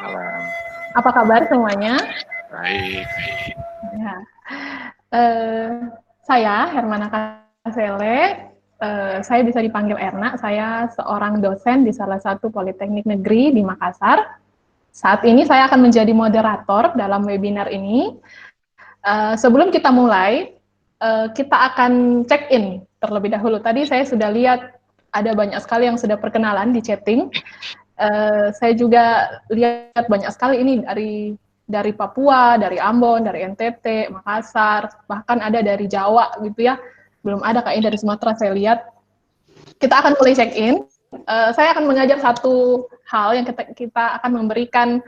Malam. Apa kabar semuanya? Baik. Ya. Saya Hermana Kasele. Saya bisa dipanggil Erna. Saya seorang dosen di salah satu politeknik negeri di Makassar. Saat ini saya akan menjadi moderator dalam webinar ini. Sebelum kita mulai, kita akan check in terlebih dahulu. Tadi saya sudah lihat ada banyak sekali yang sudah perkenalan di chatting. Saya juga lihat banyak sekali ini dari Papua, dari Ambon, dari NTT, Makassar, bahkan ada dari Jawa gitu ya. Belum ada kayaknya dari Sumatera saya lihat. Kita akan mulai check in. Saya akan mengajar satu hal yang kita akan memberikan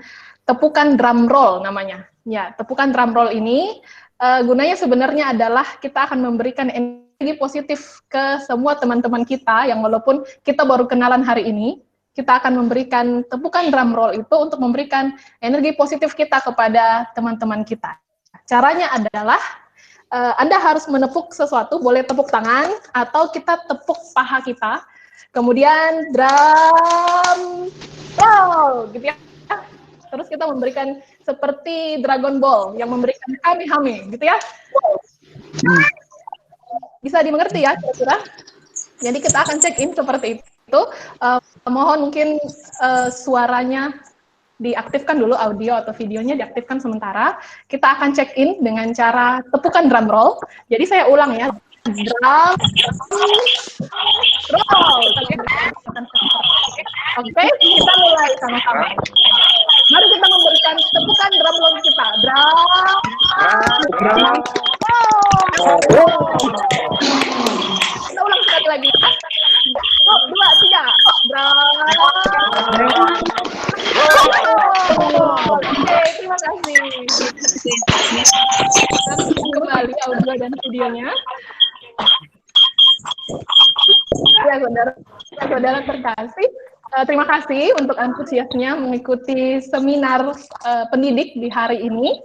tepukan drum roll namanya. Ya, tepukan drum roll ini gunanya sebenarnya adalah kita akan memberikan energi positif ke semua teman-teman kita yang walaupun kita baru kenalan hari ini, kita akan memberikan tepukan drum roll itu untuk memberikan energi positif kita kepada teman-teman kita. Caranya adalah Anda harus menepuk sesuatu, boleh tepuk tangan atau kita tepuk paha kita. Kemudian drum roll gitu ya. Terus kita memberikan seperti Dragon Ball yang memberikan Kamehame gitu ya. Bisa dimengerti ya kira-kira? Jadi kita akan check in seperti itu. Mohon mungkin suaranya diaktifkan dulu, audio atau videonya diaktifkan sementara. Kita akan check in dengan cara tepukan drum roll. Jadi saya ulang ya. Drum roll. Oke, kita mulai sama-sama. Mari kita memberikan tepukan drum roll kita. Drum roll. Kita ulang sekali lagi. 1, 2, 3. Drum. Oke, terima kasih. Kembali audio dan videonya. Ya, saudara terkasih, terima kasih untuk antusiasnya mengikuti seminar pendidik di hari ini.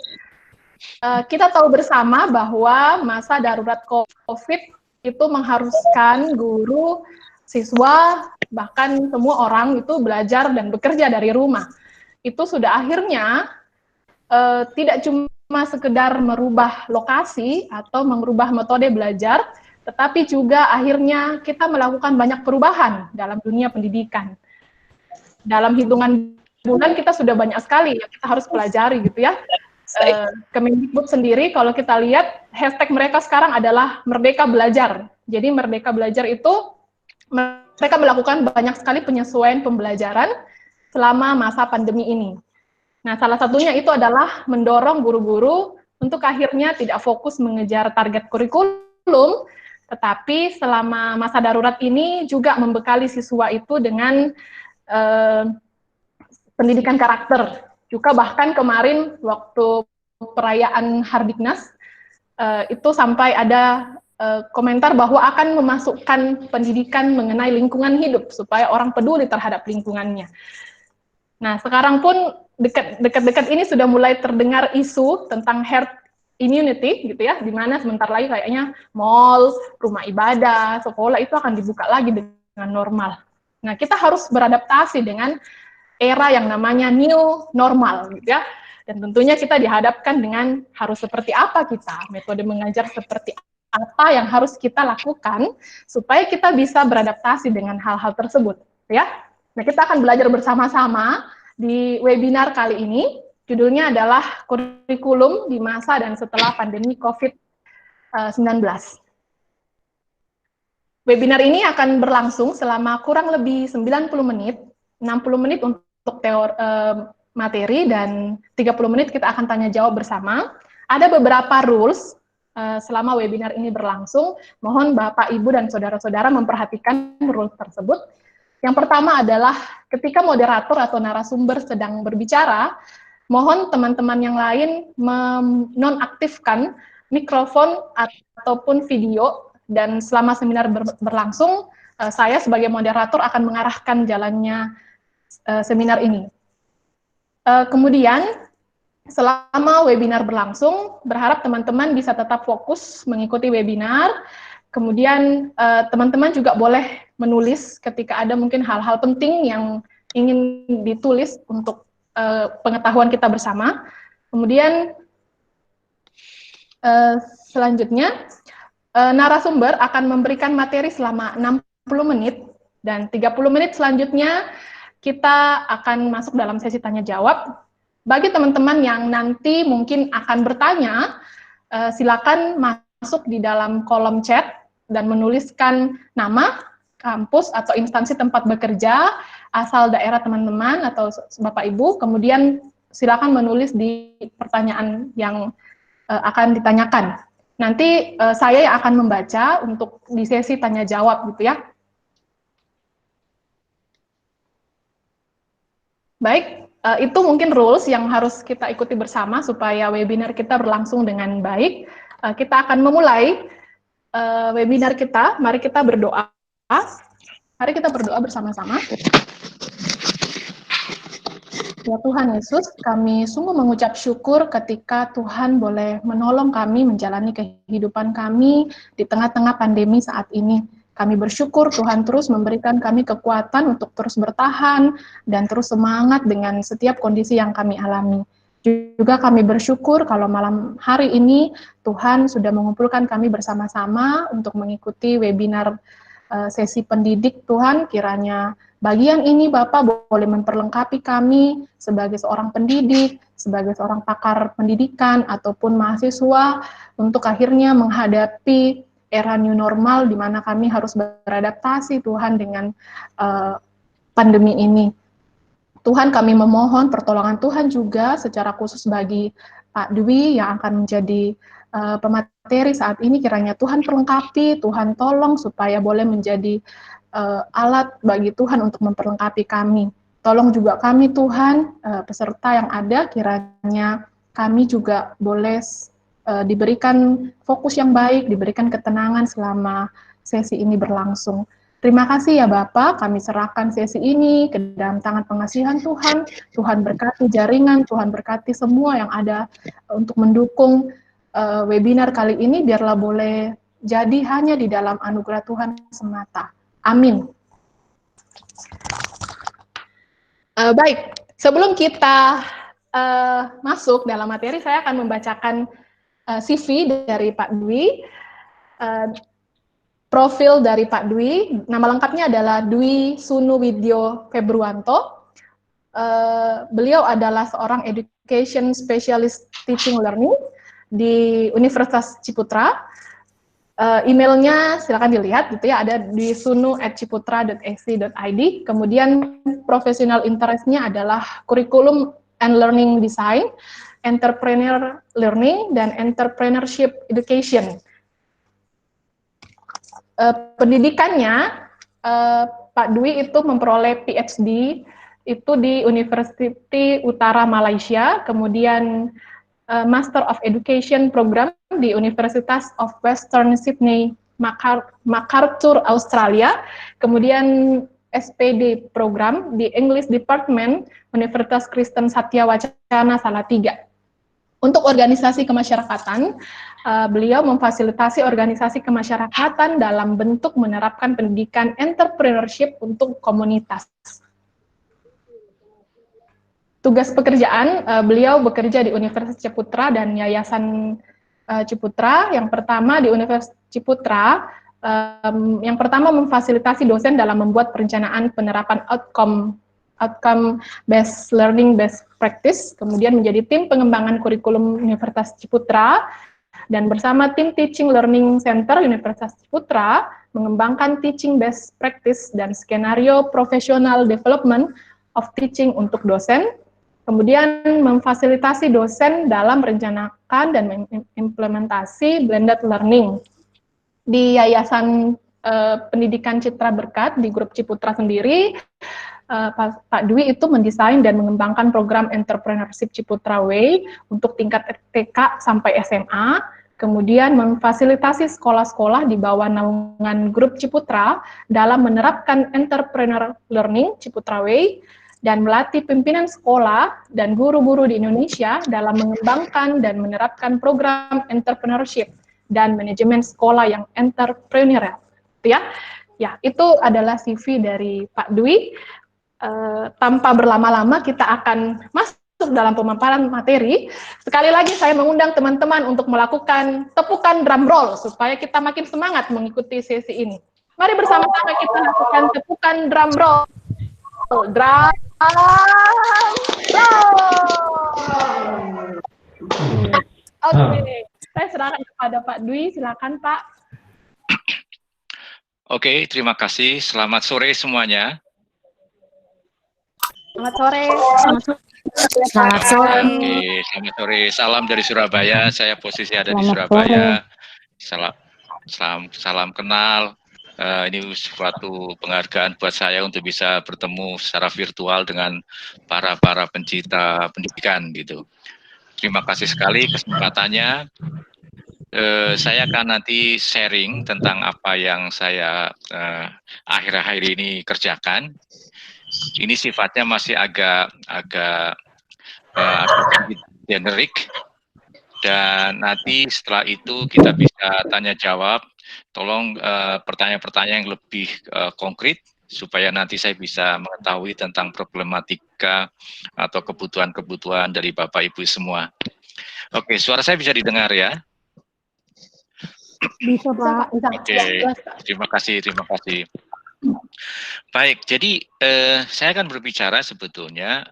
Kita tahu bersama bahwa masa darurat COVID itu mengharuskan guru, siswa, bahkan semua orang itu belajar dan bekerja dari rumah. Itu sudah akhirnya tidak cuma sekedar merubah lokasi atau merubah metode belajar, tetapi juga akhirnya kita melakukan banyak perubahan dalam dunia pendidikan. Dalam hitungan bulan kita sudah banyak sekali yang kita harus pelajari gitu ya. Kemendikbud sendiri kalau kita lihat hashtag mereka sekarang adalah Merdeka Belajar. Jadi Merdeka Belajar itu mereka melakukan banyak sekali penyesuaian pembelajaran selama masa pandemi ini. Nah, salah satunya itu adalah mendorong guru-guru untuk akhirnya tidak fokus mengejar target kurikulum, tetapi selama masa darurat ini juga membekali siswa itu dengan pendidikan karakter. Juga bahkan kemarin waktu perayaan Hardiknas, itu sampai ada komentar bahwa akan memasukkan pendidikan mengenai lingkungan hidup, supaya orang peduli terhadap lingkungannya. Nah, sekarang pun dekat-dekat ini sudah mulai terdengar isu tentang herd immunity, gitu ya, di mana sebentar lagi kayaknya mall, rumah ibadah, sekolah itu akan dibuka lagi dengan normal. Nah, kita harus beradaptasi dengan era yang namanya new normal, gitu ya. Dan tentunya kita dihadapkan dengan harus seperti apa kita, metode mengajar seperti apa yang harus kita lakukan supaya kita bisa beradaptasi dengan hal-hal tersebut, ya. Nah, kita akan belajar bersama-sama di webinar kali ini. Judulnya adalah kurikulum di masa dan setelah pandemi COVID-19. Webinar ini akan berlangsung selama kurang lebih 90 menit, 60 menit untuk materi, dan 30 menit kita akan tanya jawab bersama. Ada beberapa rules selama webinar ini berlangsung. Mohon Bapak, Ibu, dan saudara-saudara memperhatikan rules tersebut. Yang pertama adalah ketika moderator atau narasumber sedang berbicara, mohon teman-teman yang lain menonaktifkan mikrofon ataupun video, dan selama seminar berlangsung, saya sebagai moderator akan mengarahkan jalannya seminar ini. Kemudian, selama webinar berlangsung, berharap teman-teman bisa tetap fokus mengikuti webinar. Kemudian, teman-teman juga boleh menulis ketika ada mungkin hal-hal penting yang ingin ditulis untuk pengetahuan kita bersama. Kemudian selanjutnya narasumber akan memberikan materi selama 60 menit dan 30 menit selanjutnya kita akan masuk dalam sesi tanya jawab. Bagi teman-teman yang nanti mungkin akan bertanya, silakan masuk di dalam kolom chat dan menuliskan nama, kampus atau instansi tempat bekerja, asal daerah teman-teman atau Bapak Ibu, kemudian silakan menulis di pertanyaan yang akan ditanyakan. Nanti saya yang akan membaca untuk di sesi tanya jawab gitu ya. Baik, itu mungkin rules yang harus kita ikuti bersama supaya webinar kita berlangsung dengan baik. Kita akan memulai webinar kita. Mari kita berdoa. Mari kita berdoa bersama-sama. Ya Tuhan Yesus, kami sungguh mengucap syukur ketika Tuhan boleh menolong kami menjalani kehidupan kami di tengah-tengah pandemi saat ini. Kami bersyukur Tuhan terus memberikan kami kekuatan untuk terus bertahan dan terus semangat dengan setiap kondisi yang kami alami. Juga kami bersyukur kalau malam hari ini Tuhan sudah mengumpulkan kami bersama-sama untuk mengikuti webinar sesi pendidik. Tuhan, kiranya bagian ini Bapak boleh memperlengkapi kami sebagai seorang pendidik, sebagai seorang pakar pendidikan, ataupun mahasiswa untuk akhirnya menghadapi era new normal di mana kami harus beradaptasi Tuhan dengan pandemi ini. Tuhan, kami memohon pertolongan Tuhan juga secara khusus bagi Pak Dwi yang akan menjadi pemateri saat ini. Kiranya Tuhan perlengkapi, Tuhan tolong supaya boleh menjadi alat bagi Tuhan untuk memperlengkapi kami. Tolong juga kami Tuhan, peserta yang ada, kiranya kami juga boleh diberikan fokus yang baik, diberikan ketenangan selama sesi ini berlangsung. Terima kasih ya Bapak, kami serahkan sesi ini ke dalam tangan pengasihan Tuhan. Tuhan berkati jaringan, Tuhan berkati semua yang ada untuk mendukung webinar kali ini, biarlah boleh jadi hanya di dalam anugerah Tuhan semata. Amin. Baik, sebelum kita masuk dalam materi, saya akan membacakan CV dari Pak Dwi. Profil dari Pak Dwi, nama lengkapnya adalah Dwi Sunuwidyo Februanto. Beliau adalah seorang education specialist teaching learning di Universitas Ciputra. Emailnya silakan dilihat gitu ya, ada di sunu@ciputra.ac.id. Kemudian professional interest-nya adalah curriculum and learning design, entrepreneur learning, dan entrepreneurship education. Pendidikannya, Pak Dwi itu memperoleh PhD itu di University Utara Malaysia, kemudian Master of Education Program di Universitas of Western Sydney, MacArthur, Australia, kemudian SPD Program di English Department, Universitas Kristen Satya Wacana Salatiga. Untuk organisasi kemasyarakatan, beliau memfasilitasi organisasi kemasyarakatan dalam bentuk menerapkan pendidikan entrepreneurship untuk komunitas. Tugas pekerjaan, beliau bekerja di Universitas Ciputra dan Yayasan Ciputra. Yang pertama di Universitas Ciputra, yang pertama memfasilitasi dosen dalam membuat perencanaan penerapan outcome based learning best practice, kemudian menjadi tim pengembangan kurikulum Universitas Ciputra, dan bersama tim Teaching Learning Center Universitas Ciputra mengembangkan teaching best practice dan skenario professional development of teaching untuk dosen, kemudian memfasilitasi dosen dalam merencanakan dan mengimplementasi blended learning. Di Yayasan Pendidikan Citra Berkat di grup Ciputra sendiri, Pak Dwi itu mendesain dan mengembangkan program Entrepreneurship Ciputra Way untuk tingkat TK sampai SMA, kemudian memfasilitasi sekolah-sekolah di bawah naungan grup Ciputra dalam menerapkan Entrepreneur Learning Ciputra Way, dan melatih pimpinan sekolah dan guru-guru di Indonesia dalam mengembangkan dan menerapkan program entrepreneurship dan manajemen sekolah yang entrepreneurial. Ya, itu adalah CV dari Pak Dwi. tanpa berlama-lama kita akan masuk dalam pemaparan materi. Sekali lagi saya mengundang teman-teman untuk melakukan tepukan drum roll supaya kita makin semangat mengikuti sesi ini. Mari bersama-sama kita lakukan tepukan drum roll. Drum roll. Oke, saya serahkan kepada Pak Dwi. Silakan Pak. Oke, terima kasih. Selamat sore semuanya. Selamat sore. Selamat sore. Oke, selamat sore. Salam dari Surabaya. Saya posisi ada di Surabaya. Salam kenal. Ini suatu penghargaan buat saya untuk bisa bertemu secara virtual dengan para pencinta pendidikan gitu. Terima kasih sekali kesempatannya. Saya akan nanti sharing tentang apa yang saya akhir-akhir ini kerjakan. Ini sifatnya masih agak generik, dan nanti setelah itu kita bisa tanya jawab. Tolong pertanyaan-pertanyaan yang lebih konkret supaya nanti saya bisa mengetahui tentang problematika atau kebutuhan-kebutuhan dari Bapak Ibu semua. Oke, suara saya bisa didengar ya? Bisa, Pak. Oke, terima kasih. Baik, jadi saya akan berbicara sebetulnya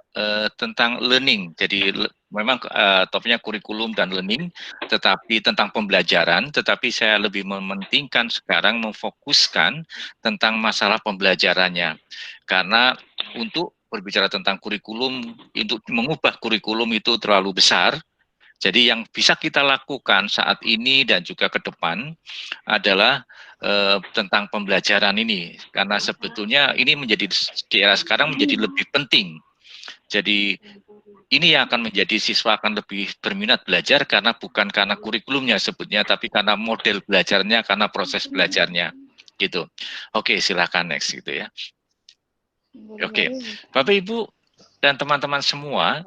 tentang learning. Jadi memang topiknya kurikulum dan learning, tetapi tentang pembelajaran, tetapi saya lebih mementingkan sekarang memfokuskan tentang masalah pembelajarannya. Karena untuk berbicara tentang kurikulum, untuk mengubah kurikulum itu terlalu besar. Jadi yang bisa kita lakukan saat ini dan juga ke depan adalah tentang pembelajaran ini. Karena sebetulnya ini menjadi di era sekarang menjadi lebih penting. Jadi ini yang akan menjadi siswa akan lebih berminat belajar karena bukan karena kurikulumnya sebetulnya, tapi karena model belajarnya, karena proses belajarnya. Gitu. Oke, silakan next gitu ya. Oke, Bapak Ibu dan teman-teman semua,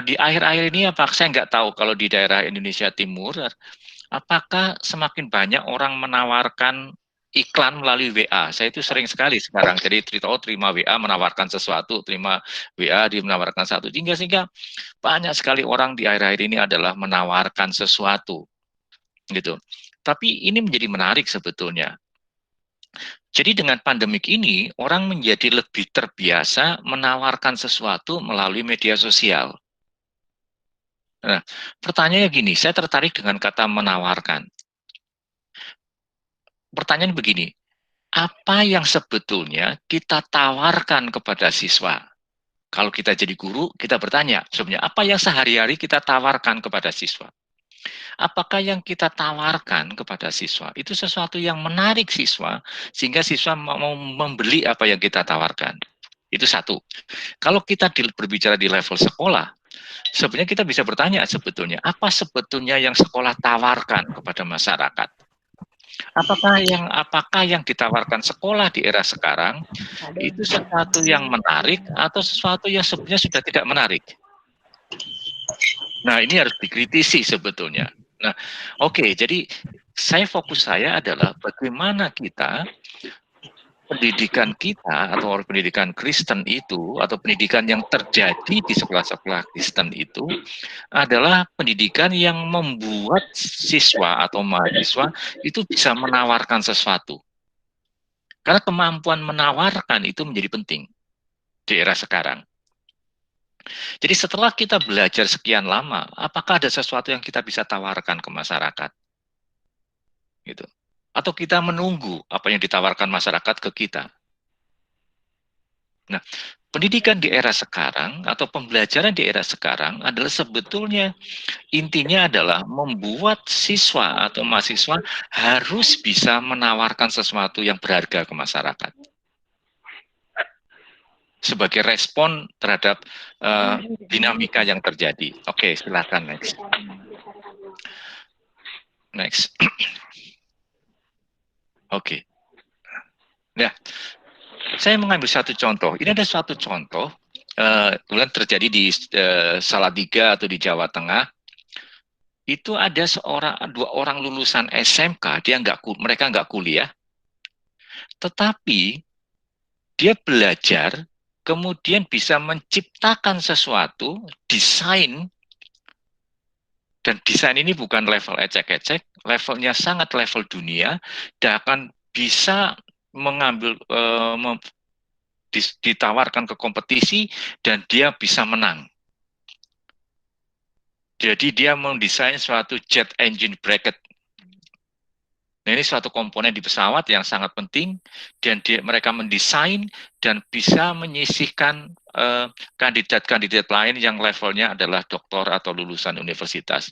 di akhir-akhir ini apakah saya nggak tahu kalau di daerah Indonesia Timur, apakah semakin banyak orang menawarkan iklan melalui WA? Saya itu sering sekali sekarang, jadi terima WA menawarkan sesuatu, terima WA dia menawarkan satu, sehingga banyak sekali orang di akhir-akhir ini adalah menawarkan sesuatu, gitu. Tapi ini menjadi menarik sebetulnya. Jadi dengan pandemik ini, orang menjadi lebih terbiasa menawarkan sesuatu melalui media sosial. Nah, pertanyaannya gini, saya tertarik dengan kata menawarkan. Pertanyaan begini, apa yang sebetulnya kita tawarkan kepada siswa? Kalau kita jadi guru, kita bertanya, sebenarnya apa yang sehari-hari kita tawarkan kepada siswa? Apakah yang kita tawarkan kepada siswa itu sesuatu yang menarik siswa sehingga siswa mau membeli apa yang kita tawarkan? Itu satu. Kalau kita berbicara di level sekolah, sebenarnya kita bisa bertanya sebetulnya apa sebetulnya yang sekolah tawarkan kepada masyarakat? Apakah yang ditawarkan sekolah di era sekarang itu sesuatu yang menarik atau sesuatu yang sebenarnya sudah tidak menarik? Nah, ini harus dikritisi sebetulnya. Nah, oke, jadi fokus saya adalah bagaimana pendidikan kita atau pendidikan Kristen itu atau pendidikan yang terjadi di sekolah-sekolah Kristen itu adalah pendidikan yang membuat siswa atau mahasiswa itu bisa menawarkan sesuatu. Karena kemampuan menawarkan itu menjadi penting di era sekarang. Jadi setelah kita belajar sekian lama, apakah ada sesuatu yang kita bisa tawarkan ke masyarakat? Gitu. Atau kita menunggu apa yang ditawarkan masyarakat ke kita? Nah, pendidikan di era sekarang atau pembelajaran di era sekarang adalah sebetulnya intinya adalah membuat siswa atau mahasiswa harus bisa menawarkan sesuatu yang berharga ke masyarakat sebagai respon terhadap dinamika yang terjadi. Oke, silakan next. Next. Oke. Nah, saya mengambil satu contoh. Ini ada suatu contoh kemudian terjadi di Salatiga atau di Jawa Tengah. Itu ada dua orang lulusan SMK, mereka nggak kuliah, tetapi dia belajar kemudian bisa menciptakan sesuatu, desain, dan desain ini bukan level ecek-ecek, levelnya sangat level dunia, dan akan bisa mengambil, ditawarkan ke kompetisi, dan dia bisa menang. Jadi dia mendesain suatu jet engine bracket. Nah, ini suatu komponen di pesawat yang sangat penting, dan mereka mendesain dan bisa menyisihkan kandidat-kandidat lain yang levelnya adalah doktor atau lulusan universitas.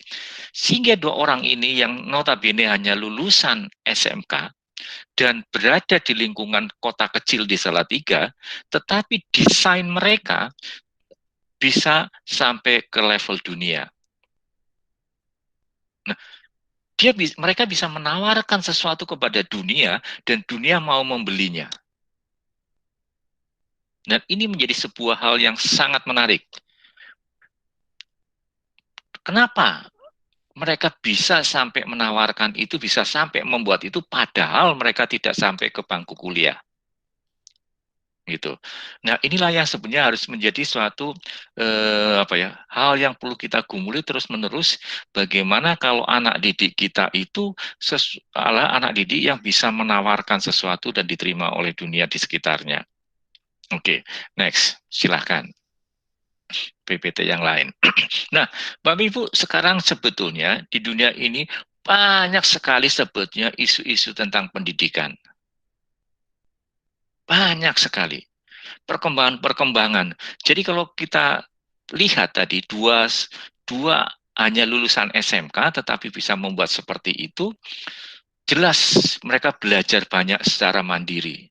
Sehingga dua orang ini yang notabene hanya lulusan SMK dan berada di lingkungan kota kecil di Salatiga, tetapi desain mereka bisa sampai ke level dunia. Nah, mereka bisa menawarkan sesuatu kepada dunia dan dunia mau membelinya. Dan ini menjadi sebuah hal yang sangat menarik. Kenapa mereka bisa sampai menawarkan itu, bisa sampai membuat itu, padahal mereka tidak sampai ke bangku kuliah. Gitu. Nah, inilah yang sebenarnya harus menjadi suatu hal yang perlu kita gumuli terus-menerus. Bagaimana kalau anak didik kita itu anak didik yang bisa menawarkan sesuatu dan diterima oleh dunia di sekitarnya. Oke, next, silahkan PPT yang lain. Nah, Bapak Ibu, sekarang sebetulnya di dunia ini banyak sekali sebetulnya isu-isu tentang pendidikan. Banyak sekali perkembangan-perkembangan. Jadi kalau kita lihat tadi dua hanya lulusan SMK tetapi bisa membuat seperti itu, jelas mereka belajar banyak secara mandiri.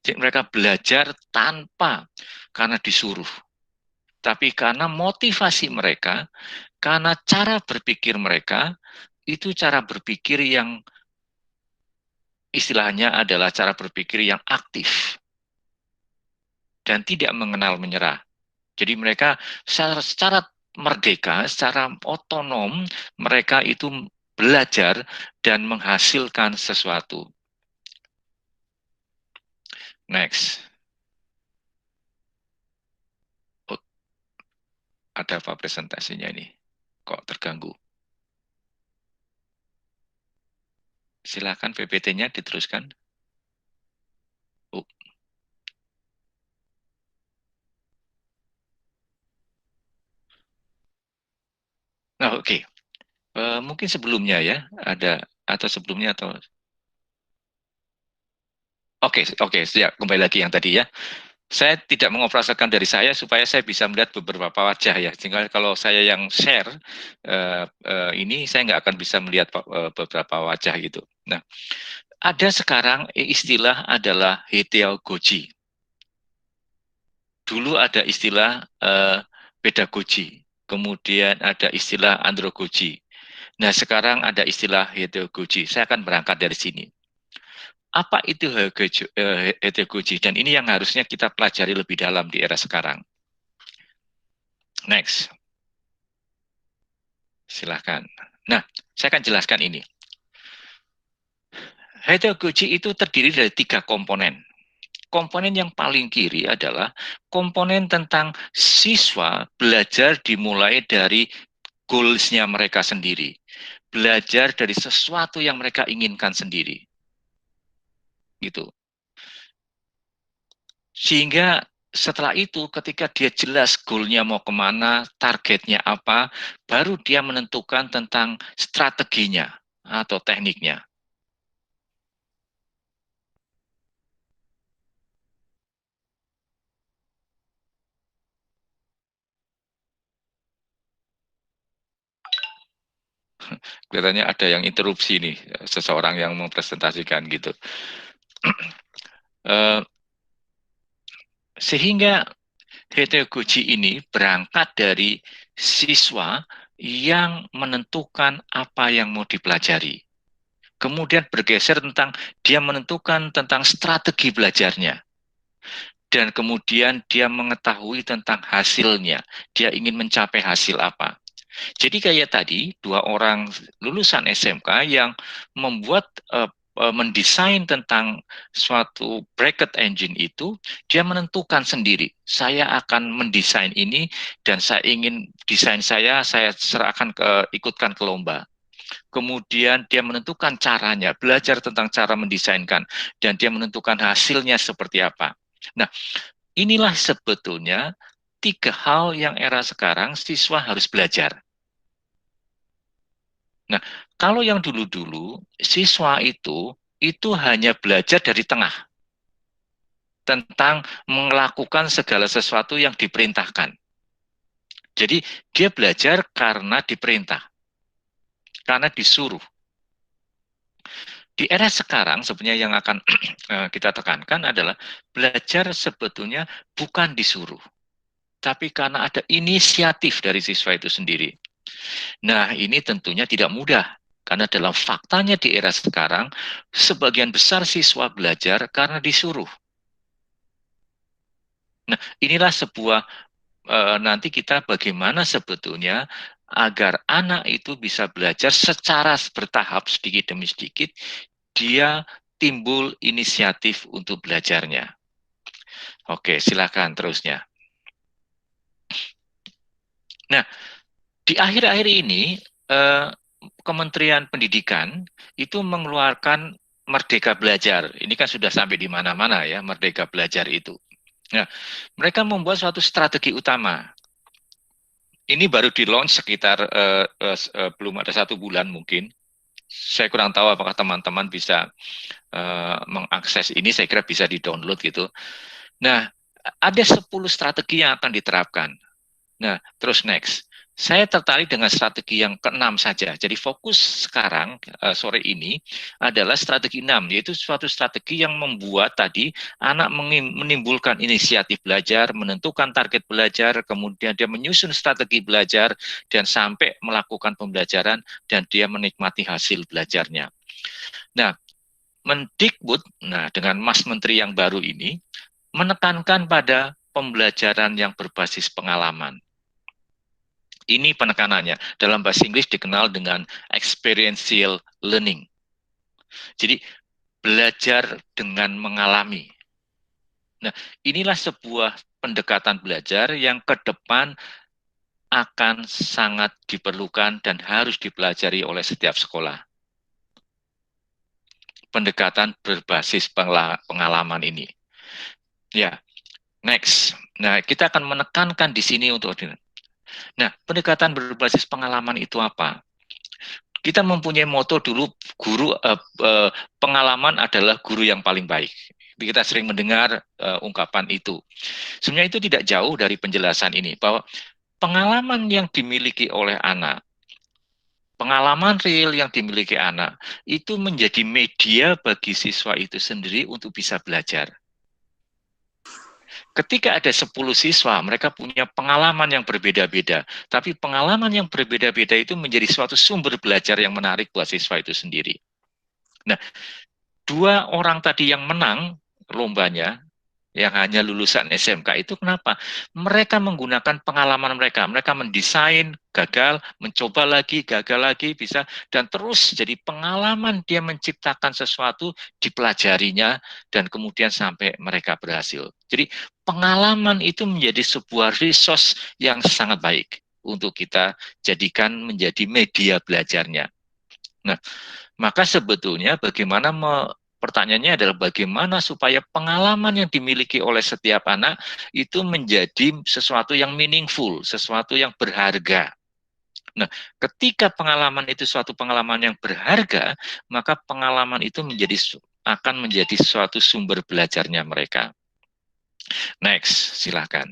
Jadi mereka belajar tanpa karena disuruh, tapi karena motivasi mereka, karena cara berpikir mereka, itu cara berpikir yang istilahnya adalah cara berpikir yang aktif dan tidak mengenal menyerah. Jadi mereka secara merdeka, secara otonom, mereka itu belajar dan menghasilkan sesuatu. Next. Oh, ada apa presentasinya ini? Kok terganggu? Silakan PPT-nya diteruskan. Oh. Nah, oke. Mungkin sebelumnya ya, ada atau sebelumnya atau Oke, ya, kembali lagi yang tadi ya. Saya tidak mengoperasikan dari saya supaya saya bisa melihat beberapa wajah ya. Sehingga kalau saya yang share ini saya nggak akan bisa melihat beberapa wajah gitu. Nah, ada sekarang istilah adalah heterogogy. Dulu ada istilah pedagogi, kemudian ada istilah andragogy. Nah, sekarang ada istilah heterogogy. Saya akan berangkat dari sini. Apa itu heterogogy? Dan ini yang harusnya kita pelajari lebih dalam di era sekarang. Next. Silahkan. Nah, saya akan jelaskan ini. Heterogogy itu terdiri dari 3 komponen. Komponen yang paling kiri adalah komponen tentang siswa belajar dimulai dari goals-nya mereka sendiri. Belajar dari sesuatu yang mereka inginkan sendiri. Gitu. Sehingga setelah itu ketika dia jelas goal-nya mau kemana, targetnya apa, baru dia menentukan tentang strateginya atau tekniknya. Kelihatannya ada yang interupsi nih, seseorang yang mempresentasikan gitu. Sehingga heterogogy ini berangkat dari siswa yang menentukan apa yang mau dipelajari. Kemudian bergeser tentang dia menentukan tentang strategi belajarnya. Dan kemudian dia mengetahui tentang hasilnya. Dia ingin mencapai hasil apa. Jadi kayak tadi, 2 orang lulusan SMK yang membuat mendesain tentang suatu bracket engine itu, dia menentukan sendiri, saya akan mendesain ini dan saya ingin desain saya serahkan ikutkan ke lomba. Kemudian dia menentukan caranya, belajar tentang cara mendesainkan, dan dia menentukan hasilnya seperti apa. Nah, inilah sebetulnya 3 hal yang era sekarang siswa harus belajar. Nah, kalau yang dulu-dulu, siswa itu hanya belajar dari tengah, tentang melakukan segala sesuatu yang diperintahkan. Jadi, dia belajar karena diperintah, karena disuruh. Di era sekarang, sebenarnya yang akan kita tekankan adalah belajar sebetulnya bukan disuruh, tapi karena ada inisiatif dari siswa itu sendiri. Nah, ini tentunya tidak mudah, karena dalam faktanya di era sekarang, sebagian besar siswa belajar karena disuruh. Nah, inilah sebuah nanti kita bagaimana sebetulnya agar anak itu bisa belajar secara bertahap sedikit demi sedikit, dia timbul inisiatif untuk belajarnya. Oke, silakan terusnya. Nah, di akhir-akhir ini Kementerian Pendidikan itu mengeluarkan Merdeka Belajar. Ini kan sudah sampai di mana-mana ya, Merdeka Belajar itu. Nah, mereka membuat suatu strategi utama. Ini baru di-launch sekitar belum ada 1 bulan mungkin. Saya kurang tahu apakah teman-teman bisa mengakses ini, saya kira bisa di-download gitu. Nah, ada 10 strategi yang akan diterapkan. Nah, terus next. Saya tertarik dengan strategi yang ke-6 saja. Jadi fokus sekarang, sore ini, adalah strategi 6, yaitu suatu strategi yang membuat tadi anak menimbulkan inisiatif belajar, menentukan target belajar, kemudian dia menyusun strategi belajar, dan sampai melakukan pembelajaran, dan dia menikmati hasil belajarnya. Nah, Mendikbud, dengan Mas Menteri yang baru ini, menekankan pada pembelajaran yang berbasis pengalaman. Ini penekanannya. Dalam bahasa Inggris dikenal dengan experiential learning. Jadi belajar dengan mengalami. Nah, inilah sebuah pendekatan belajar yang ke depan akan sangat diperlukan dan harus dipelajari oleh setiap sekolah. Pendekatan berbasis pengalaman ini. Ya, next. Nah, kita akan menekankan di sini untuk Nah, pendekatan berbasis pengalaman itu apa? Kita mempunyai moto dulu, guru pengalaman adalah guru yang paling baik. Kita sering mendengar ungkapan itu. Sebenarnya itu tidak jauh dari penjelasan ini, bahwa pengalaman yang dimiliki oleh anak, pengalaman real yang dimiliki anak, itu menjadi media bagi siswa itu sendiri untuk bisa belajar. Ketika ada 10 siswa, mereka punya pengalaman yang berbeda-beda. Tapi pengalaman yang berbeda-beda itu menjadi suatu sumber belajar yang menarik buat siswa itu sendiri. Nah, 2 orang tadi yang menang lombanya, yang hanya lulusan SMK itu kenapa? Mereka menggunakan pengalaman mereka. Mereka mendesain, gagal, mencoba lagi, gagal lagi, bisa. Dan terus jadi pengalaman dia menciptakan sesuatu, dipelajarinya, dan kemudian sampai mereka berhasil. Jadi pengalaman itu menjadi sebuah resource yang sangat baik untuk kita jadikan menjadi media belajarnya. Nah, maka sebetulnya pertanyaannya adalah bagaimana supaya pengalaman yang dimiliki oleh setiap anak itu menjadi sesuatu yang meaningful, sesuatu yang berharga. Nah, ketika pengalaman itu suatu pengalaman yang berharga, maka pengalaman itu akan menjadi suatu sumber belajarnya mereka. Next, silakan.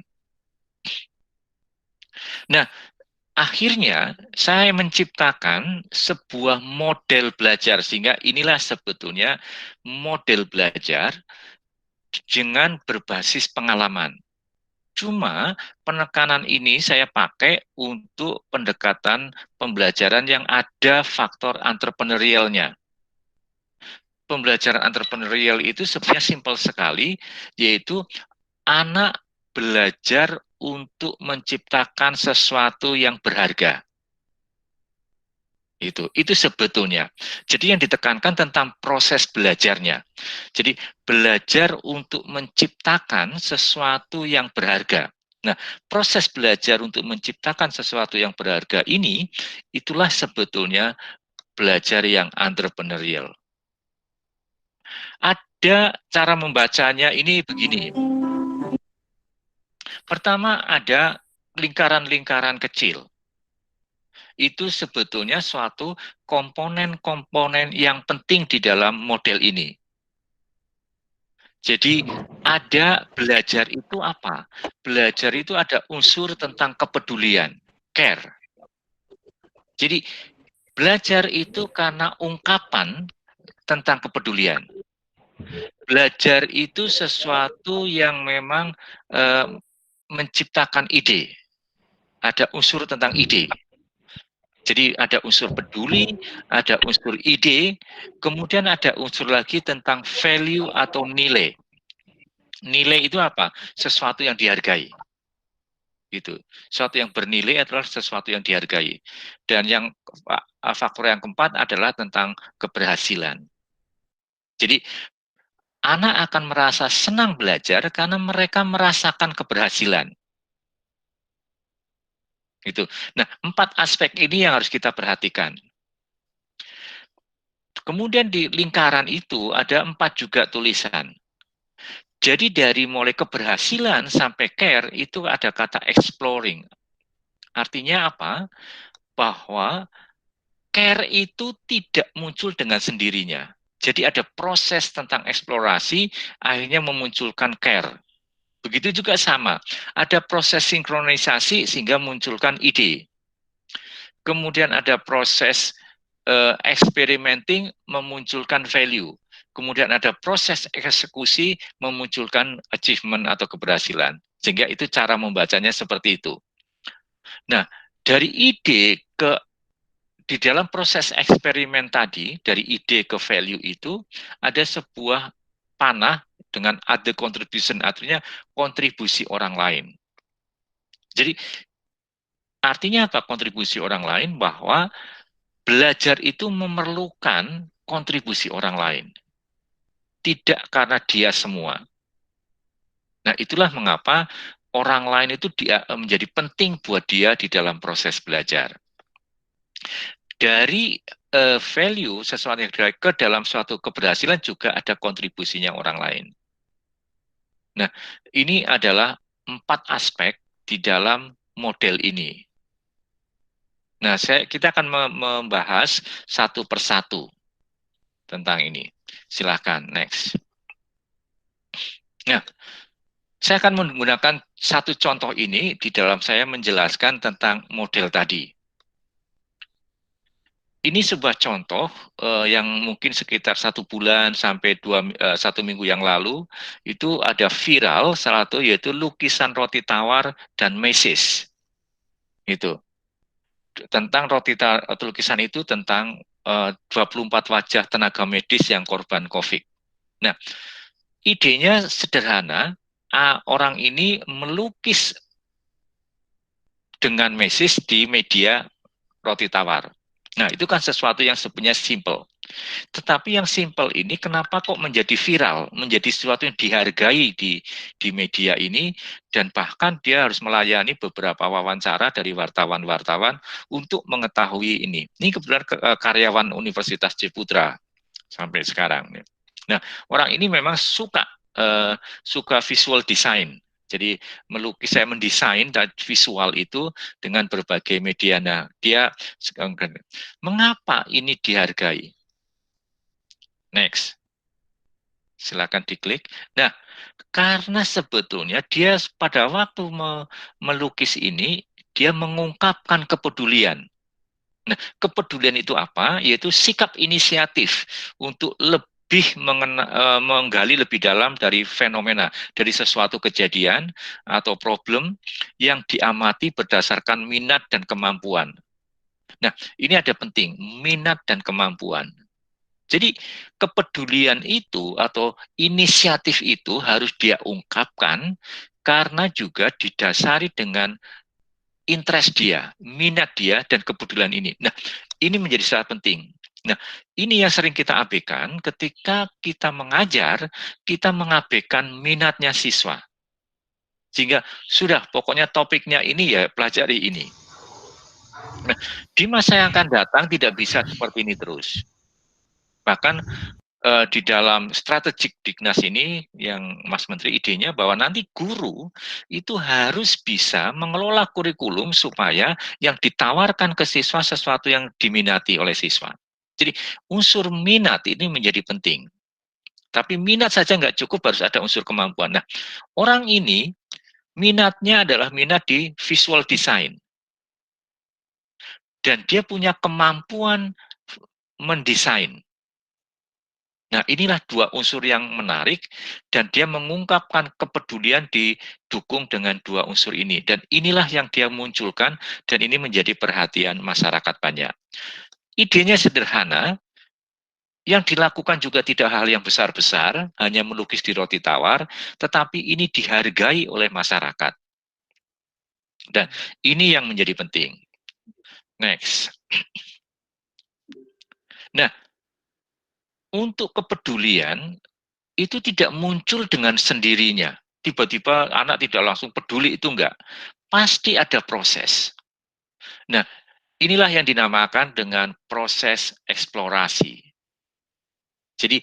Nah, akhirnya saya menciptakan sebuah model belajar, sehingga inilah sebetulnya model belajar dengan berbasis pengalaman. Cuma penekanan ini saya pakai untuk pendekatan pembelajaran yang ada faktor entrepreneurialnya. Pembelajaran entrepreneurial itu sebenarnya simpel sekali, yaitu anak belajar untuk menciptakan sesuatu yang berharga. Itu sebetulnya. Jadi yang ditekankan tentang proses belajarnya. Jadi belajar untuk menciptakan sesuatu yang berharga. Nah, proses belajar untuk menciptakan sesuatu yang berharga ini, itulah sebetulnya belajar yang entrepreneurial. Ada cara membacanya ini begini. Pertama ada lingkaran-lingkaran kecil. Itu sebetulnya suatu komponen-komponen yang penting di dalam model ini. Jadi ada belajar itu apa? Belajar itu ada unsur tentang kepedulian, care. Jadi belajar itu karena ungkapan tentang kepedulian. Belajar itu sesuatu yang memang menciptakan ide. Ada unsur tentang ide. Jadi ada unsur peduli, ada unsur ide, kemudian ada unsur lagi tentang value atau nilai. Nilai itu apa? Sesuatu yang dihargai. Gitu. Sesuatu yang bernilai adalah sesuatu yang dihargai. Dan yang faktor yang keempat adalah tentang keberhasilan. Jadi anak akan merasa senang belajar karena mereka merasakan keberhasilan. Gitu. Nah, 4 aspek ini yang harus kita perhatikan. Kemudian di lingkaran itu ada 4 juga tulisan. Jadi dari mulai keberhasilan sampai care itu ada kata exploring. Artinya apa? Bahwa care itu tidak muncul dengan sendirinya. Jadi ada proses tentang eksplorasi akhirnya memunculkan care. Begitu juga sama, ada proses sinkronisasi sehingga munculkan ide. Kemudian ada proses experimenting memunculkan value. Kemudian ada proses eksekusi memunculkan achievement atau keberhasilan. Sehingga itu cara membacanya seperti itu. Nah, dari ide ke di dalam proses eksperimen tadi, dari ide ke value itu ada sebuah panah dengan other contribution, artinya kontribusi orang lain. Jadi artinya apa kontribusi orang lain? Bahwa belajar itu memerlukan kontribusi orang lain. Tidak karena dia semua. Nah, itulah mengapa orang lain itu menjadi penting buat dia di dalam proses belajar. Dari value sesuatu yang ke dalam suatu keberhasilan juga ada kontribusinya orang lain. Nah, ini adalah 4 aspek di dalam model ini. Nah, kita akan membahas satu persatu tentang ini. Silahkan, next. Nah, saya akan menggunakan satu contoh ini di dalam saya menjelaskan tentang model tadi. Ini sebuah contoh yang mungkin sekitar 1 bulan sampai 1 minggu yang lalu, itu ada viral salah satu yaitu lukisan roti tawar dan mesis. Itu. Tentang lukisan itu tentang 24 wajah tenaga medis yang korban COVID. Nah, idenya sederhana, orang ini melukis dengan mesis di media roti tawar. Nah, itu kan sesuatu yang sebenarnya simple. Tetapi yang simple ini kenapa kok menjadi viral, menjadi sesuatu yang dihargai di media ini, dan bahkan dia harus melayani beberapa wawancara dari wartawan-wartawan untuk mengetahui ini. Ini kebetulan karyawan Universitas Ciputra sampai sekarang. Nah, orang ini memang suka visual design. Jadi saya mendesain dan visual itu dengan berbagai media. Nah, dia mengapa ini dihargai? Next. Silakan diklik. Nah, karena sebetulnya dia pada waktu melukis ini, dia mengungkapkan kepedulian. Nah, kepedulian itu apa? Yaitu sikap inisiatif untuk lebih menggali lebih dalam dari fenomena, dari sesuatu kejadian atau problem yang diamati berdasarkan minat dan kemampuan. Nah, ini ada penting, minat dan kemampuan. Jadi kepedulian itu atau inisiatif itu harus dia ungkapkan karena juga didasari dengan interest dia, minat dia, dan kepedulian ini. Nah, ini menjadi sangat penting. Nah, ini yang sering kita abaikan ketika kita mengajar, kita mengabaikan minatnya siswa. Sehingga sudah, pokoknya topiknya ini ya pelajari ini. Nah, di masa yang akan datang tidak bisa seperti ini terus. Bahkan di dalam strategik Dignas ini yang Mas Menteri idenya bahwa nanti guru itu harus bisa mengelola kurikulum supaya yang ditawarkan ke siswa sesuatu yang diminati oleh siswa. Jadi unsur minat ini menjadi penting. Tapi minat saja nggak cukup, harus ada unsur kemampuan. Nah, orang ini minatnya adalah minat di visual design. Dan dia punya kemampuan mendesain. Nah, inilah dua unsur yang menarik dan dia mengungkapkan kepedulian didukung dengan dua unsur ini. Dan inilah yang dia munculkan dan ini menjadi perhatian masyarakat banyak. Idenya sederhana, yang dilakukan juga tidak hal yang besar-besar, hanya melukis di roti tawar, tetapi ini dihargai oleh masyarakat. Dan ini yang menjadi penting. Next. Nah, untuk kepedulian, itu tidak muncul dengan sendirinya. Tiba-tiba anak tidak langsung peduli, itu enggak. Pasti ada proses. Nah, inilah yang dinamakan dengan proses eksplorasi. Jadi,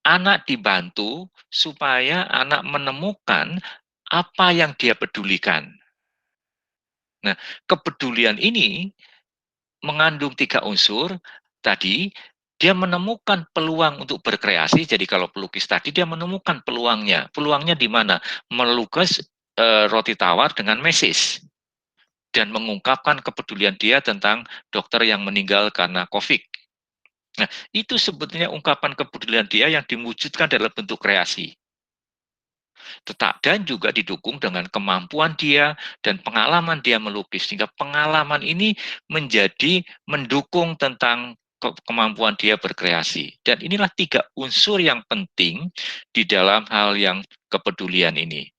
anak dibantu supaya anak menemukan apa yang dia pedulikan. Nah, kepedulian ini mengandung 3 unsur. Tadi, dia menemukan peluang untuk berkreasi. Jadi kalau pelukis tadi dia menemukan peluangnya. Peluangnya di mana? Melukis roti tawar dengan mesis dan mengungkapkan kepedulian dia tentang dokter yang meninggal karena COVID. Nah, itu sebetulnya ungkapan kepedulian dia yang diwujudkan dalam bentuk kreasi. Dan juga didukung dengan kemampuan dia dan pengalaman dia melukis. Sehingga pengalaman ini menjadi mendukung tentang kemampuan dia berkreasi. Dan inilah 3 unsur yang penting di dalam hal yang kepedulian ini.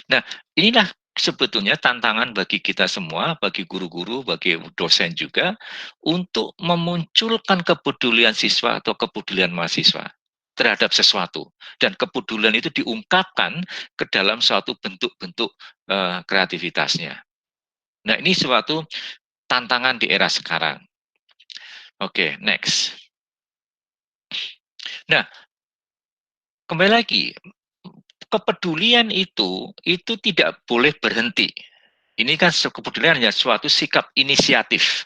Nah, inilah sebetulnya tantangan bagi kita semua, bagi guru-guru, bagi dosen juga, untuk memunculkan kepedulian siswa atau kepedulian mahasiswa terhadap sesuatu. Dan kepedulian itu diungkapkan ke dalam suatu bentuk-bentuk kreativitasnya. Nah, ini suatu tantangan di era sekarang. Oke, next. Nah, kembali lagi, kepedulian itu tidak boleh berhenti. Ini kan kepedulian hanya suatu sikap inisiatif,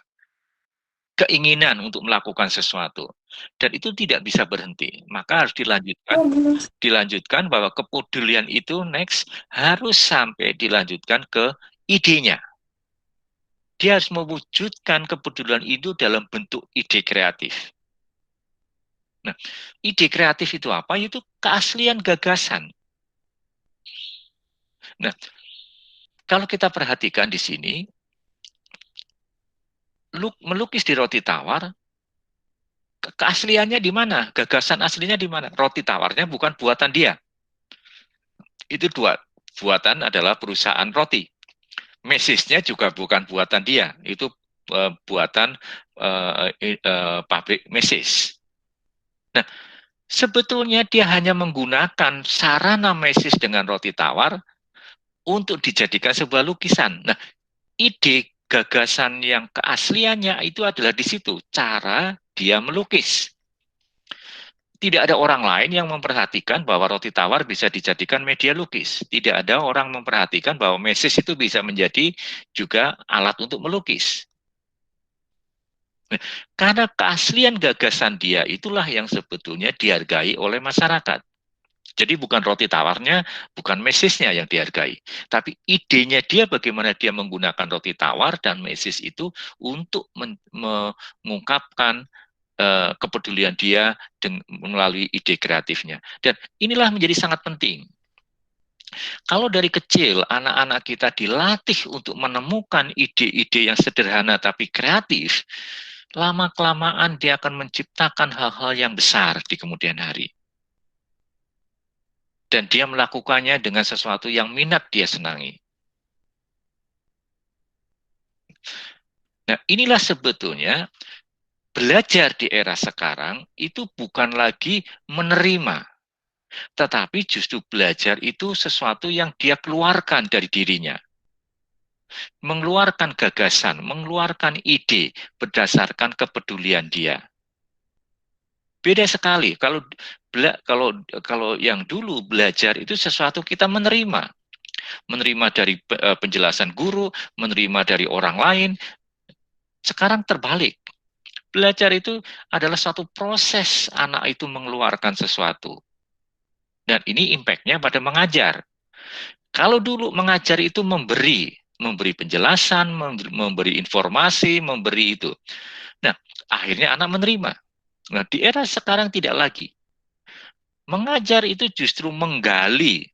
keinginan untuk melakukan sesuatu. Dan itu tidak bisa berhenti. Maka harus dilanjutkan bahwa kepedulian itu next harus sampai dilanjutkan ke idenya. Dia harus mewujudkan kepedulian itu dalam bentuk ide kreatif. Nah, ide kreatif itu apa? Itu keaslian gagasan. Nah, kalau kita perhatikan di sini, melukis di roti tawar, keasliannya di mana? Gagasan aslinya di mana? Roti tawarnya bukan buatan dia. Itu buatan adalah perusahaan roti. Mesisnya juga bukan buatan dia. Itu buatan pabrik mesis. Nah, sebetulnya dia hanya menggunakan sarana mesis dengan roti tawar untuk dijadikan sebuah lukisan. Nah, ide gagasan yang keasliannya itu adalah di situ, cara dia melukis. Tidak ada orang lain yang memperhatikan bahwa roti tawar bisa dijadikan media lukis. Tidak ada orang memperhatikan bahwa mesis itu bisa menjadi juga alat untuk melukis. Karena keaslian gagasan dia itulah yang sebetulnya dihargai oleh masyarakat. Jadi bukan roti tawarnya, bukan mesisnya yang dihargai. Tapi idenya dia bagaimana dia menggunakan roti tawar dan mesis itu untuk mengungkapkan kepedulian dia melalui ide kreatifnya. Dan inilah menjadi sangat penting. Kalau dari kecil anak-anak kita dilatih untuk menemukan ide-ide yang sederhana tapi kreatif, lama-kelamaan dia akan menciptakan hal-hal yang besar di kemudian hari. Dan dia melakukannya dengan sesuatu yang minat dia senangi. Nah, inilah sebetulnya belajar di era sekarang itu bukan lagi menerima, tetapi justru belajar itu sesuatu yang dia keluarkan dari dirinya. Mengeluarkan gagasan, mengeluarkan ide berdasarkan kepedulian dia. Beda sekali kalau yang dulu belajar itu sesuatu kita menerima dari penjelasan guru, menerima dari orang lain. Sekarang terbalik. Belajar itu adalah suatu proses anak itu mengeluarkan sesuatu. Dan ini impact-nya pada mengajar. Kalau dulu mengajar itu memberi penjelasan, memberi informasi, memberi itu. Nah, akhirnya anak menerima. Nah, di era sekarang tidak lagi. Mengajar itu justru menggali,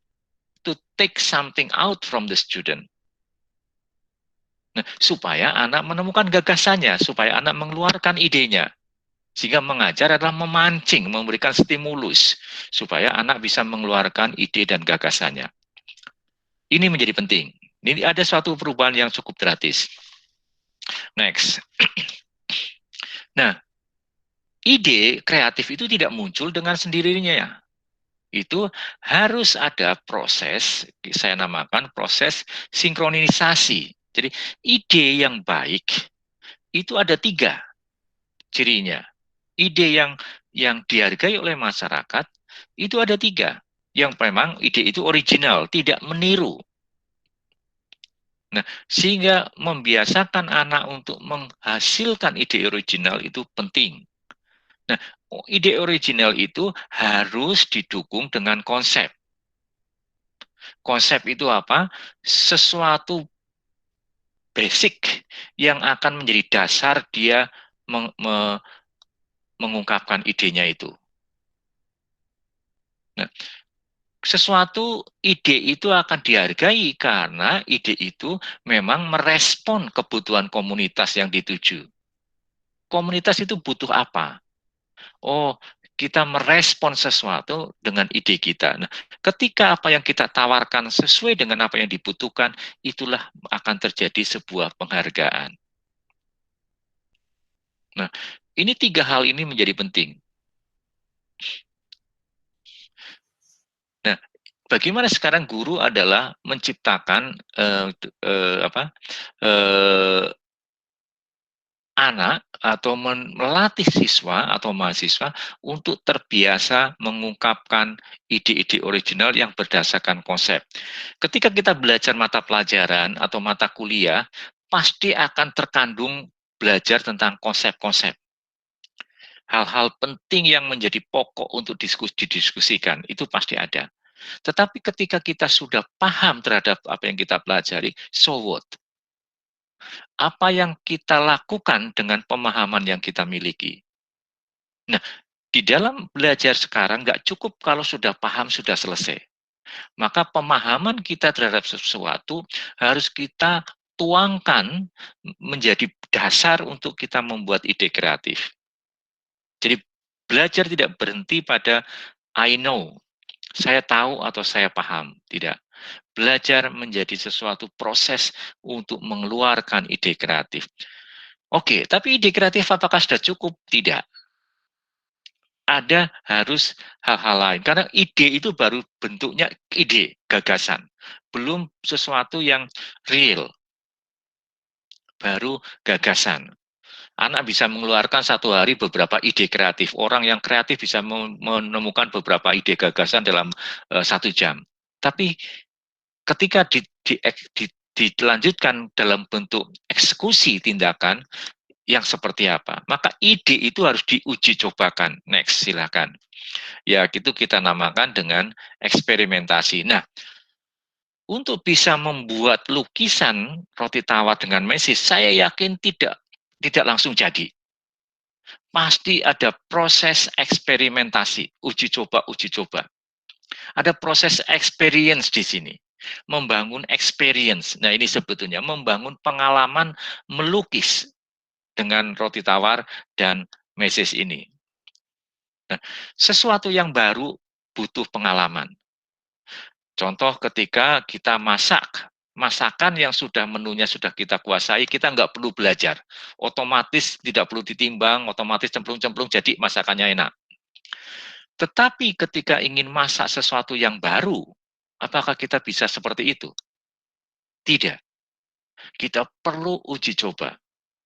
to take something out from the student. Nah, supaya anak menemukan gagasannya, supaya anak mengeluarkan idenya. Sehingga mengajar adalah memancing, memberikan stimulus, supaya anak bisa mengeluarkan ide dan gagasannya. Ini menjadi penting. Ini ada suatu perubahan yang cukup drastis. Next. Nah, ide kreatif itu tidak muncul dengan sendirinya ya. Itu harus ada proses, saya namakan proses sinkronisasi. Jadi ide yang baik itu ada 3 cirinya. Ide yang dihargai oleh masyarakat itu ada 3. Yang memang ide itu original, tidak meniru. Nah, sehingga membiasakan anak untuk menghasilkan ide original itu penting. Nah, ide original itu harus didukung dengan konsep. Konsep itu apa? Sesuatu basic yang akan menjadi dasar dia mengungkapkan idenya itu. Nah, sesuatu ide itu akan dihargai karena ide itu memang merespon kebutuhan komunitas yang dituju. Komunitas itu butuh apa? Oh, kita merespon sesuatu dengan ide kita. Nah, ketika apa yang kita tawarkan sesuai dengan apa yang dibutuhkan, itulah akan terjadi sebuah penghargaan. Nah, ini 3 hal ini menjadi penting. Nah, bagaimana sekarang guru adalah menciptakan anak atau melatih siswa atau mahasiswa untuk terbiasa mengungkapkan ide-ide original yang berdasarkan konsep. Ketika kita belajar mata pelajaran atau mata kuliah, pasti akan terkandung belajar tentang konsep-konsep. Hal-hal penting yang menjadi pokok untuk didiskusikan, itu pasti ada. Tetapi ketika kita sudah paham terhadap apa yang kita pelajari, so what? Apa yang kita lakukan dengan pemahaman yang kita miliki? Nah, di dalam belajar sekarang nggak cukup kalau sudah paham, sudah selesai. Maka pemahaman kita terhadap sesuatu harus kita tuangkan menjadi dasar untuk kita membuat ide kreatif. Jadi belajar tidak berhenti pada I know, saya tahu atau saya paham. Tidak. Belajar menjadi sesuatu proses untuk mengeluarkan ide kreatif. Oke, tapi ide kreatif apakah sudah cukup? Tidak. Ada harus hal-hal lain. Karena ide itu baru bentuknya ide, gagasan. Belum sesuatu yang real. Baru gagasan. Anak bisa mengeluarkan satu hari beberapa ide kreatif. Orang yang kreatif bisa menemukan beberapa ide gagasan dalam 1 jam. Tapi ketika dilanjutkan dalam bentuk eksekusi tindakan yang seperti apa, maka ide itu harus diuji cobakan. Next, silakan. Ya, itu kita namakan dengan eksperimentasi. Nah, untuk bisa membuat lukisan roti tawar dengan mesis, saya yakin tidak langsung jadi. Pasti ada proses eksperimentasi, uji coba. Ada proses experience di sini. Membangun experience. Nah, ini sebetulnya membangun pengalaman melukis dengan roti tawar dan mesis ini. Nah, sesuatu yang baru butuh pengalaman. Contoh ketika kita masak. masakan yang sudah menunya sudah kita kuasai, kita nggak perlu belajar. Otomatis tidak perlu ditimbang, otomatis cemplung-cemplung jadi masakannya enak. Tetapi ketika ingin masak sesuatu yang baru, apakah kita bisa seperti itu? Tidak. Kita perlu uji coba,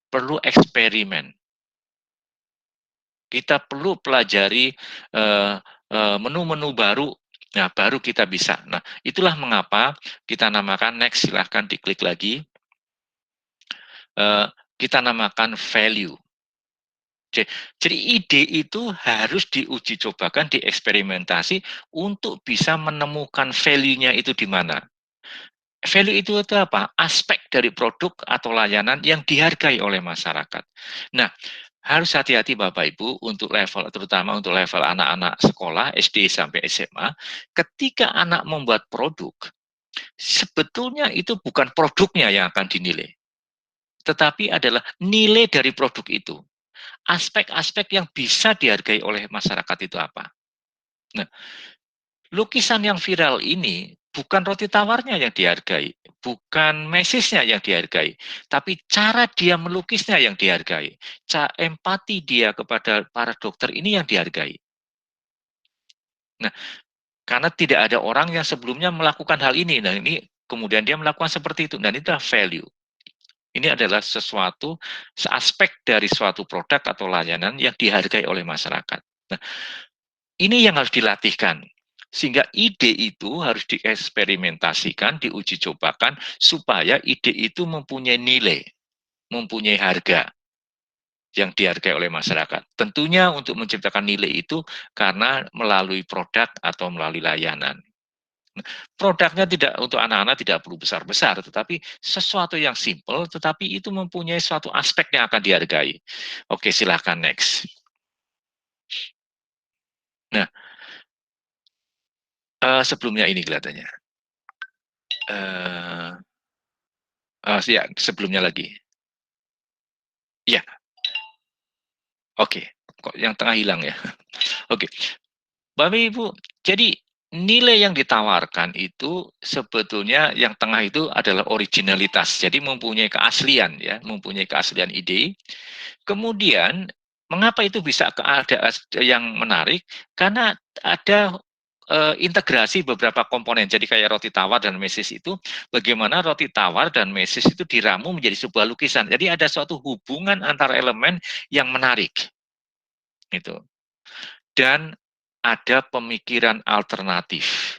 perlu eksperimen. Kita perlu pelajari menu-menu baru. Nah, baru kita bisa. Nah, itulah mengapa kita namakan next, silahkan diklik lagi. Kita namakan value. Jadi ide itu harus diuji cobakan, dieksperimentasi untuk bisa menemukan value-nya itu di mana. Value itu apa? Aspek dari produk atau layanan yang dihargai oleh masyarakat. Nah, harus hati-hati Bapak Ibu untuk level, terutama untuk level anak-anak sekolah SD sampai SMA, ketika anak membuat produk, sebetulnya itu bukan produknya yang akan dinilai, tetapi adalah nilai dari produk itu. Aspek-aspek yang bisa dihargai oleh masyarakat itu apa. Nah, lukisan yang viral ini bukan roti tawarnya yang dihargai, bukan mesisnya yang dihargai, tapi cara dia melukisnya yang dihargai. Empati dia kepada para dokter ini yang dihargai. Nah, karena tidak ada orang yang sebelumnya melakukan hal ini, nah ini kemudian dia melakukan seperti itu, dan itu adalah value. Ini adalah sesuatu, aspek dari suatu produk atau layanan yang dihargai oleh masyarakat. Nah, ini yang harus dilatihkan. Sehingga ide itu harus dieksperimentasikan, diuji cobakan, supaya ide itu mempunyai nilai, mempunyai harga yang dihargai oleh masyarakat. Tentunya untuk menciptakan nilai itu karena melalui produk atau melalui layanan. Produknya tidak untuk anak-anak tidak perlu besar-besar, tetapi sesuatu yang simple, tetapi itu mempunyai suatu aspek yang akan dihargai. Oke, silahkan next. Nah, sebelumnya ini kelihatannya. Ya, sebelumnya lagi. Ya, oke. Kok yang tengah hilang ya? Oke. Bapak Ibu, jadi nilai yang ditawarkan itu sebetulnya yang tengah itu adalah originalitas. Jadi mempunyai keaslian ya, mempunyai keaslian ide. Kemudian mengapa itu bisa ada yang menarik? Karena ada integrasi beberapa komponen. Jadi kayak roti tawar dan mesis itu, bagaimana roti tawar dan mesis itu diramu menjadi sebuah lukisan. Jadi ada suatu hubungan antar elemen yang menarik. Gitu. Dan ada pemikiran alternatif.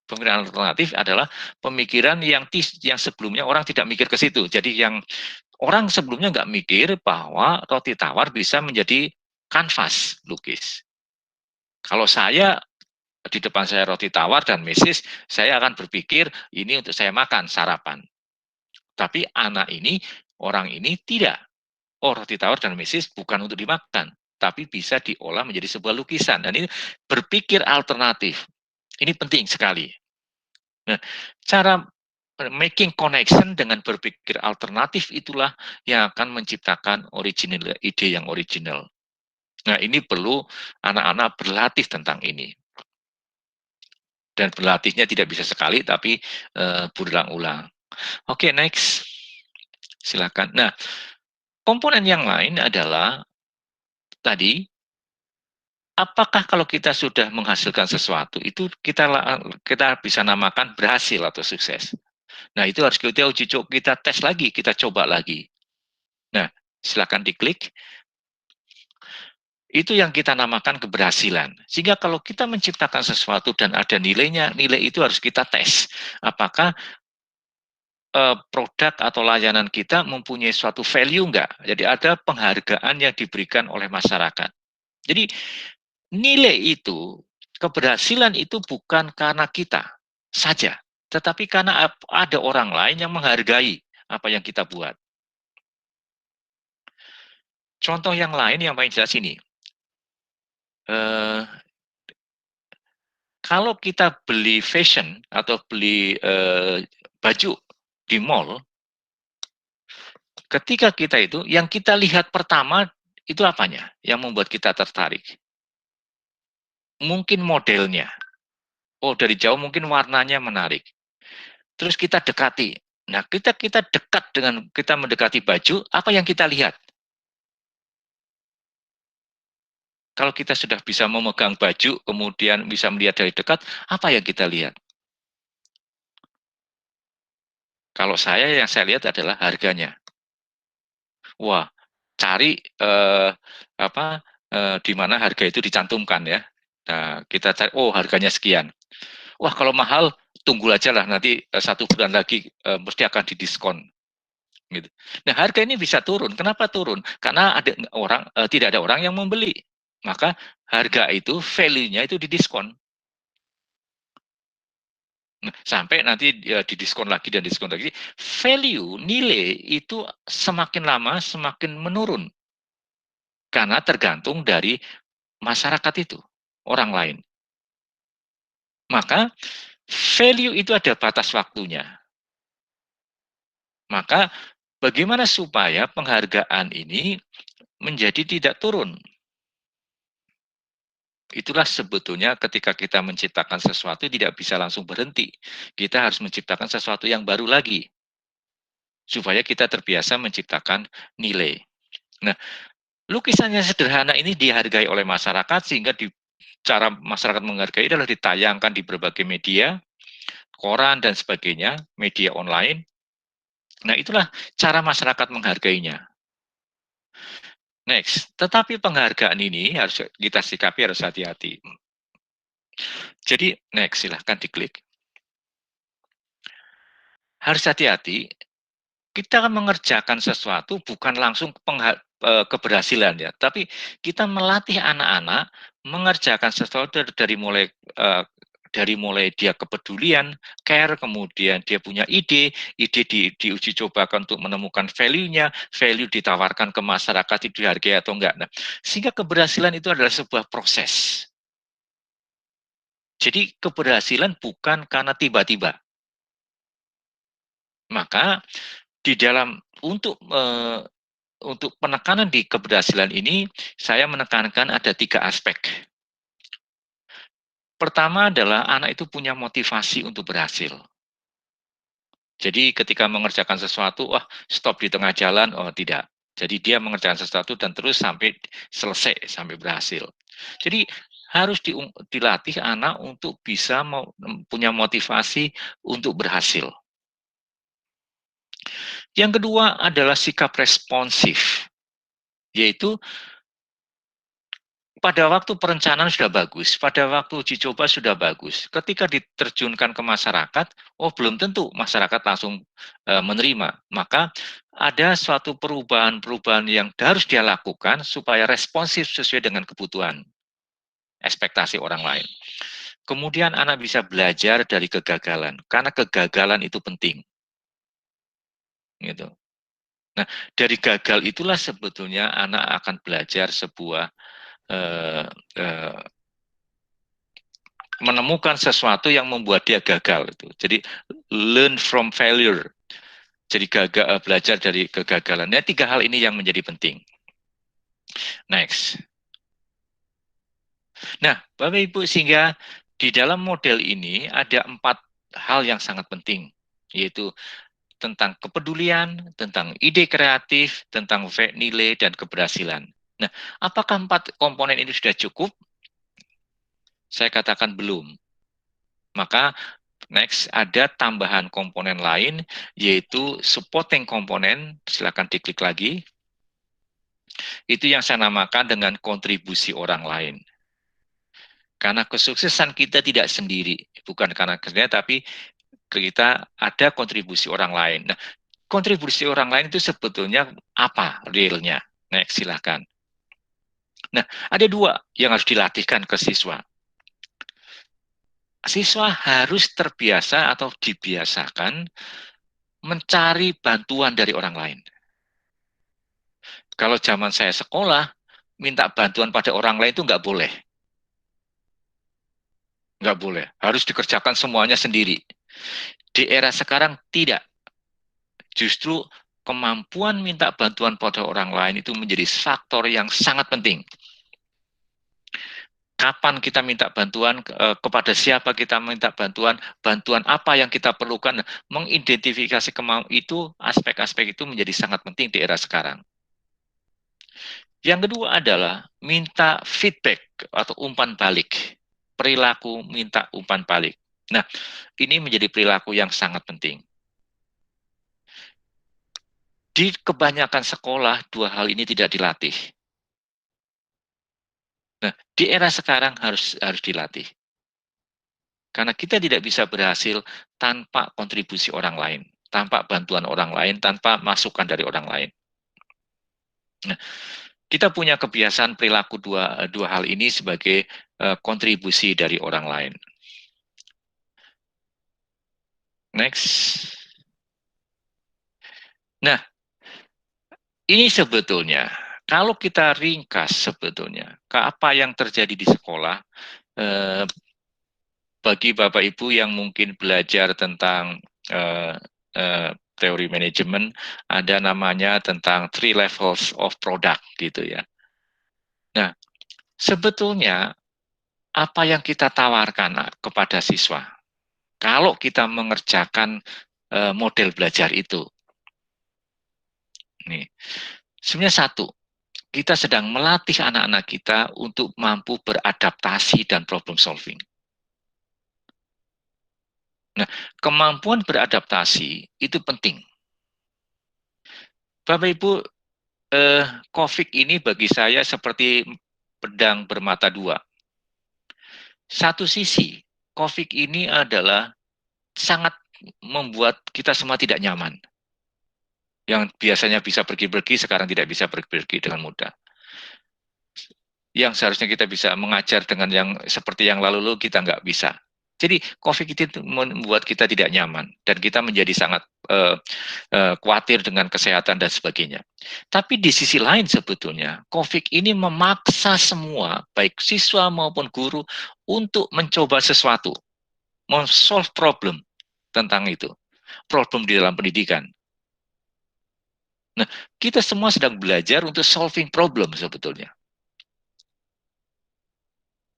Pemikiran alternatif adalah pemikiran yang sebelumnya orang tidak mikir ke situ. Jadi yang orang sebelumnya nggak mikir bahwa roti tawar bisa menjadi kanvas lukis. Kalau saya di depan saya roti tawar dan mesis, saya akan berpikir ini untuk saya makan, sarapan. Tapi anak ini, orang ini tidak. Oh, roti tawar dan mesis bukan untuk dimakan, tapi bisa diolah menjadi sebuah lukisan. Dan ini berpikir alternatif. Ini penting sekali. Nah, cara making connection dengan berpikir alternatif itulah yang akan menciptakan original ide yang original. Nah, ini perlu anak-anak berlatih tentang ini. Dan berlatihnya tidak bisa sekali, tapi berulang-ulang. Oke, next. Silakan. Nah, komponen yang lain adalah tadi, apakah kalau kita sudah menghasilkan sesuatu, itu kita bisa namakan berhasil atau sukses. Nah, itu harus kita uji coba, kita tes lagi, kita coba lagi. Nah, silakan diklik. Itu yang kita namakan keberhasilan. Sehingga kalau kita menciptakan sesuatu dan ada nilainya, nilai itu harus kita tes. Apakah produk atau layanan kita mempunyai suatu value enggak? Jadi ada penghargaan yang diberikan oleh masyarakat. Jadi nilai itu, keberhasilan itu bukan karena kita saja, tetapi karena ada orang lain yang menghargai apa yang kita buat. Contoh yang lain yang paling jelas ini. Kalau kita beli fashion atau beli baju di mall, ketika kita itu, yang kita lihat pertama itu apanya? Yang membuat kita tertarik? Mungkin modelnya. Oh, dari jauh mungkin warnanya menarik. terus kita dekati. Nah, kita dekat dengan kita mendekati baju, apa yang kita lihat? Kalau kita sudah bisa memegang baju, kemudian bisa melihat dari dekat, apa yang kita lihat? Kalau yang saya lihat adalah harganya. Wah, cari di mana harga itu dicantumkan ya. Nah, kita cari, oh harganya sekian. Wah, kalau mahal, tunggu aja lah nanti 1 bulan lagi mesti akan didiskon. Gitu. Nah, harga ini bisa turun. Kenapa turun? Karena tidak ada orang yang membeli. Maka harga itu value-nya itu didiskon. Nah, sampai nanti didiskon lagi dan diskon lagi. Value, nilai itu semakin lama semakin menurun. Karena tergantung dari masyarakat itu, orang lain. Maka value itu ada batas waktunya. Maka bagaimana supaya penghargaan ini menjadi tidak turun? Itulah sebetulnya ketika kita menciptakan sesuatu tidak bisa langsung berhenti. Kita harus menciptakan sesuatu yang baru lagi. Supaya kita terbiasa menciptakan nilai. Nah, lukisan yang sederhana ini dihargai oleh masyarakat sehingga cara masyarakat menghargai adalah ditayangkan di berbagai media, koran dan sebagainya, media online. Nah, itulah cara masyarakat menghargainya. Next, tetapi penghargaan ini harus kita sikapi harus hati-hati. Jadi, next silahkan diklik. Harus hati-hati, kita akan mengerjakan sesuatu bukan langsung keberhasilan ya, tapi kita melatih anak-anak mengerjakan sesuatu dari mulai dia kepedulian, care, kemudian dia punya ide diuji cobakan untuk menemukan value-nya, value ditawarkan ke masyarakat itu dihargai atau enggak. Nah, sehingga keberhasilan itu adalah sebuah proses. Jadi keberhasilan bukan karena tiba-tiba. Maka di dalam untuk penekanan di keberhasilan ini, saya menekankan ada 3 aspek. Pertama adalah anak itu punya motivasi untuk berhasil. Jadi ketika mengerjakan sesuatu, wah stop di tengah jalan, oh tidak. Jadi dia mengerjakan sesuatu dan terus sampai selesai, sampai berhasil. Jadi harus dilatih anak untuk bisa punya motivasi untuk berhasil. Yang kedua adalah sikap responsif, yaitu pada waktu perencanaan sudah bagus, pada waktu uji coba sudah bagus. Ketika diterjunkan ke masyarakat, oh belum tentu masyarakat langsung menerima. Maka ada suatu perubahan-perubahan yang harus dia lakukan supaya responsif sesuai dengan kebutuhan, ekspektasi orang lain. Kemudian anak bisa belajar dari kegagalan, karena kegagalan itu penting. Gitu. Nah, dari gagal itulah sebetulnya anak akan belajar sebuah menemukan sesuatu yang membuat dia gagal itu. Jadi learn from failure. Jadi belajar dari kegagalan. Nah, 3 hal ini yang menjadi penting. Next. Nah, Bapak Ibu, sehingga di dalam model ini ada 4 hal yang sangat penting, yaitu tentang kepedulian, tentang ide kreatif, tentang nilai dan keberhasilan. Nah, apakah 4 komponen ini sudah cukup? Saya katakan belum. Maka next ada tambahan komponen lain yaitu supporting komponen, silakan diklik lagi. Itu yang saya namakan dengan kontribusi orang lain. Karena kesuksesan kita tidak sendiri, bukan karena kerja tapi kita ada kontribusi orang lain. Nah, kontribusi orang lain itu sebetulnya apa realnya? Next silakan. Nah, ada 2 yang harus dilatihkan ke siswa. Siswa harus terbiasa atau dibiasakan mencari bantuan dari orang lain. Kalau zaman saya sekolah, minta bantuan pada orang lain itu nggak boleh. Nggak boleh. Harus dikerjakan semuanya sendiri. Di era sekarang tidak. Justru kemampuan minta bantuan pada orang lain itu menjadi faktor yang sangat penting. kapan kita minta bantuan, kepada siapa kita minta bantuan, bantuan apa yang kita perlukan, mengidentifikasi itu, aspek-aspek itu menjadi sangat penting di era sekarang. Yang kedua adalah minta feedback atau umpan balik. Perilaku minta umpan balik. Nah, ini menjadi perilaku yang sangat penting. Di kebanyakan sekolah, dua hal ini tidak dilatih. Nah, di era sekarang harus dilatih. Karena kita tidak bisa berhasil tanpa kontribusi orang lain, tanpa bantuan orang lain, tanpa masukan dari orang lain. Nah, kita punya kebiasaan perilaku dua hal ini sebagai kontribusi dari orang lain. Next. Nah, ini sebetulnya, kalau kita ringkas sebetulnya, ke apa yang terjadi di sekolah, bagi Bapak Ibu yang mungkin belajar tentang teori manajemen, ada namanya tentang 3 levels of product gitu ya. Nah, sebetulnya apa yang kita tawarkan kepada siswa kalau kita mengerjakan model belajar itu? Nih, sebenarnya satu, kita sedang melatih anak-anak kita untuk mampu beradaptasi dan problem solving. Nah, kemampuan beradaptasi itu penting. Bapak Ibu, COVID ini bagi saya seperti pedang bermata dua. Satu sisi, COVID ini adalah sangat membuat kita semua tidak nyaman. Yang biasanya bisa pergi-pergi, sekarang tidak bisa pergi-pergi dengan mudah. Yang seharusnya kita bisa mengajar dengan yang seperti yang lalu-lalu, kita nggak bisa. Jadi COVID itu membuat kita tidak nyaman dan kita menjadi sangat khawatir dengan kesehatan dan sebagainya. Tapi di sisi lain sebetulnya COVID ini memaksa semua, baik siswa maupun guru, untuk mencoba sesuatu, men-solve problem tentang itu, problem di dalam pendidikan. Nah, kita semua sedang belajar untuk solving problem sebetulnya.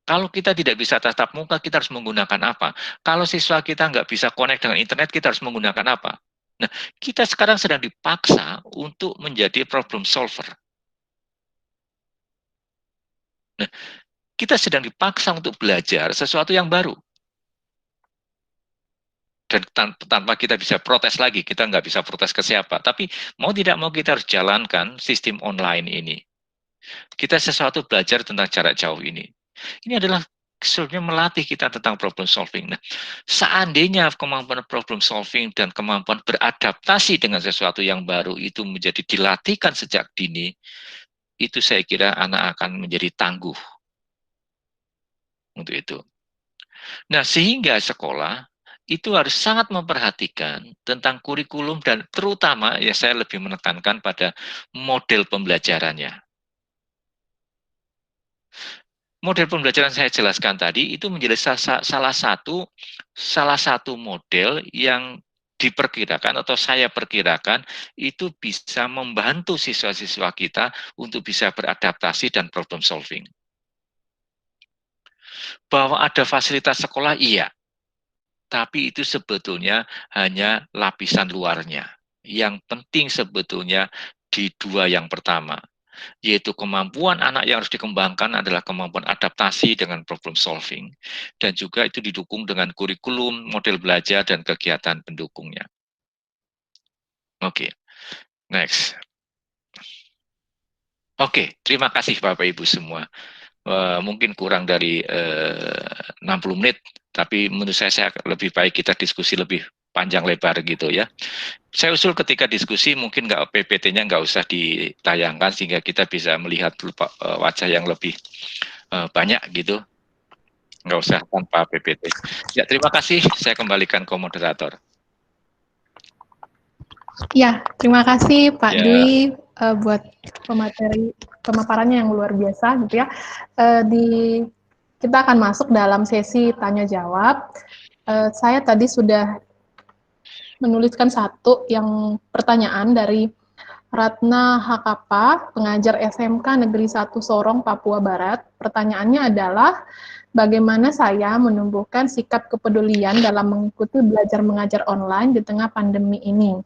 Kalau kita tidak bisa tatap muka, kita harus menggunakan apa? Kalau siswa kita nggak bisa connect dengan internet, kita harus menggunakan apa? Nah, kita sekarang sedang dipaksa untuk menjadi problem solver. Nah, kita sedang dipaksa untuk belajar sesuatu yang baru. Dan tanpa kita bisa protes lagi, kita nggak bisa protes ke siapa. Tapi mau tidak mau kita harus jalankan sistem online ini. Kita sesuatu belajar tentang jarak jauh ini. Ini adalah sebenarnya melatih kita tentang problem solving. Nah, seandainya kemampuan problem solving dan kemampuan beradaptasi dengan sesuatu yang baru itu menjadi dilatihkan sejak dini, itu saya kira anak akan menjadi tangguh untuk itu. Nah, sehingga sekolah itu harus sangat memperhatikan tentang kurikulum dan terutama ya saya lebih menekankan pada model pembelajarannya. Model pembelajaran saya jelaskan tadi itu menjadi salah satu model yang diperkirakan atau saya perkirakan itu bisa membantu siswa-siswa kita untuk bisa beradaptasi dan problem solving. Bahwa ada fasilitas sekolah, iya. Tapi itu sebetulnya hanya lapisan luarnya. Yang penting sebetulnya di dua yang pertama, yaitu kemampuan anak yang harus dikembangkan adalah kemampuan adaptasi dengan problem solving. Dan juga itu didukung dengan kurikulum, model belajar, dan kegiatan pendukungnya. Oke, next. Oke, terima kasih Bapak Ibu semua. Mungkin kurang dari 60 menit, tapi menurut saya lebih baik kita diskusi lebih panjang lebar gitu ya. Saya usul ketika diskusi mungkin PPT-nya nggak usah ditayangkan sehingga kita bisa melihat wajah yang lebih banyak gitu. Nggak usah tanpa PPT. Ya, terima kasih. Saya kembalikan ke moderator. Ya, terima kasih Pak Ya. Dwi buat pemaparannya yang luar biasa gitu ya. Kita akan masuk dalam sesi tanya jawab. Saya tadi sudah menuliskan satu yang pertanyaan dari Ratna Hakapa, pengajar SMK Negeri 1 Sorong, Papua Barat. Pertanyaannya adalah, bagaimana saya menumbuhkan sikap kepedulian dalam mengikuti belajar mengajar online di tengah pandemi ini?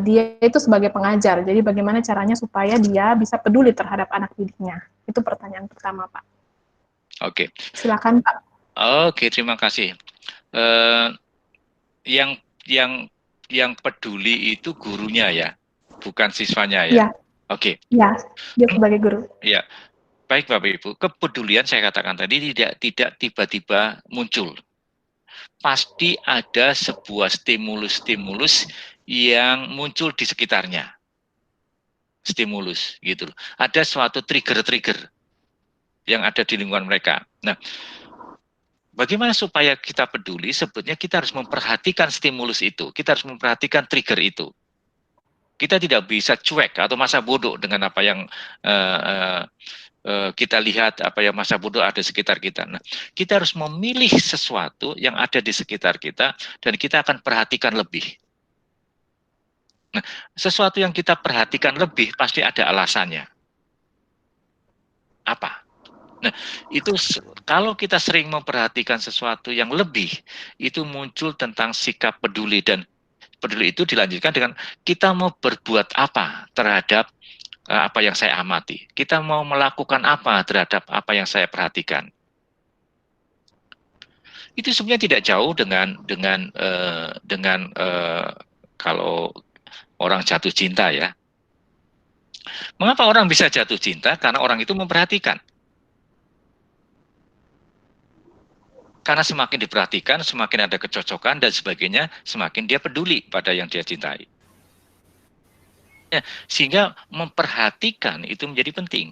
Dia itu sebagai pengajar, jadi bagaimana caranya supaya dia bisa peduli terhadap anak didiknya? Itu pertanyaan pertama, Pak. Oke. Silakan, Pak. Oke, terima kasih. Yang peduli itu gurunya ya, bukan siswanya ya. Iya. Oke. Iya, dia sebagai guru. Ya, baik Bapak Ibu. Kepedulian saya katakan tadi tidak tiba-tiba muncul. Pasti ada sebuah stimulus-stimulus yang muncul di sekitarnya. Stimulus gitu loh. Ada suatu trigger-trigger yang ada di lingkungan mereka. Nah, bagaimana supaya kita peduli? Sebetulnya kita harus memperhatikan stimulus itu. Kita harus memperhatikan trigger itu. Kita tidak bisa cuek atau masa bodoh dengan apa yang kita lihat, apa yang masa bodoh ada di sekitar kita. Nah, kita harus memilih sesuatu yang ada di sekitar kita dan kita akan perhatikan lebih. Nah, sesuatu yang kita perhatikan lebih pasti ada alasannya. Apa? Nah, itu kalau kita sering memperhatikan sesuatu yang lebih, itu muncul tentang sikap peduli, dan peduli itu dilanjutkan dengan kita mau berbuat apa terhadap apa yang saya amati. Kita mau melakukan apa terhadap apa yang saya perhatikan. Itu sebenarnya tidak jauh dengan kalau orang jatuh cinta ya. Mengapa orang bisa jatuh cinta? Karena orang itu memperhatikan. Karena semakin diperhatikan, semakin ada kecocokan dan sebagainya, semakin dia peduli pada yang dia cintai. Ya, sehingga memperhatikan itu menjadi penting.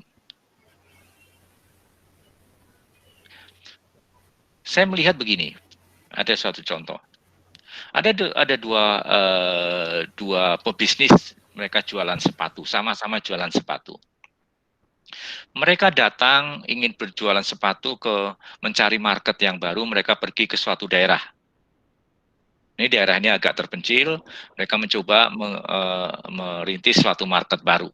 Saya melihat begini, ada suatu contoh. Ada dua pebisnis, mereka jualan sepatu, sama-sama jualan sepatu. Mereka datang ingin berjualan sepatu mencari market yang baru, mereka pergi ke suatu daerah. Ini daerah ini agak terpencil, mereka mencoba merintis suatu market baru.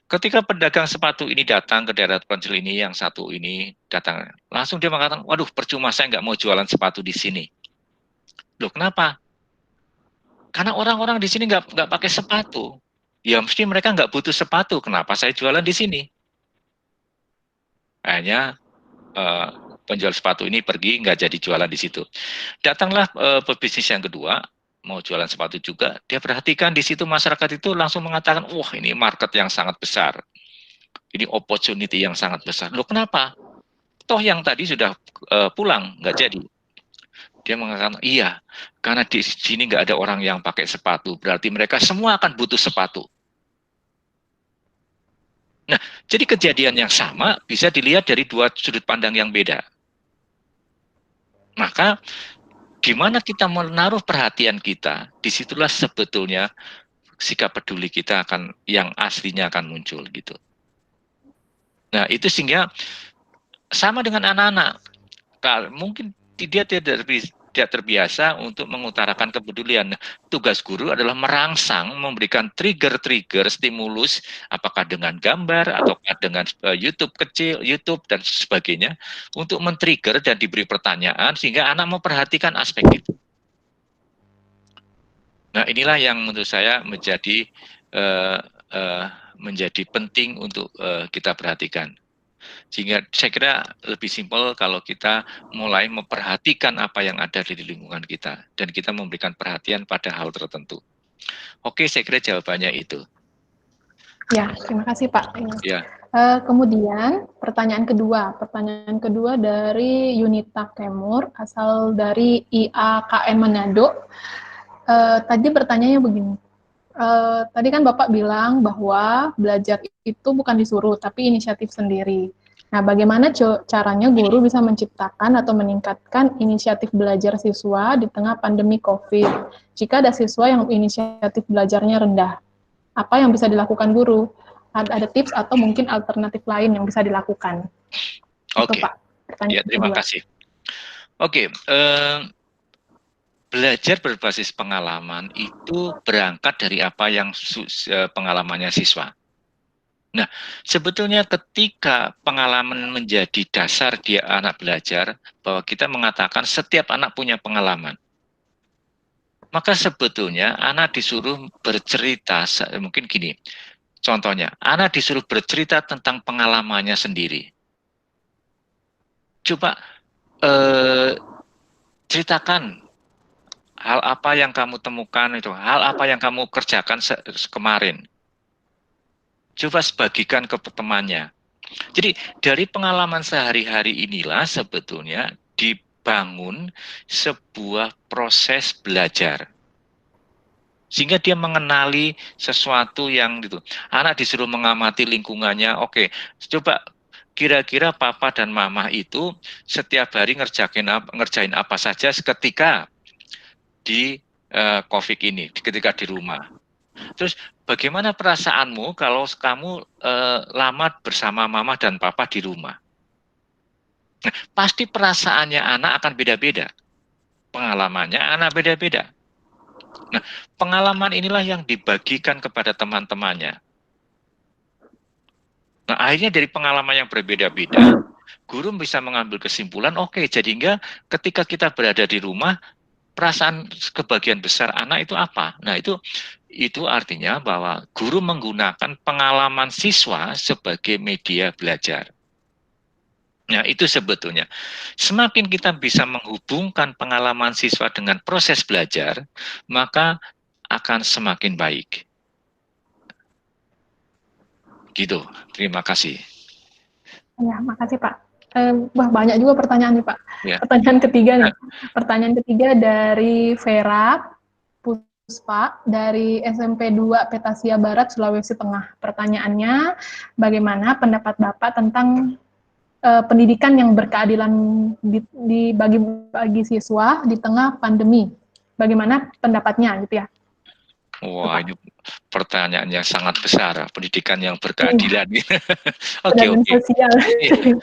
Ketika pedagang sepatu ini datang ke daerah terpencil ini, yang satu ini datang, langsung dia mengatakan, waduh percuma saya nggak mau jualan sepatu di sini. Loh kenapa? Karena orang-orang di sini nggak pakai sepatu. Ya mesti mereka nggak butuh sepatu, kenapa saya jualan di sini? Akhirnya penjual sepatu ini pergi, nggak jadi jualan di situ. Datanglah pebisnis yang kedua, mau jualan sepatu juga, dia perhatikan di situ masyarakat itu langsung mengatakan, wah ini market yang sangat besar, ini opportunity yang sangat besar. Loh kenapa? Toh yang tadi sudah pulang, nggak jadi. Dia mengatakan, iya, karena di sini nggak ada orang yang pakai sepatu, berarti mereka semua akan butuh sepatu. Nah, jadi kejadian yang sama bisa dilihat dari dua sudut pandang yang beda. Maka gimana kita menaruh perhatian kita, disitulah sebetulnya sikap peduli kita yang aslinya akan muncul gitu. Nah itu sehingga sama dengan anak-anak, mungkin dia tidak terbiasa untuk mengutarakan kepedulian. Tugas guru adalah merangsang, memberikan trigger-trigger, stimulus, apakah dengan gambar atau dengan YouTube kecil, YouTube dan sebagainya, untuk men-trigger dan diberi pertanyaan sehingga anak memperhatikan aspek itu. Nah inilah yang menurut saya menjadi penting untuk kita perhatikan. Sehingga saya kira lebih simpel kalau kita mulai memperhatikan apa yang ada di lingkungan kita dan kita memberikan perhatian pada hal tertentu. Oke, saya kira jawabannya itu. Ya, terima kasih Pak. Ya. Kemudian pertanyaan kedua dari Yunita Kemur, asal dari IAKN Manado. Tadi pertanyaannya begini. Tadi kan Bapak bilang bahwa belajar itu bukan disuruh, tapi inisiatif sendiri. Nah, bagaimana caranya guru bisa menciptakan atau meningkatkan inisiatif belajar siswa di tengah pandemi COVID? Jika ada siswa yang inisiatif belajarnya rendah, apa yang bisa dilakukan guru? Ada tips atau mungkin alternatif lain yang bisa dilakukan? Oke, Itu, Pak. Ya, terima kasih. Oke, belajar berbasis pengalaman itu berangkat dari apa yang pengalamannya siswa. Nah, sebetulnya ketika pengalaman menjadi dasar dia anak belajar, bahwa kita mengatakan setiap anak punya pengalaman. Maka sebetulnya anak disuruh bercerita, mungkin gini, contohnya, anak disuruh bercerita tentang pengalamannya sendiri. Coba ceritakan hal apa yang kamu temukan itu, hal apa yang kamu kerjakan kemarin. Coba sebagikan ke temannya. Jadi dari pengalaman sehari-hari inilah sebetulnya dibangun sebuah proses belajar. Sehingga dia mengenali sesuatu yang itu. Anak disuruh mengamati lingkungannya, oke, coba kira-kira papa dan mama itu setiap hari ngerjain apa saja ketika di COVID ini, ketika di rumah. Terus bagaimana perasaanmu kalau kamu lama bersama mama dan papa di rumah? Nah, pasti perasaannya anak akan beda-beda. Pengalamannya anak beda-beda. Nah, pengalaman inilah yang dibagikan kepada teman-temannya. Nah, akhirnya dari pengalaman yang berbeda-beda, guru bisa mengambil kesimpulan, oke, jadi enggak ketika kita berada di rumah, perasaan kebagian besar anak itu apa? Nah, itu artinya bahwa guru menggunakan pengalaman siswa sebagai media belajar. Nah, itu sebetulnya. Semakin kita bisa menghubungkan pengalaman siswa dengan proses belajar, maka akan semakin baik. Gitu. Terima kasih. Ya, makasih Pak. Wah, banyak juga pertanyaan nih Pak. Ya. Pertanyaan ketiga nih. Pertanyaan ketiga dari Vera Puspa dari SMP 2 Petasia Barat, Sulawesi Tengah. Pertanyaannya, bagaimana pendapat Bapak tentang pendidikan yang berkeadilan bagi siswa di tengah pandemi? Bagaimana pendapatnya gitu ya? Wah, ini pertanyaan yang sangat besar, pendidikan yang berkeadilan. Oke. Sosial.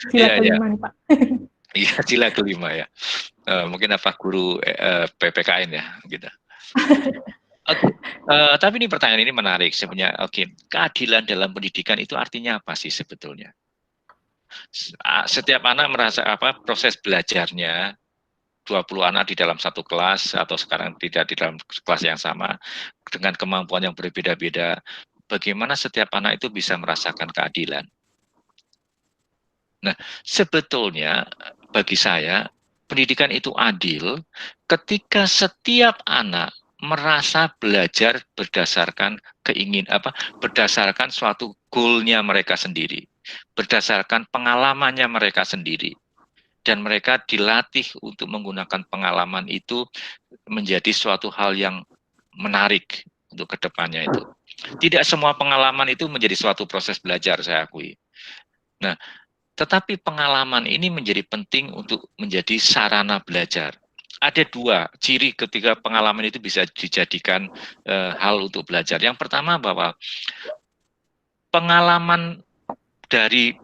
Sila Iya, kelima nih Pak. Iya, sila kelima ya. Mungkin apa guru PPKN ya, gitu. Oke. Tapi ini pertanyaan ini menarik sebenarnya. Oke, keadilan dalam pendidikan itu artinya apa sih sebetulnya? Setiap anak merasa proses belajarnya 20 anak di dalam satu kelas atau sekarang tidak di dalam kelas yang sama dengan kemampuan yang berbeda-beda. Bagaimana setiap anak itu bisa merasakan keadilan? Nah, sebetulnya bagi saya pendidikan itu adil ketika setiap anak merasa belajar berdasarkan berdasarkan suatu goalnya mereka sendiri, berdasarkan pengalamannya mereka sendiri, dan mereka dilatih untuk menggunakan pengalaman itu menjadi suatu hal yang menarik untuk kedepannya itu. Tidak semua pengalaman itu menjadi suatu proses belajar, saya akui. Nah, tetapi pengalaman ini menjadi penting untuk menjadi sarana belajar. Ada dua ciri ketika pengalaman itu bisa dijadikan hal untuk belajar. Yang pertama bahwa pengalaman dari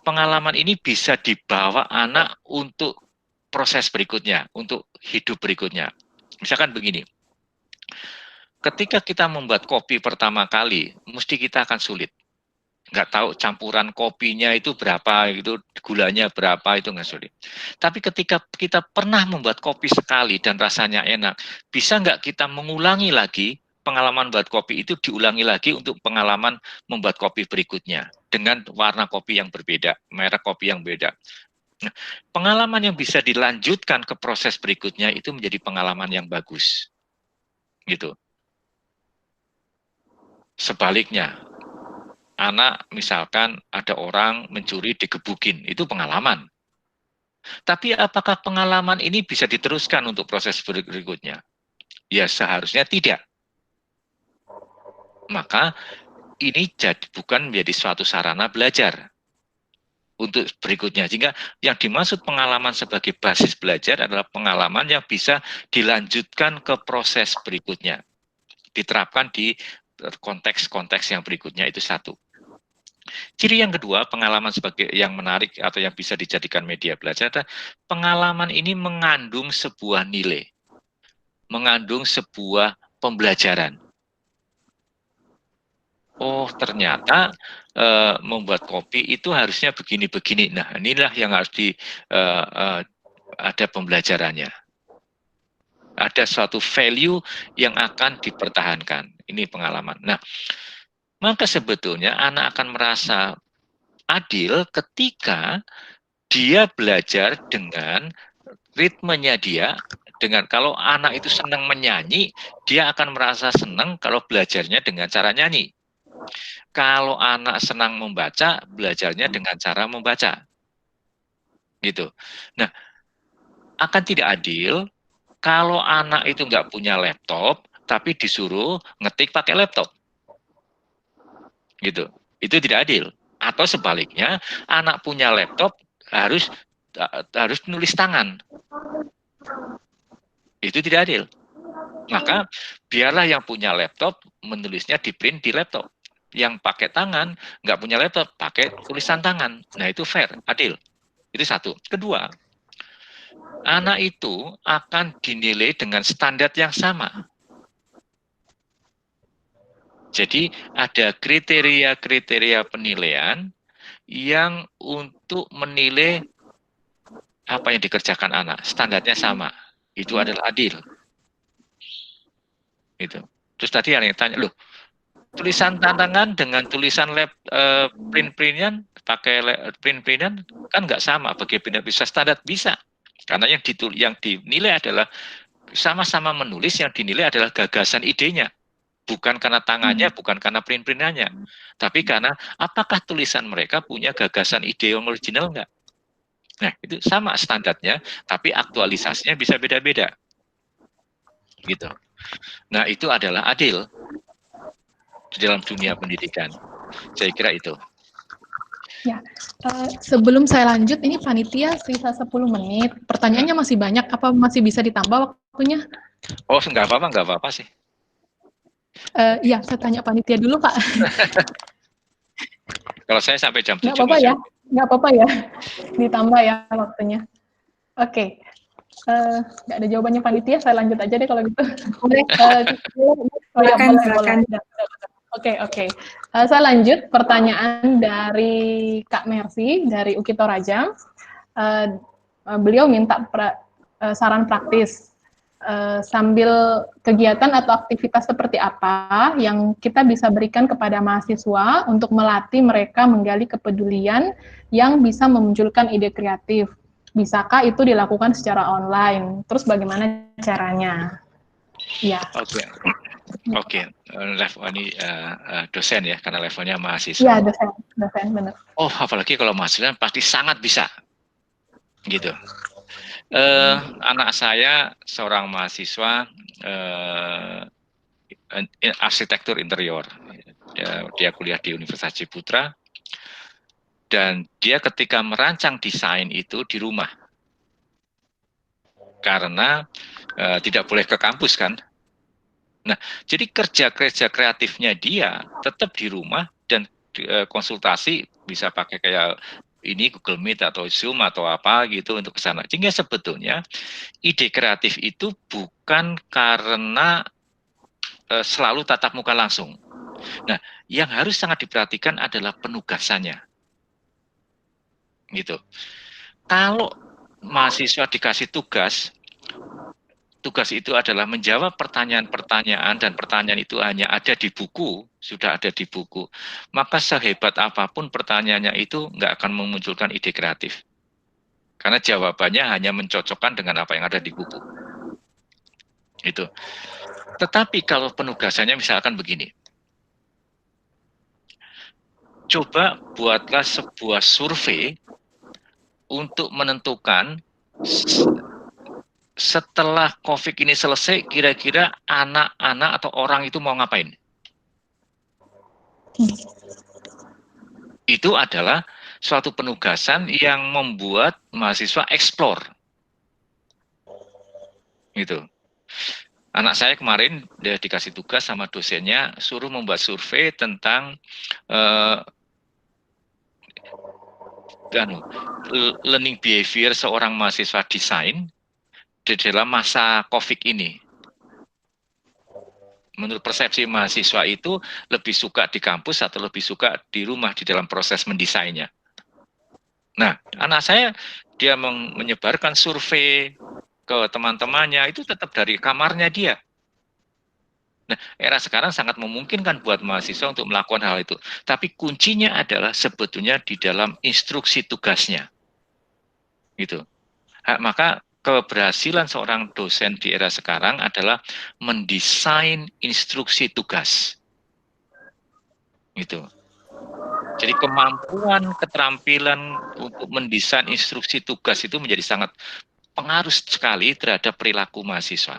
pengalaman ini bisa dibawa anak untuk proses berikutnya, untuk hidup berikutnya. Misalkan begini, ketika kita membuat kopi pertama kali, mesti kita akan sulit. Nggak tahu campuran kopinya itu berapa, itu gulanya berapa, itu nggak sulit. Tapi ketika kita pernah membuat kopi sekali dan rasanya enak, bisa nggak kita mengulangi lagi pengalaman buat kopi itu diulangi lagi untuk pengalaman membuat kopi berikutnya dengan warna kopi yang berbeda, merek kopi yang beda. Nah, pengalaman yang bisa dilanjutkan ke proses berikutnya itu menjadi pengalaman yang bagus. Gitu. Sebaliknya, anak misalkan ada orang mencuri digebukin, itu pengalaman. Tapi apakah pengalaman ini bisa diteruskan untuk proses berikutnya? Ya seharusnya tidak. Maka ini bukan menjadi suatu sarana belajar untuk berikutnya. Sehingga yang dimaksud pengalaman sebagai basis belajar adalah pengalaman yang bisa dilanjutkan ke proses berikutnya. Diterapkan di konteks-konteks yang berikutnya, itu satu. Ciri yang kedua, pengalaman sebagai yang menarik atau yang bisa dijadikan media belajar adalah pengalaman ini mengandung sebuah nilai. mengandung sebuah pembelajaran. Oh, ternyata membuat kopi itu harusnya begini-begini. Nah, inilah yang harus ada pembelajarannya. Ada suatu value yang akan dipertahankan. Ini pengalaman. Nah, maka sebetulnya anak akan merasa adil ketika dia belajar dengan ritmenya dia. Dengan kalau anak itu senang menyanyi, dia akan merasa senang kalau belajarnya dengan cara nyanyi. Kalau anak senang membaca, belajarnya dengan cara membaca. Gitu. Nah, akan tidak adil kalau anak itu nggak punya laptop, tapi disuruh ngetik pakai laptop. Gitu. Itu tidak adil. Atau sebaliknya, anak punya laptop harus nulis tangan. Itu tidak adil. Maka biarlah yang punya laptop menulisnya di print di laptop. Yang pakai tangan, nggak punya laptop, pakai tulisan tangan. Nah, itu fair, adil. Itu satu. Kedua, anak itu akan dinilai dengan standar yang sama. Jadi ada kriteria-kriteria penilaian yang untuk menilai apa yang dikerjakan anak. Standarnya sama. Itu adalah adil. Gitu. Terus tadi yang tanya, loh, tulisan tangan dengan tulisan print-printan pakai print-printan kan nggak sama. Bagaimana bisa standar? Bisa. Karena yang dinilai adalah sama-sama menulis, yang dinilai adalah gagasan idenya. Bukan karena tangannya, bukan karena print-printannya. Tapi karena apakah tulisan mereka punya gagasan ide yang original enggak? Nah, itu sama standarnya, tapi aktualisasinya bisa beda-beda. Gitu. Nah, itu adalah adil di dalam dunia pendidikan. Saya kira itu. Ya, sebelum saya lanjut, ini panitia sisa 10 menit. Pertanyaannya masih banyak, apa masih bisa ditambah waktunya? Oh, nggak apa-apa sih. Iya, saya tanya panitia dulu, Pak. Kalau saya sampai jam 7 Nggak apa-apa ya? Nggak apa-apa ya? Ditambah ya waktunya. Oke. Nggak ada jawabannya panitia, saya lanjut aja deh kalau gitu. Boleh. Silakan. Oke. Saya lanjut pertanyaan dari Kak Mercy dari UKI Toraja. Beliau minta saran praktis sambil kegiatan atau aktivitas seperti apa yang kita bisa berikan kepada mahasiswa untuk melatih mereka menggali kepedulian yang bisa memunculkan ide kreatif. Bisakah itu dilakukan secara online? Terus bagaimana caranya? Ya. Oke. Level ini dosen ya, karena levelnya mahasiswa. Iya, dosen, benar. Oh, apalagi kalau mahasiswa pasti sangat bisa. Gitu. Anak saya seorang mahasiswa arsitektur interior. Dia kuliah di Universitas Ciputra. Dan dia ketika merancang desain itu di rumah. Karena tidak boleh ke kampus kan. Nah, jadi kerja-kerja kreatifnya dia tetap di rumah dan konsultasi bisa pakai kayak ini Google Meet atau Zoom atau apa gitu untuk ke sana. Sehingga sebetulnya ide kreatif itu bukan karena selalu tatap muka langsung. Nah, yang harus sangat diperhatikan adalah penugasannya. Gitu. Kalau mahasiswa dikasih tugas itu adalah menjawab pertanyaan-pertanyaan dan pertanyaan itu hanya ada di buku, sudah ada di buku, maka sehebat apapun pertanyaannya itu nggak akan memunculkan ide kreatif. Karena jawabannya hanya mencocokkan dengan apa yang ada di buku. Itu. Tetapi kalau penugasannya misalkan begini, coba buatlah sebuah survei untuk menentukan setelah COVID ini selesai, kira-kira anak-anak atau orang itu mau ngapain? Itu adalah suatu penugasan yang membuat mahasiswa eksplor. Gitu. Anak saya kemarin dia dikasih tugas sama dosennya, suruh membuat survei tentang learning behavior seorang mahasiswa desain di dalam masa COVID ini. Menurut persepsi mahasiswa itu lebih suka di kampus atau lebih suka di rumah di dalam proses mendesainnya. Nah, anak saya dia menyebarkan survei ke teman-temannya itu tetap dari kamarnya dia. Nah, era sekarang sangat memungkinkan buat mahasiswa untuk melakukan hal itu. Tapi kuncinya adalah sebetulnya di dalam instruksi tugasnya. Gitu. Maka keberhasilan seorang dosen di era sekarang adalah mendesain instruksi tugas. Gitu. Jadi kemampuan, keterampilan untuk mendesain instruksi tugas itu menjadi sangat pengaruh sekali terhadap perilaku mahasiswa.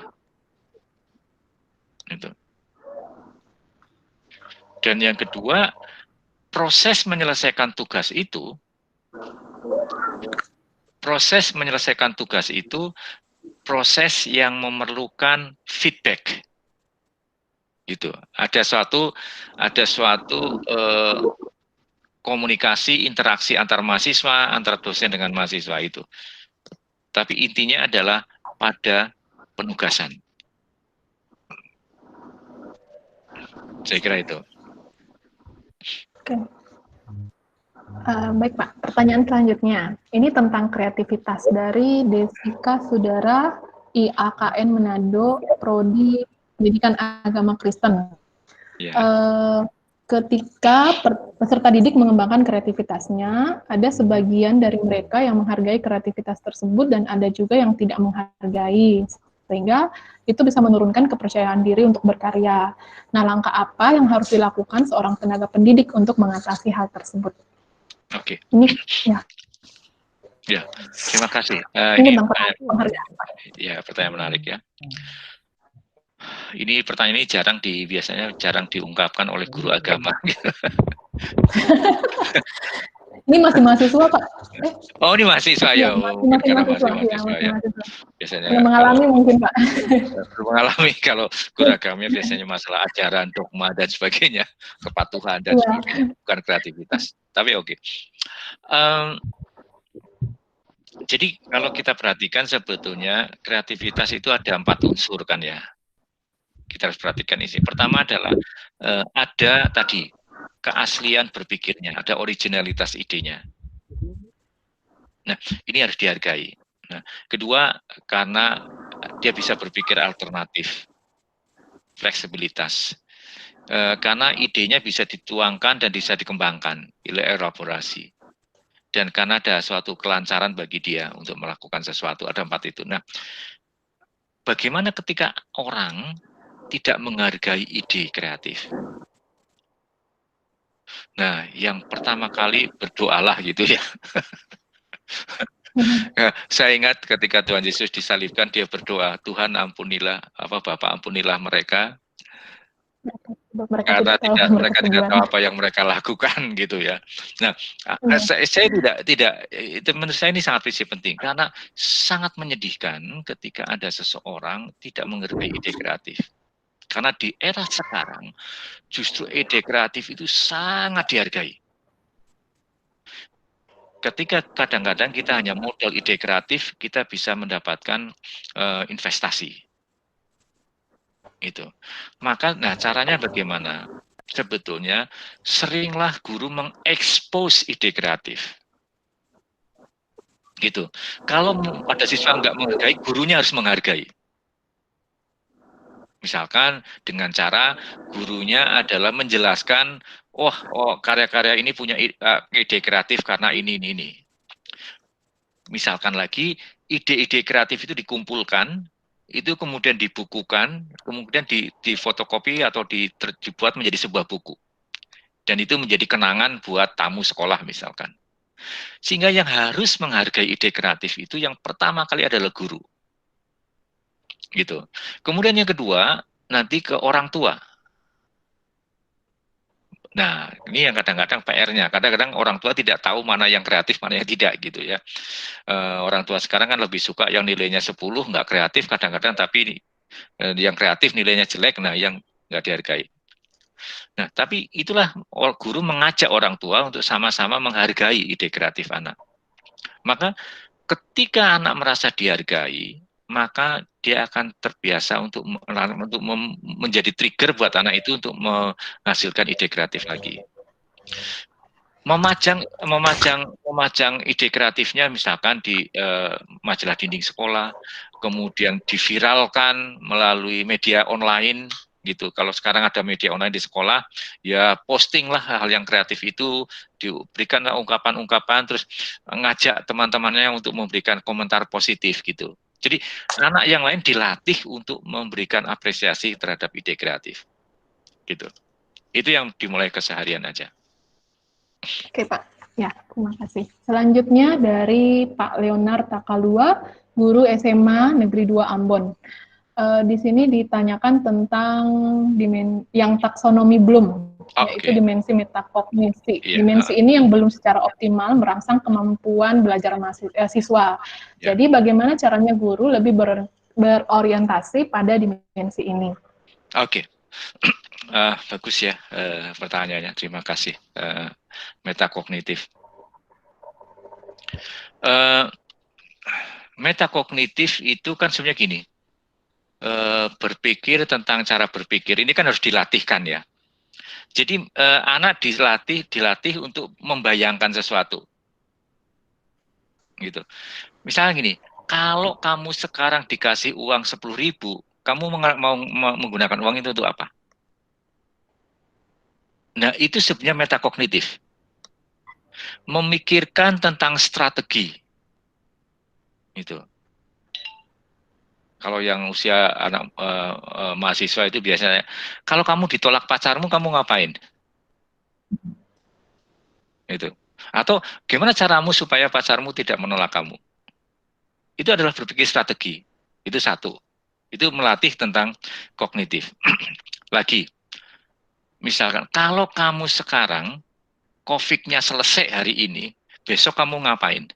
Gitu. Dan yang kedua, proses menyelesaikan tugas itu proses yang memerlukan feedback. Gitu. Ada suatu komunikasi, interaksi antar mahasiswa, antara dosen dengan mahasiswa itu. Tapi intinya adalah pada penugasan. Saya kira itu. Oke. Baik Pak, pertanyaan selanjutnya. Ini tentang kreativitas dari Desika Sudara IAKN Manado, Prodi Pendidikan Agama Kristen. Ya. Ketika peserta didik mengembangkan kreativitasnya, ada sebagian dari mereka yang menghargai kreativitas tersebut dan ada juga yang tidak menghargai, sehingga itu bisa menurunkan kepercayaan diri untuk berkarya. Nah, langkah apa yang harus dilakukan seorang tenaga pendidik untuk mengatasi hal tersebut? Oke. Ini ya. Ya, terima kasih. Ini ya, pertanyaan menarik ya. Ini pertanyaan ini biasanya jarang diungkapkan oleh guru agama. Ini masih mahasiswa Pak. Oh, ini mahasiswa ya. Masih mahasiswa ya. Biasanya belum mengalami mungkin Pak. Belum mengalami kalau guru agamanya biasanya masalah ajaran, dogma dan sebagainya, kepatuhan dan sebagainya, bukan kreativitas. Tapi oke. Jadi kalau kita perhatikan sebetulnya kreativitas itu ada 4 unsur kan ya. Kita harus perhatikan isi. Pertama adalah ada tadi keaslian berpikirnya, ada originalitas idenya. Nah, ini harus dihargai. Nah, kedua karena dia bisa berpikir alternatif, fleksibilitas. Karena idenya bisa dituangkan dan bisa dikembangkan, elaborasi. Dan karena ada suatu kelancaran bagi dia untuk melakukan sesuatu, ada 4 itu. Nah, bagaimana ketika orang tidak menghargai ide kreatif? Nah, yang pertama kali berdoalah gitu ya. Nah, saya ingat ketika Tuhan Yesus disalibkan, dia berdoa, Tuhan ampunilah, Bapak ampunilah mereka, karena mereka tidak tahu apa yang mereka lakukan gitu ya. Nah, saya tidak itu menurut saya ini sangat prinsip penting karena sangat menyedihkan ketika ada seseorang tidak menghargai ide kreatif. Karena di era sekarang justru ide kreatif itu sangat dihargai. Ketika kadang-kadang kita hanya modal ide kreatif, kita bisa mendapatkan investasi. Itu. Maka, nah caranya bagaimana? Sebetulnya seringlah guru mengekspos ide kreatif. Gitu. Kalau pada siswa nggak menghargai, gurunya harus menghargai. Misalkan dengan cara gurunya adalah menjelaskan, karya-karya ini punya ide kreatif karena ini. Misalkan lagi, ide-ide kreatif itu dikumpulkan, itu kemudian dibukukan, kemudian difotokopi atau dibuat menjadi sebuah buku. Dan itu menjadi kenangan buat tamu sekolah misalkan. Sehingga yang harus menghargai ide kreatif itu yang pertama kali adalah guru. Gitu. Kemudian yang kedua, nanti ke orang tua. Nah, ini yang kadang-kadang PR-nya. Kadang-kadang orang tua tidak tahu mana yang kreatif, mana yang tidak gitu ya. Orang tua sekarang kan lebih suka yang nilainya 10, nggak kreatif kadang-kadang, tapi yang kreatif nilainya jelek, nah yang nggak dihargai. Nah, tapi itulah guru mengajak orang tua untuk sama-sama menghargai ide kreatif anak. Maka ketika anak merasa dihargai, maka dia akan terbiasa untuk menjadi trigger buat anak itu untuk menghasilkan ide kreatif lagi. Memajang ide kreatifnya misalkan di majalah dinding sekolah, kemudian diviralkan melalui media online gitu. Kalau sekarang ada media online di sekolah, ya postinglah hal yang kreatif itu, diberikan ungkapan-ungkapan, terus ngajak teman-temannya untuk memberikan komentar positif gitu. Jadi anak yang lain dilatih untuk memberikan apresiasi terhadap ide kreatif gitu. Itu yang dimulai keseharian aja. Oke Pak, ya terima kasih. Selanjutnya dari Pak Leonard Takalua, guru SMA Negeri 2 Ambon. Di sini ditanyakan tentang yang taksonomi Bloom, yaitu dimensi metakognisi. Dimensi ini yang belum secara optimal merangsang kemampuan belajar siswa. Jadi bagaimana caranya guru lebih berorientasi pada dimensi ini? Oke. Bagus ya pertanyaannya, terima kasih. Metakognitif. Metakognitif itu kan sebenarnya gini, berpikir tentang cara berpikir ini kan harus dilatihkan ya. Jadi anak dilatih untuk membayangkan sesuatu, gitu. Misalnya gini, kalau kamu sekarang dikasih uang 10.000, kamu mau menggunakan uang itu untuk apa? Nah, itu sebenarnya metakognitif. Memikirkan tentang strategi. Itu. Kalau yang usia anak mahasiswa itu biasanya, kalau kamu ditolak pacarmu, kamu ngapain? Itu. Atau gimana caramu supaya pacarmu tidak menolak kamu? Itu adalah berpikir strategi. Itu satu. Itu melatih tentang kognitif. Lagi, misalkan kalau kamu sekarang COVID-nya selesai hari ini, besok kamu ngapain?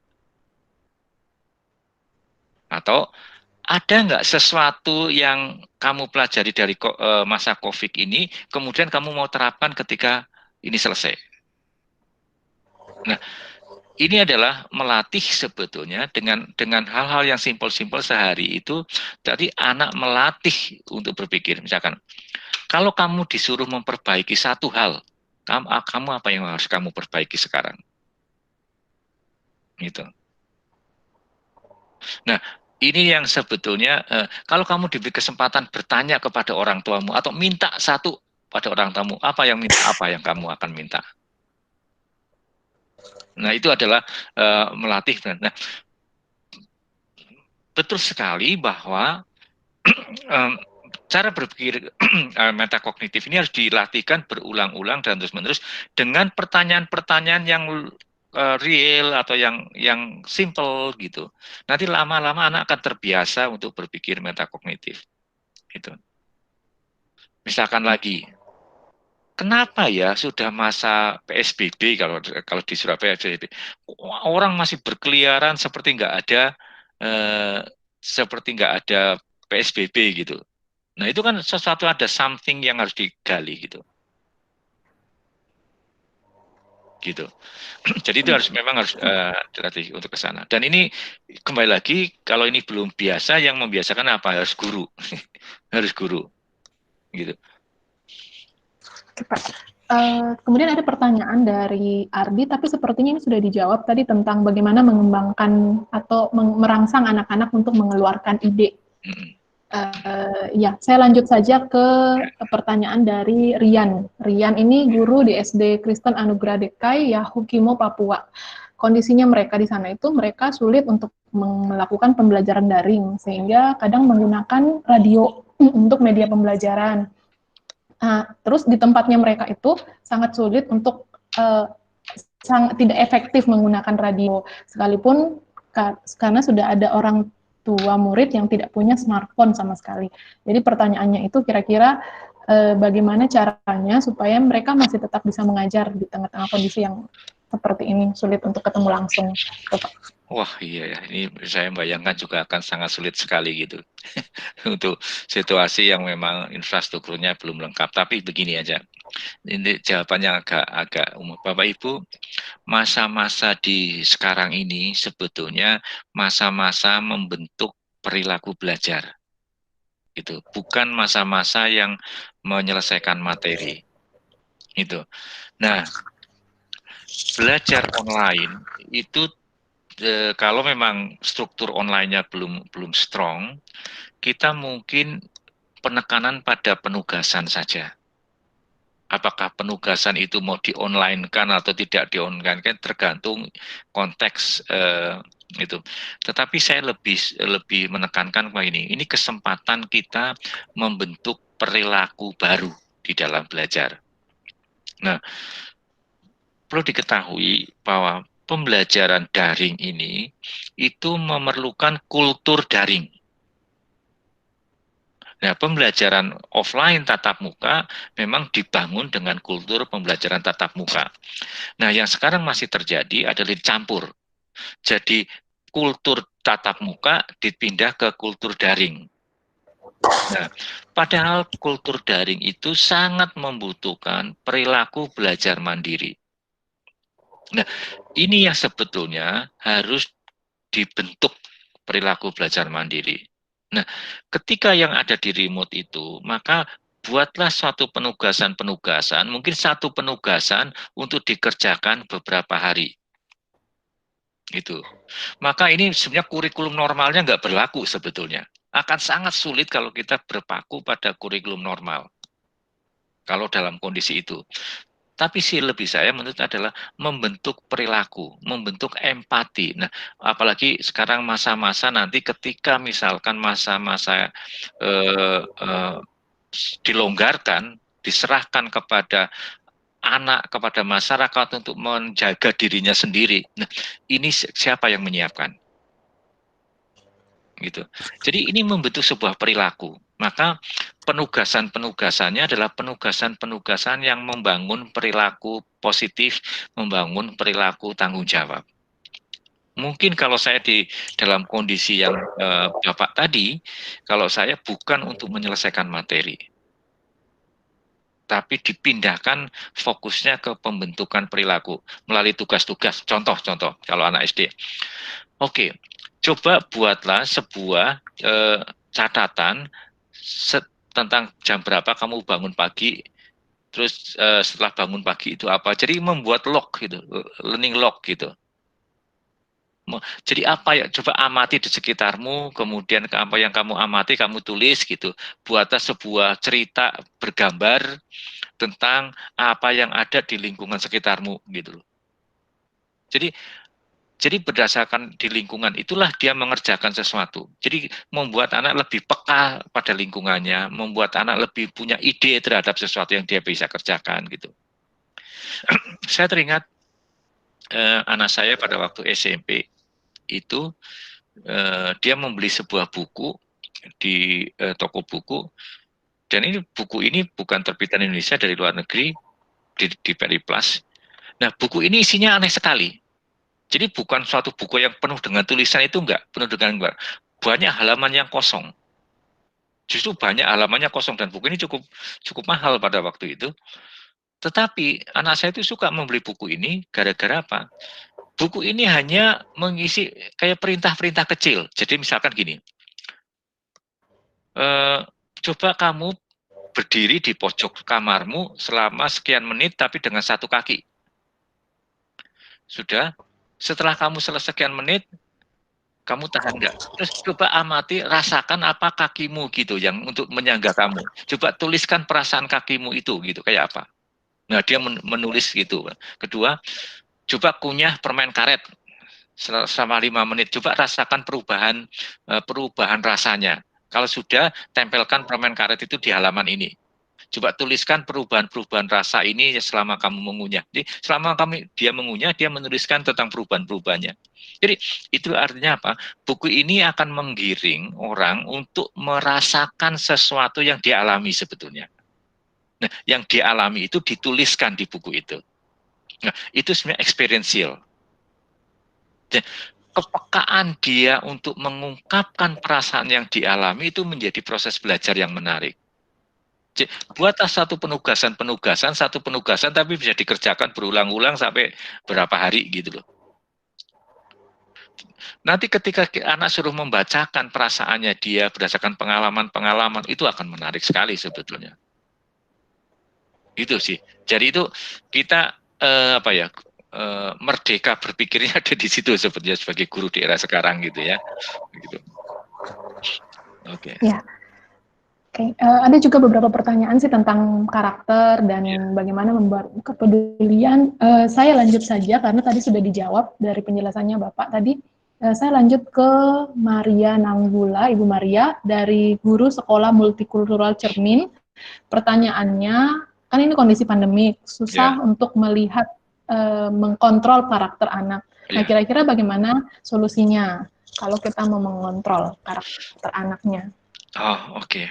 Atau ada nggak sesuatu yang kamu pelajari dari masa COVID ini, kemudian kamu mau terapkan ketika ini selesai? Nah, ini adalah melatih sebetulnya dengan hal-hal yang simpel-simpel sehari itu. Jadi anak melatih untuk berpikir. Misalkan, kalau kamu disuruh memperbaiki satu hal, kamu apa yang harus kamu perbaiki sekarang? Gitu. Nah, ini yang sebetulnya kalau kamu diberi kesempatan bertanya kepada orang tuamu atau minta satu pada orang tuamu, apa yang kamu akan minta? Nah, itu adalah melatih. Nah, betul sekali bahwa cara berpikir metakognitif ini harus dilatihkan berulang-ulang dan terus-menerus dengan pertanyaan-pertanyaan yang real atau yang simple gitu. Nanti lama-lama anak akan terbiasa untuk berpikir metakognitif. Gitu. Misalkan lagi, kenapa ya sudah masa PSBB, kalau di Surabaya PSBB, orang masih berkeliaran seperti nggak ada PSBB gitu. Nah, itu kan sesuatu, ada something yang harus digali gitu. Gitu. Jadi itu memang harus dilatih untuk ke sana. Dan ini kembali lagi, kalau ini belum biasa, yang membiasakan apa? Harus guru. Harus guru. Gitu. Kemudian ada pertanyaan dari Ardi, tapi sepertinya ini sudah dijawab tadi tentang bagaimana mengembangkan atau merangsang anak-anak untuk mengeluarkan ide. Ya, saya lanjut saja ke pertanyaan dari Rian. Rian ini guru di SD Kristen Anugerah DKI Yahukimo, Papua. Kondisinya mereka di sana itu mereka sulit untuk melakukan pembelajaran daring, sehingga kadang menggunakan radio untuk media pembelajaran. Terus di tempatnya mereka itu sangat sulit untuk sangat tidak efektif menggunakan radio, sekalipun karena sudah ada orang tua murid yang tidak punya smartphone sama sekali. Jadi pertanyaannya itu kira-kira bagaimana caranya supaya mereka masih tetap bisa mengajar di tengah-tengah kondisi yang seperti ini, sulit untuk ketemu langsung. Wah, iya ya, ini saya bayangkan juga akan sangat sulit sekali gitu untuk situasi yang memang infrastrukturnya belum lengkap. Tapi begini aja, ini jawabannya agak umum. Bapak Ibu, masa-masa di sekarang ini sebetulnya masa-masa membentuk perilaku belajar. Itu bukan masa-masa yang menyelesaikan materi. Itu. Nah, belajar online itu kalau memang struktur online-nya belum strong, kita mungkin penekanan pada penugasan saja. Apakah penugasan itu mau di-online-kan atau tidak di-online-kan tergantung konteks itu. Tetapi saya lebih menekankan bahwa ini kesempatan kita membentuk perilaku baru di dalam belajar. Nah, perlu diketahui bahwa pembelajaran daring ini itu memerlukan kultur daring. Nah, pembelajaran offline tatap muka memang dibangun dengan kultur pembelajaran tatap muka. Nah, yang sekarang masih terjadi adalah dicampur. Jadi, kultur tatap muka dipindah ke kultur daring. Nah, padahal kultur daring itu sangat membutuhkan perilaku belajar mandiri. Nah, ini yang sebetulnya harus dibentuk perilaku belajar mandiri. Nah, ketika yang ada di remote itu, maka buatlah suatu penugasan-penugasan, mungkin satu penugasan untuk dikerjakan beberapa hari. Gitu. Maka ini sebenarnya kurikulum normalnya nggak berlaku sebetulnya. Akan sangat sulit kalau kita berpaku pada kurikulum normal. Kalau dalam kondisi itu. Tapi sih lebih saya menurut adalah membentuk perilaku, membentuk empati. Nah, apalagi sekarang masa-masa nanti ketika misalkan masa-masa dilonggarkan, diserahkan kepada anak, kepada masyarakat untuk menjaga dirinya sendiri. Nah, ini siapa yang menyiapkan? Gitu. Jadi ini membentuk sebuah perilaku. Maka penugasan-penugasannya adalah penugasan-penugasan yang membangun perilaku positif, membangun perilaku tanggung jawab. Mungkin kalau saya di dalam kondisi yang Bapak tadi, kalau saya bukan untuk menyelesaikan materi, tapi dipindahkan fokusnya ke pembentukan perilaku melalui tugas-tugas. Contoh-contoh kalau anak SD. Oke, coba buatlah sebuah catatan tentang jam berapa kamu bangun pagi, terus setelah bangun pagi itu apa. Jadi membuat log gitu, learning log gitu. Jadi apa ya, coba amati di sekitarmu, kemudian apa yang kamu amati, kamu tulis gitu. Buatlah sebuah cerita bergambar tentang apa yang ada di lingkungan sekitarmu gitu loh. Jadi berdasarkan di lingkungan itulah dia mengerjakan sesuatu. Jadi membuat anak lebih peka pada lingkungannya, membuat anak lebih punya ide terhadap sesuatu yang dia bisa kerjakan gitu. Saya teringat anak saya pada waktu SMP itu dia membeli sebuah buku di toko buku, dan ini buku ini bukan terbitan Indonesia, dari luar negeri, di Periplus. Nah, buku ini isinya aneh sekali. Jadi bukan suatu buku yang penuh dengan tulisan, itu enggak, penuh dengan banyak halaman yang kosong. Justru banyak halamannya kosong, dan buku ini cukup mahal pada waktu itu. Tetapi anak saya itu suka membeli buku ini gara-gara apa? Buku ini hanya mengisi kayak perintah-perintah kecil. Jadi misalkan gini, coba kamu berdiri di pojok kamarmu selama sekian menit tapi dengan satu kaki. Sudah, setelah kamu selesai sekian menit, kamu tahan enggak? Terus coba amati, rasakan apa kakimu gitu yang untuk menyangga kamu. Coba tuliskan perasaan kakimu itu gitu, kayak apa. Nah, dia menulis gitu. Kedua, coba kunyah permen karet selama 5 menit. Coba rasakan perubahan rasanya. Kalau sudah, tempelkan permen karet itu di halaman ini. Coba tuliskan perubahan-perubahan rasa ini selama kamu mengunyah. Jadi selama dia mengunyah, dia menuliskan tentang perubahan-perubahannya. Jadi itu artinya apa? Buku ini akan menggiring orang untuk merasakan sesuatu yang dialami sebetulnya. Nah, yang dialami itu dituliskan di buku itu. Nah, itu sebenarnya experiential. Dan kepekaan dia untuk mengungkapkan perasaan yang dialami itu menjadi proses belajar yang menarik. Buatlah satu penugasan, tapi bisa dikerjakan berulang-ulang sampai berapa hari gitu loh. Nanti ketika anak suruh membacakan perasaannya dia berdasarkan pengalaman-pengalaman, itu akan menarik sekali sebetulnya. Itu sih. Jadi itu kita merdeka berpikirnya ada di situ sebetulnya sebagai guru di era sekarang gitu ya. Gitu. Oke. Ya. Oke, ada juga beberapa pertanyaan sih tentang karakter dan bagaimana membuat kepedulian. Saya lanjut saja karena tadi sudah dijawab dari penjelasannya Bapak tadi. Saya lanjut ke Maria Nanggula, Ibu Maria, dari guru sekolah multikultural Cermin. Pertanyaannya, kan ini kondisi pandemik, susah untuk melihat, mengkontrol karakter anak. Nah, kira-kira bagaimana solusinya kalau kita mau mengontrol karakter anaknya? Oh, oke.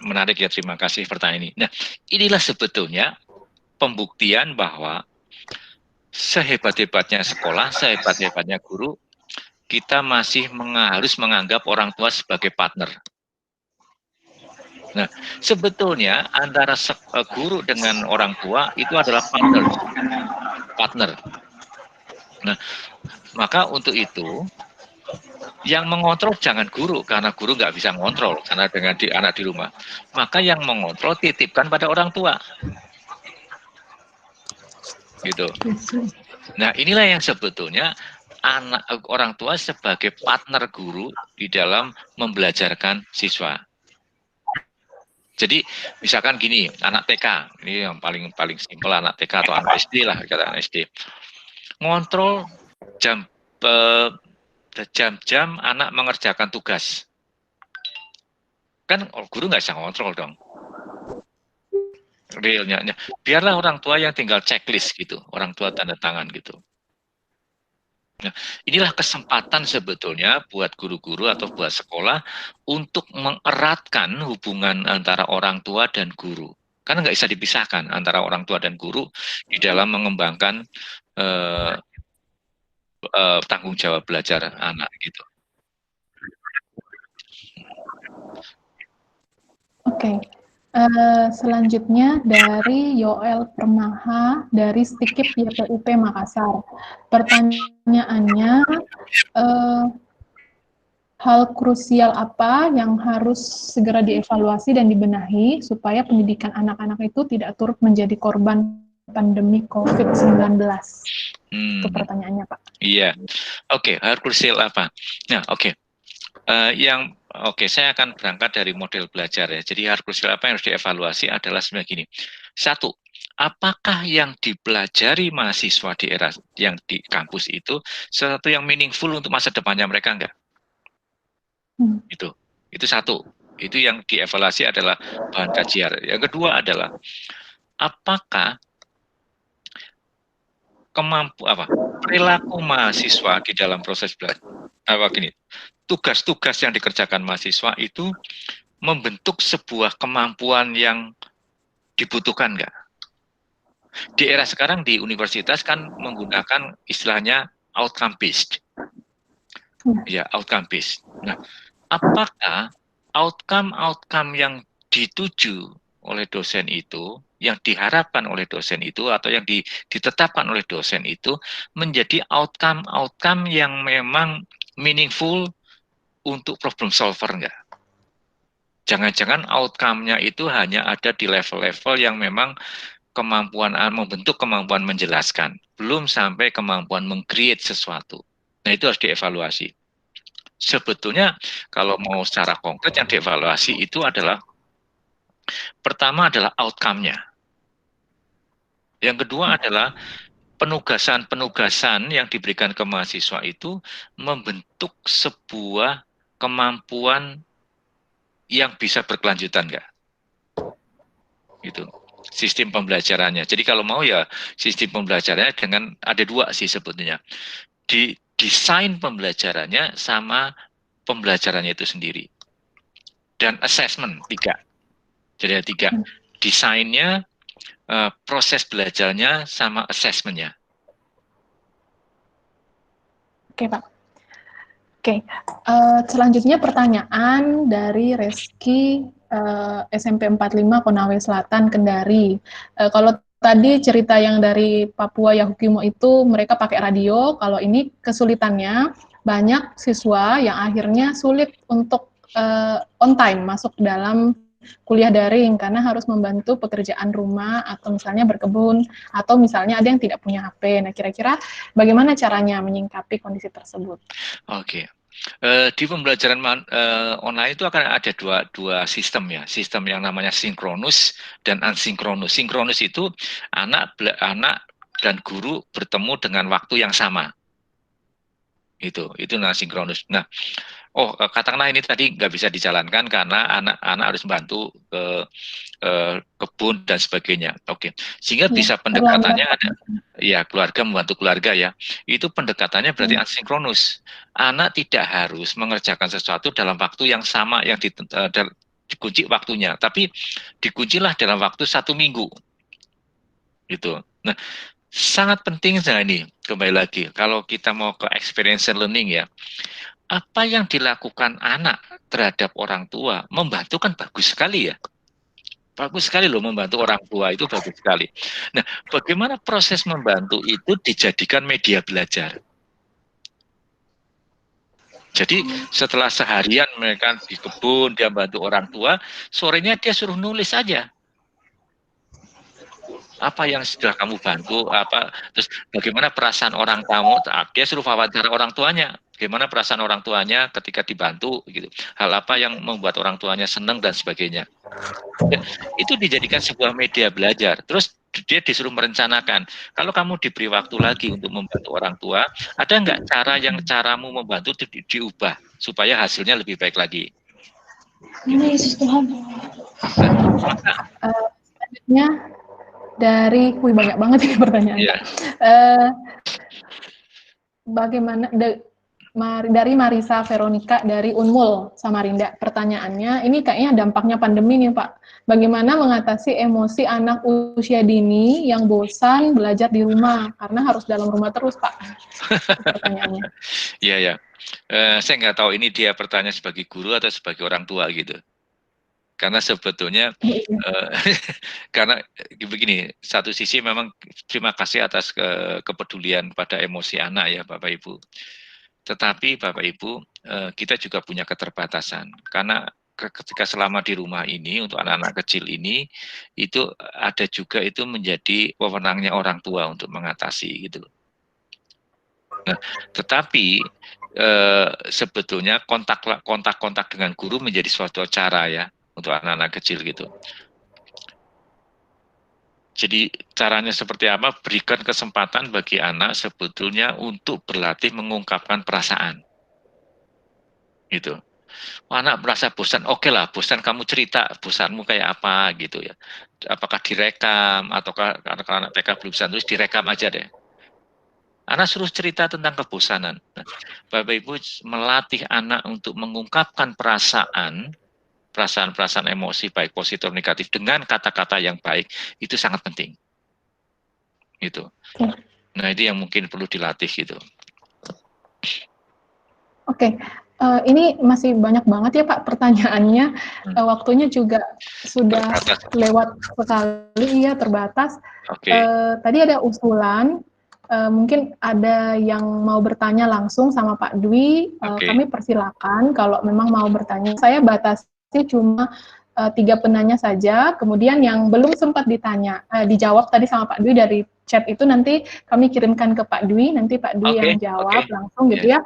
Menarik ya, terima kasih pertanyaan ini. Nah, inilah sebetulnya pembuktian bahwa sehebat-hebatnya sekolah, sehebat-hebatnya guru, kita masih harus menganggap orang tua sebagai partner. Nah, sebetulnya antara guru dengan orang tua itu adalah partner. Nah, maka untuk itu yang mengontrol jangan guru, karena guru nggak bisa ngontrol karena dengan anak di rumah. Maka yang mengontrol titipkan pada orang tua. Gitu. Nah, inilah yang sebetulnya orang tua sebagai partner guru di dalam membelajarkan siswa. Jadi misalkan gini, anak TK, ini yang paling simpel, anak TK atau anak SD lah, kata anak SD. Ngontrol jam-jam anak mengerjakan tugas. Kan guru nggak bisa ngontrol dong. Realnya, biarlah orang tua yang tinggal checklist gitu, orang tua tanda tangan gitu. Nah, inilah kesempatan sebetulnya buat guru-guru atau buat sekolah untuk mengeratkan hubungan antara orang tua dan guru. Karena nggak bisa dipisahkan antara orang tua dan guru di dalam mengembangkan tanggung jawab belajar anak gitu. Oke. Selanjutnya dari Yoel Permaha dari Stikip YPUP Makassar. Pertanyaannya, hal krusial apa yang harus segera dievaluasi dan dibenahi supaya pendidikan anak-anak itu tidak turut menjadi korban pandemi COVID-19? Itu pertanyaannya, Pak. Iya. Oke, hal krusial apa? Nah, oke. Saya akan berangkat dari model belajar ya. Jadi hal krusial apa yang harus dievaluasi adalah sebenarnya gini. Satu, apakah yang dipelajari mahasiswa di era yang di kampus itu sesuatu yang meaningful untuk masa depannya mereka enggak? Itu satu. Itu yang dievaluasi adalah bahan kajian. Yang kedua adalah apakah perilaku mahasiswa di dalam proses belajar. Tugas-tugas yang dikerjakan mahasiswa itu membentuk sebuah kemampuan yang dibutuhkan enggak? Di era sekarang di universitas kan menggunakan istilahnya outcome based. Ya, outcome based. Nah, apakah outcome yang dituju oleh dosen itu, yang diharapkan oleh dosen itu, atau yang ditetapkan oleh dosen itu menjadi outcome yang memang meaningful untuk problem solver enggak? Jangan-jangan outcome-nya itu hanya ada di level-level yang memang membentuk kemampuan menjelaskan, belum sampai kemampuan meng-create sesuatu. Nah, itu harus dievaluasi. Sebetulnya kalau mau secara konkret yang dievaluasi itu adalah pertama adalah outcome-nya. Yang kedua adalah penugasan-penugasan yang diberikan ke mahasiswa itu membentuk sebuah kemampuan yang bisa berkelanjutan enggak? Gitu. Sistem pembelajarannya. Jadi kalau mau ya sistem pembelajarannya dengan ada dua sih sebetulnya. Di desain pembelajarannya sama pembelajarannya itu sendiri. Dan assessment 3. Jadi ada 3. Desainnya, proses belajarnya, sama assessmentnya. Oke, Pak. Oke, selanjutnya pertanyaan dari Reski SMP 45 Konawe Selatan, Kendari. Kalau tadi cerita yang dari Papua Yahukimo itu mereka pakai radio, kalau ini kesulitannya banyak siswa yang akhirnya sulit untuk on time masuk dalam kuliah daring karena harus membantu pekerjaan rumah atau misalnya berkebun atau misalnya ada yang tidak punya HP. Nah, kira-kira bagaimana caranya menyingkapi kondisi tersebut? Oke. Di pembelajaran online itu akan ada dua sistem ya, sistem yang namanya sinkronus dan asinkronus. Sinkronus itu anak dan guru bertemu dengan waktu yang sama. Itu sinkronus. Nah, katakanlah ini tadi nggak bisa dijalankan karena anak-anak harus membantu ke kebun dan sebagainya. Oke, sehingga bisa pendekatannya ada, ya keluarga membantu keluarga ya. Itu pendekatannya berarti asinkronus. Anak tidak harus mengerjakan sesuatu dalam waktu yang sama yang dikunci waktunya, tapi dikuncilah dalam waktu 1 minggu. Gitu. Nah, sangat penting ini kembali lagi kalau kita mau ke experiential learning ya. Apa yang dilakukan anak terhadap orang tua membantu kan bagus sekali ya. Bagus sekali loh membantu orang tua itu bagus sekali. Nah, bagaimana proses membantu itu dijadikan media belajar. Jadi setelah seharian mereka di kebun, dia bantu orang tua, sorenya dia suruh nulis aja. Apa yang sudah kamu bantu, terus bagaimana perasaan orang kamu, dia suruh wawancara orang tuanya, bagaimana perasaan orang tuanya ketika dibantu, gitu. Hal apa yang membuat orang tuanya senang dan sebagainya. Ya, itu dijadikan sebuah media belajar. Terus dia disuruh merencanakan, kalau kamu diberi waktu lagi untuk membantu orang tua, ada nggak cara yang caramu membantu diubah supaya hasilnya lebih baik lagi? Yesus Tuhan. Selanjutnya dari, banyak banget ini pertanyaan. Yeah. Bagaimana dari Marisa Veronica dari Unmul Samarinda, pertanyaannya ini kayaknya dampaknya pandemi nih Pak. Bagaimana mengatasi emosi anak usia dini yang bosan belajar di rumah karena harus dalam rumah terus Pak? Pertanyaannya. Iya ya. Saya nggak tahu ini dia pertanyaan sebagai guru atau sebagai orang tua gitu. Karena sebetulnya karena begini, satu sisi memang terima kasih atas kepedulian pada emosi anak ya Bapak Ibu. Tetapi Bapak Ibu, kita juga punya keterbatasan karena ketika selama di rumah ini untuk anak-anak kecil ini itu ada juga itu menjadi wewenangnya orang tua untuk mengatasi gitu. Nah, tetapi sebetulnya kontak dengan guru menjadi suatu cara ya untuk anak-anak kecil gitu. Jadi caranya seperti apa? Berikan kesempatan bagi anak sebetulnya untuk berlatih mengungkapkan perasaan. Gitu. Anak merasa bosan, oke lah, bosan kamu cerita, bosanmu kayak apa gitu ya. Apakah direkam ataukah karena anak TK belum bisa tulis direkam aja deh. Anak suruh cerita tentang kebosanan. Nah, Bapak Ibu melatih anak untuk mengungkapkan perasaan emosi baik positif atau negatif dengan kata-kata yang baik itu sangat penting. Gitu. Nah, itu yang mungkin perlu dilatih gitu. Oke. Ini masih banyak banget ya Pak pertanyaannya. Waktunya juga sudah terbatas. Lewat sekali ya, terbatas. Tadi ada usulan, mungkin ada yang mau bertanya langsung sama Pak Dwi. Kami persilakan kalau memang mau bertanya. Saya batasi cuma 3 penanya saja. Kemudian yang belum sempat dijawab tadi sama Pak Dwi dari chat itu nanti kami kirimkan ke Pak Dwi. Nanti Pak Dwi yang jawab langsung gitu ya.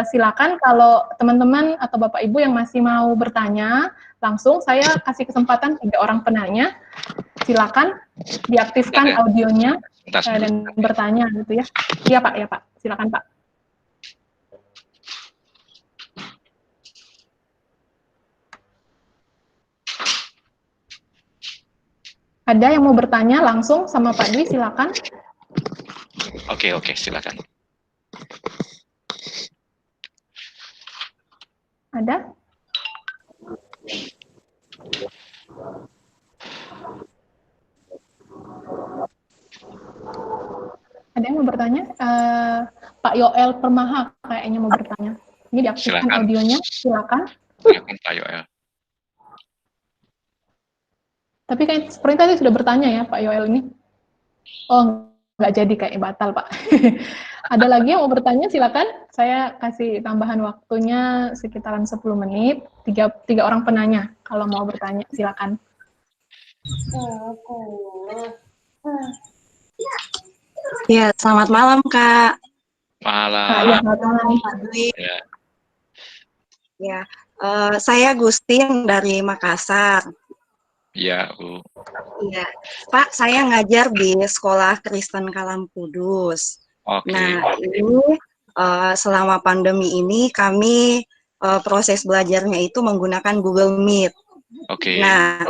Silakan kalau teman-teman atau Bapak Ibu yang masih mau bertanya langsung, saya kasih kesempatan 3 orang penanya. Silakan diaktifkan audionya dan bertanya gitu ya. Iya Pak, silakan Pak. Ada yang mau bertanya langsung sama Pak Dwi, silakan. Oke, silakan. Ada? Ada yang mau bertanya? Pak Yoel Permaha kayaknya mau bertanya. Ini diaktifkan audionya, silakan. Silakan Pak Yoel. Tapi kayak seperti tadi sudah bertanya ya Pak Yoel ini. Oh, nggak jadi kayak batal Pak. Ada lagi yang mau bertanya silakan. Saya kasih tambahan waktunya sekitaran 10 menit. Tiga orang penanya kalau mau bertanya silakan. Ya, selamat malam Kak. Ya, Malam. selamat malam. Pak Dwi. Ya, Ya, saya Gustin dari Makassar. ya, Bu. Iya, Pak, saya ngajar di Sekolah Kristen Kalam Kudus. Oke, Nah, ini selama pandemi ini kami proses belajarnya itu menggunakan Google Meet. oke, Nah,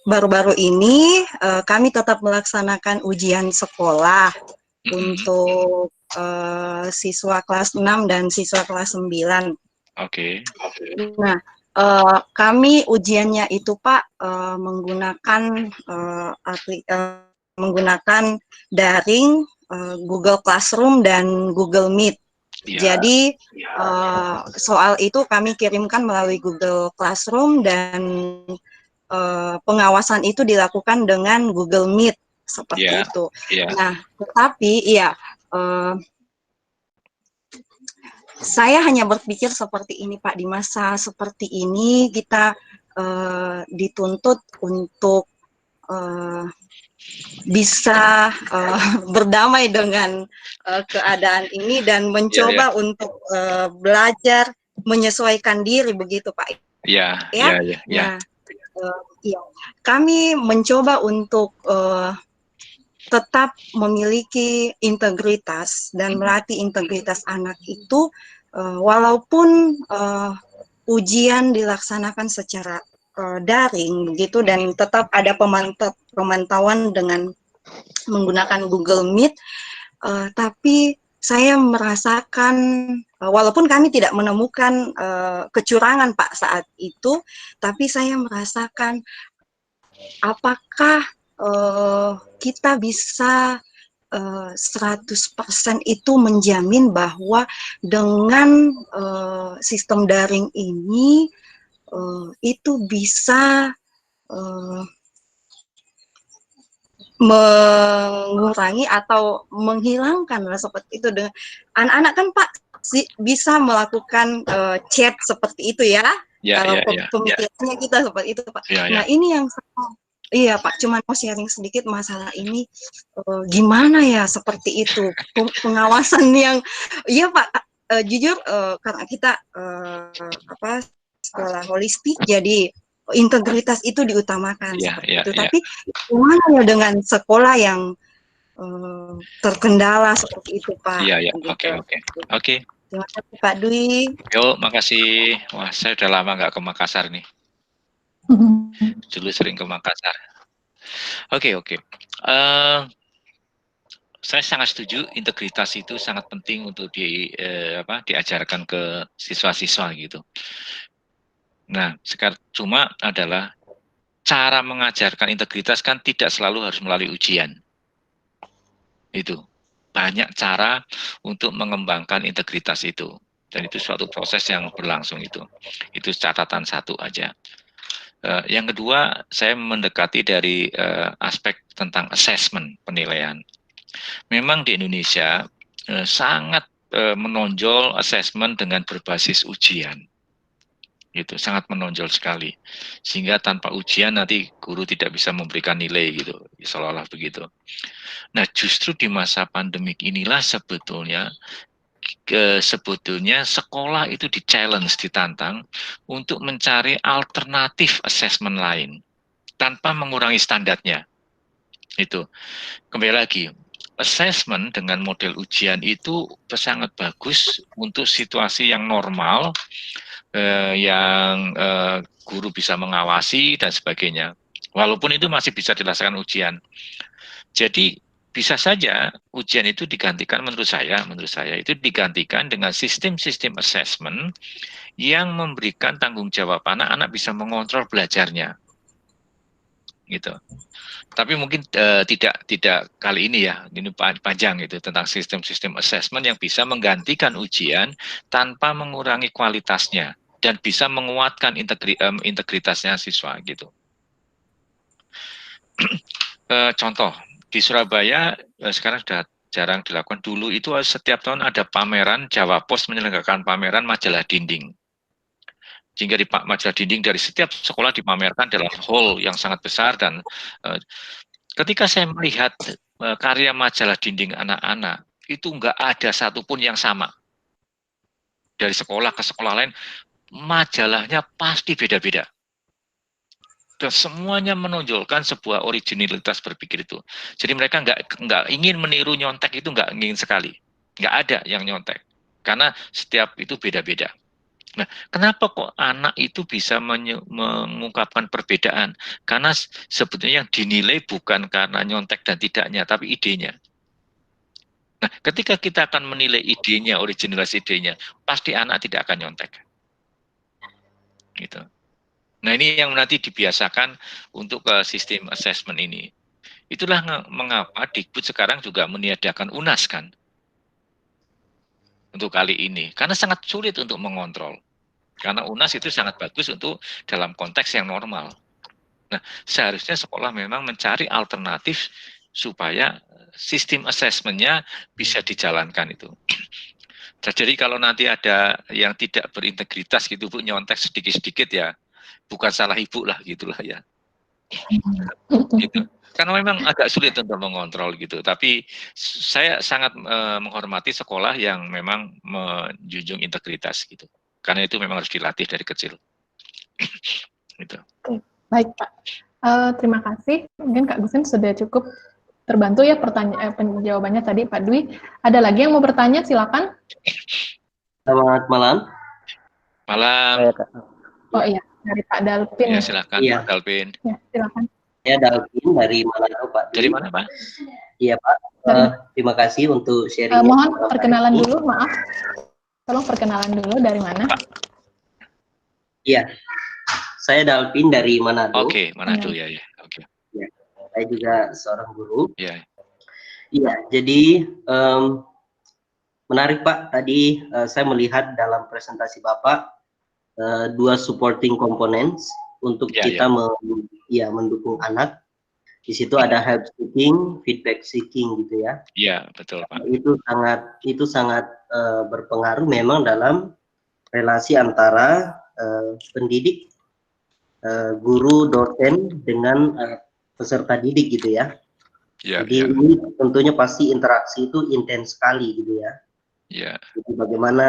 baru-baru ini kami tetap melaksanakan ujian sekolah untuk siswa kelas 6 dan siswa kelas 9. oke, Nah, kami ujiannya itu Pak menggunakan daring, Google Classroom dan Google Meet. ya, Jadi soal itu kami kirimkan melalui Google Classroom dan pengawasan itu dilakukan dengan Google Meet seperti ya, itu. ya, Nah, tetapi ya saya hanya berpikir seperti ini Pak, di masa seperti ini kita dituntut untuk bisa berdamai dengan keadaan ini dan ya, ya, mencoba untuk belajar menyesuaikan diri begitu Pak ya, ya. ya, ya, ya, Nah, iya, kami mencoba untuk tetap memiliki integritas dan melatih integritas anak itu walaupun ujian dilaksanakan secara daring begitu dan tetap ada pemantauan dengan menggunakan Google Meet, tapi saya merasakan walaupun kami tidak menemukan kecurangan Pak saat itu, tapi saya merasakan apakah kita bisa 100% itu menjamin bahwa dengan sistem daring ini itu bisa mengurangi atau menghilangkan seperti itu. Dengan anak-anak kan Pak bisa melakukan chat seperti itu ya, ya, kalau ya, ya, pemikirannya kita seperti itu Pak. ya, Nah ya, ini yang iya Pak, cuman mau sharing sedikit masalah ini, gimana ya seperti itu pengawasan yang, iya Pak, jujur karena kita sekolah holistik, jadi integritas itu diutamakan ya, seperti ya, itu. ya. Tapi gimana ya dengan sekolah yang terkendala seperti itu Pak? Iya, ya, Gitu. oke, oke, oke. Terima kasih Pak Dwi. Yuk, makasih. Wah, saya udah lama nggak ke Makassar nih. Dulu sering ke Makassar. Oke, oke. Saya sangat setuju integritas itu sangat penting untuk diajarkan ke siswa-siswa gitu. Nah, sekarang cuma adalah cara mengajarkan integritas kan tidak selalu harus melalui ujian. Itu banyak cara untuk mengembangkan integritas itu. Dan itu suatu proses yang berlangsung itu. Itu catatan satu aja. Yang kedua, saya mendekati dari aspek tentang assessment, penilaian. Memang di Indonesia sangat menonjol assessment dengan berbasis ujian. Itu sangat menonjol sekali. Sehingga tanpa ujian nanti guru tidak bisa memberikan nilai gitu, seolah-olah begitu. Nah, justru di masa pandemik inilah sebetulnya sekolah itu di-challenge, ditantang untuk mencari alternatif assessment lain tanpa mengurangi standarnya. Itu kembali lagi, assessment dengan model ujian itu sangat bagus untuk situasi yang normal, yang guru bisa mengawasi dan sebagainya. Walaupun itu masih bisa dilaksanakan ujian. Jadi bisa saja ujian itu digantikan menurut saya itu digantikan dengan sistem-sistem assessment yang memberikan tanggung jawab anak-anak bisa mengontrol belajarnya. Gitu. Tapi mungkin tidak kali ini ya, ini panjang itu tentang sistem-sistem assessment yang bisa menggantikan ujian tanpa mengurangi kualitasnya dan bisa menguatkan integritasnya siswa gitu. Contoh di Surabaya sekarang sudah jarang dilakukan. Dulu itu setiap tahun ada pameran, Jawa Pos menyelenggarakan pameran majalah dinding. Sehingga di majalah dinding dari setiap sekolah dipamerkan dalam hall yang sangat besar, dan ketika saya melihat karya majalah dinding anak-anak, itu nggak ada satupun yang sama. Dari sekolah ke sekolah lain, majalahnya pasti beda-beda. Dan semuanya menonjolkan sebuah originalitas berpikir itu. Jadi mereka nggak ingin meniru nyontek, itu nggak ingin sekali. Nggak ada yang nyontek. Karena setiap itu beda-beda. Nah, kenapa kok anak itu bisa mengungkapkan perbedaan? Karena sebetulnya yang dinilai bukan karena nyontek dan tidaknya, tapi idenya. Nah, ketika kita akan menilai idenya, originalitas idenya, pasti anak tidak akan nyontek. Gitu. Nah, ini yang nanti dibiasakan untuk sistem assessment ini. Itulah mengapa Dikbud sekarang juga meniadakan UNAS kan, untuk kali ini. Karena sangat sulit untuk mengontrol. Karena UNAS itu sangat bagus untuk dalam konteks yang normal. Nah, seharusnya sekolah memang mencari alternatif supaya sistem assessment-nya bisa dijalankan itu. Jadi kalau nanti ada yang tidak berintegritas gitu Bu, nyontek sedikit-sedikit, ya bukan salah ibu lah gitulah ya. Gitu. Karena memang agak sulit untuk mengontrol gitu. Tapi saya sangat menghormati sekolah yang memang menjunjung integritas gitu. Karena itu memang harus dilatih dari kecil. Gitu. Oke, baik Pak. Terima kasih. Mungkin Kak Gusin sudah cukup terbantu ya penjawabannya tadi Pak Dwi. Ada lagi yang mau bertanya? Silakan. Selamat malam. Malam. Oh iya, dari Pak Dalpin. Ya, silakan Iya. Pak Dalpin. Ya, silakan. Saya Dalpin dari Manado, Pak. Dari mana Pak? Iya Pak. Terima kasih untuk sharing. Mohon perkenalan dulu, maaf. Tolong perkenalan dulu dari mana? Iya. Saya Dalpin dari Manado. Oke, Manado ya. Oke. Ya. Saya juga seorang guru. Iya. Iya, jadi menarik Pak. Tadi saya melihat dalam presentasi Bapak dua supporting components untuk kita mendukung anak. Di situ ada help seeking, feedback seeking gitu ya. Iya, betul Pak. Itu sangat berpengaruh memang dalam relasi antara pendidik, guru, dosen dengan peserta didik gitu ya. Jadi ini tentunya pasti interaksi itu intens sekali gitu ya. Iya. Jadi bagaimana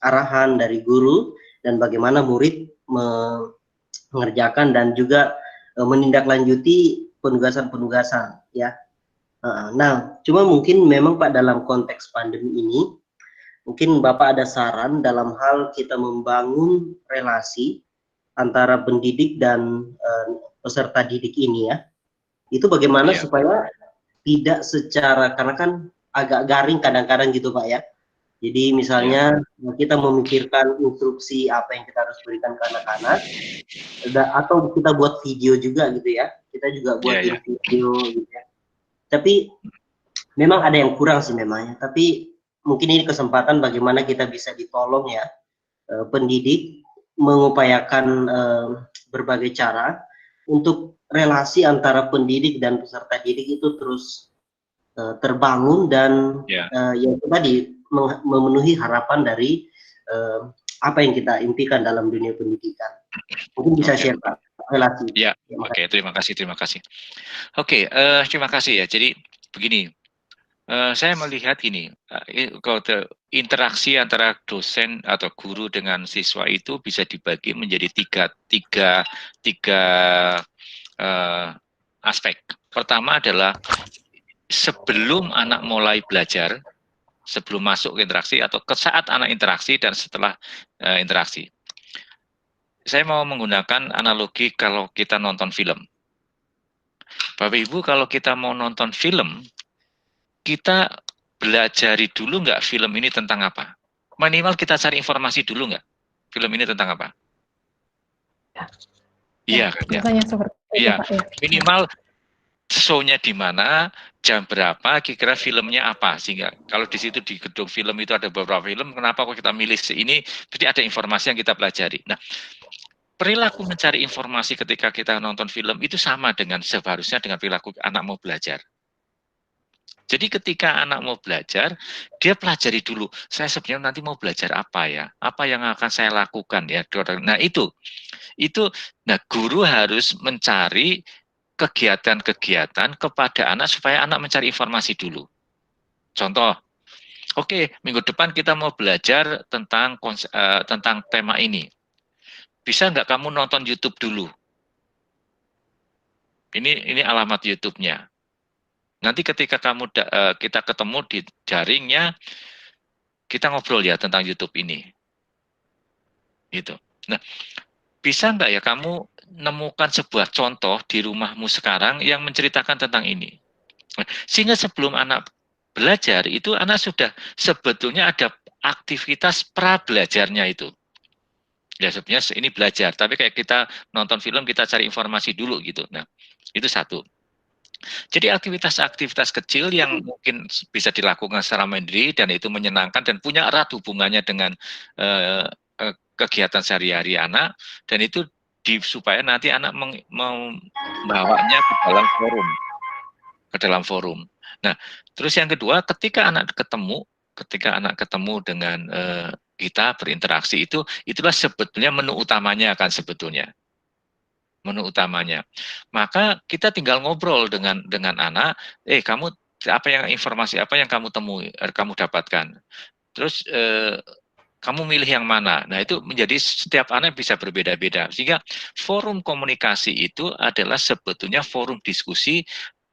arahan dari guru dan bagaimana murid mengerjakan dan juga menindaklanjuti penugasan-penugasan ya. Nah, cuma mungkin memang Pak dalam konteks pandemi ini, mungkin Bapak ada saran dalam hal kita membangun relasi antara pendidik dan peserta didik ini ya. Itu bagaimana supaya tidak secara, karena kan agak garing kadang-kadang gitu Pak ya. Jadi misalnya kita memikirkan instruksi apa yang kita harus berikan ke anak-anak, atau kita buat video juga gitu ya. Kita juga buat video gitu ya. Tapi memang ada yang kurang sih memangnya. Tapi mungkin ini kesempatan bagaimana kita bisa ditolong ya, pendidik mengupayakan berbagai cara untuk relasi antara pendidik dan peserta didik itu terus terbangun dan yang tadi memenuhi harapan dari apa yang kita impikan dalam dunia pendidikan. Mungkin bisa share Pak relasi. Ya, oke, terima kasih. Oke, terima kasih ya. Jadi begini, saya melihat ini, kalau interaksi antara dosen atau guru dengan siswa itu bisa dibagi menjadi tiga aspek. Pertama adalah sebelum anak mulai belajar, sebelum masuk ke interaksi, atau ke saat anak interaksi dan setelah interaksi. Saya mau menggunakan analogi kalau kita nonton film. Bapak Ibu, kalau kita mau nonton film, kita belajari dulu nggak film ini tentang apa? Minimal kita cari informasi dulu nggak? Film ini tentang apa? Iya kan ya? Iya, minimal show-nya di mana, jam berapa, kira-kira filmnya apa, sehingga kalau di situ di gedung film itu ada beberapa film, kenapa kok kita milih ini, jadi ada informasi yang kita pelajari. Nah, perilaku mencari informasi ketika kita nonton film itu sama dengan seharusnya dengan perilaku anak mau belajar. Jadi ketika anak mau belajar, dia pelajari dulu, saya sebenarnya nanti mau belajar apa ya? Apa yang akan saya lakukan ya? Nah, nah guru harus mencari kegiatan-kegiatan kepada anak supaya anak mencari informasi dulu. Contoh, oke, minggu depan kita mau belajar tentang tema ini. Bisa nggak kamu nonton YouTube dulu? Ini alamat YouTube-nya. Nanti ketika kita ketemu di jaringnya, kita ngobrol ya tentang YouTube ini. Gitu. Nah, bisa nggak ya kamu nemukan sebuah contoh di rumahmu sekarang yang menceritakan tentang ini? Sehingga sebelum anak belajar, itu anak sudah sebetulnya ada aktivitas pra belajarnya itu. Ya sebenarnya ini belajar, tapi kayak kita nonton film, kita cari informasi dulu gitu. Nah, itu satu. Jadi aktivitas-aktivitas kecil yang mungkin bisa dilakukan secara mandiri dan itu menyenangkan dan punya erat hubungannya dengan kegiatan sehari-hari anak, dan itu supaya nanti anak membawanya ke dalam forum. Nah, terus yang kedua, ketika anak ketemu dengan kita berinteraksi, itulah sebetulnya menu utamanya kan sebetulnya. Menu utamanya. Maka kita tinggal ngobrol dengan anak, kamu informasi apa yang kamu temui, kamu dapatkan. Terus kamu milih yang mana. Nah, itu menjadi setiap anak bisa berbeda-beda. Sehingga forum komunikasi itu adalah sebetulnya forum diskusi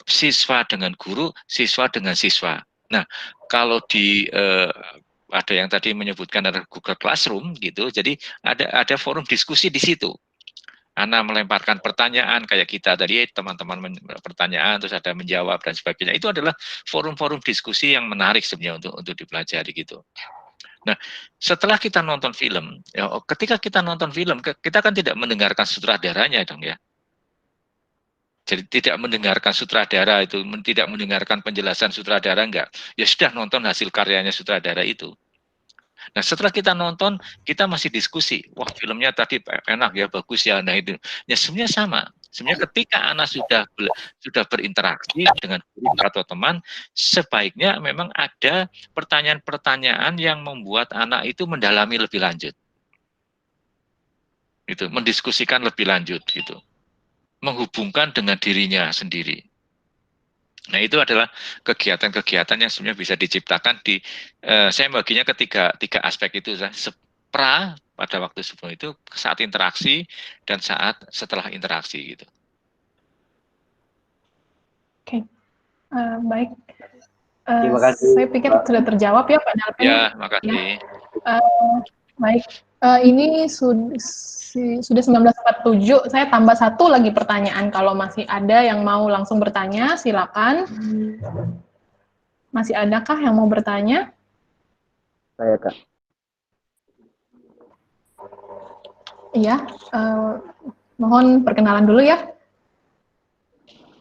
siswa dengan guru, siswa dengan siswa. Nah, kalau ada yang tadi menyebutkan ada Google Classroom gitu, jadi ada forum diskusi di situ. Anak melemparkan pertanyaan kayak kita tadi, teman-teman pertanyaan terus ada menjawab dan sebagainya. Itu adalah forum-forum diskusi yang menarik sebenarnya untuk dipelajari gitu. Nah, setelah kita nonton film, ya, ketika kita nonton film, kita kan tidak mendengarkan sutradaranya dong ya. Jadi tidak mendengarkan sutradara itu, tidak mendengarkan penjelasan sutradara, enggak. Ya sudah nonton hasil karyanya sutradara itu. Nah, setelah kita nonton, kita masih diskusi. Wah, filmnya tadi enak ya, bagus ya. Nah, itu. Ya, sebenarnya sama. Sebenarnya ketika anak sudah berinteraksi dengan guru atau teman, sebaiknya memang ada pertanyaan-pertanyaan yang membuat anak itu mendalami lebih lanjut. Itu, mendiskusikan lebih lanjut gitu. Menghubungkan dengan dirinya sendiri. Nah, itu adalah kegiatan-kegiatan yang sebenarnya bisa diciptakan saya baginya tiga aspek itu. Pra pada waktu sebelum itu, saat interaksi, dan saat setelah interaksi gitu. Oke, baik. Terima kasih. Saya pikir sudah terjawab ya Pak Dalpen. Ya, makasih. Ya. Baik, ini sudah 19.47. Saya tambah satu lagi pertanyaan. Kalau masih ada yang mau langsung bertanya, silakan. Masih adakah yang mau bertanya? Saya, Kak. Iya, mohon perkenalan dulu ya.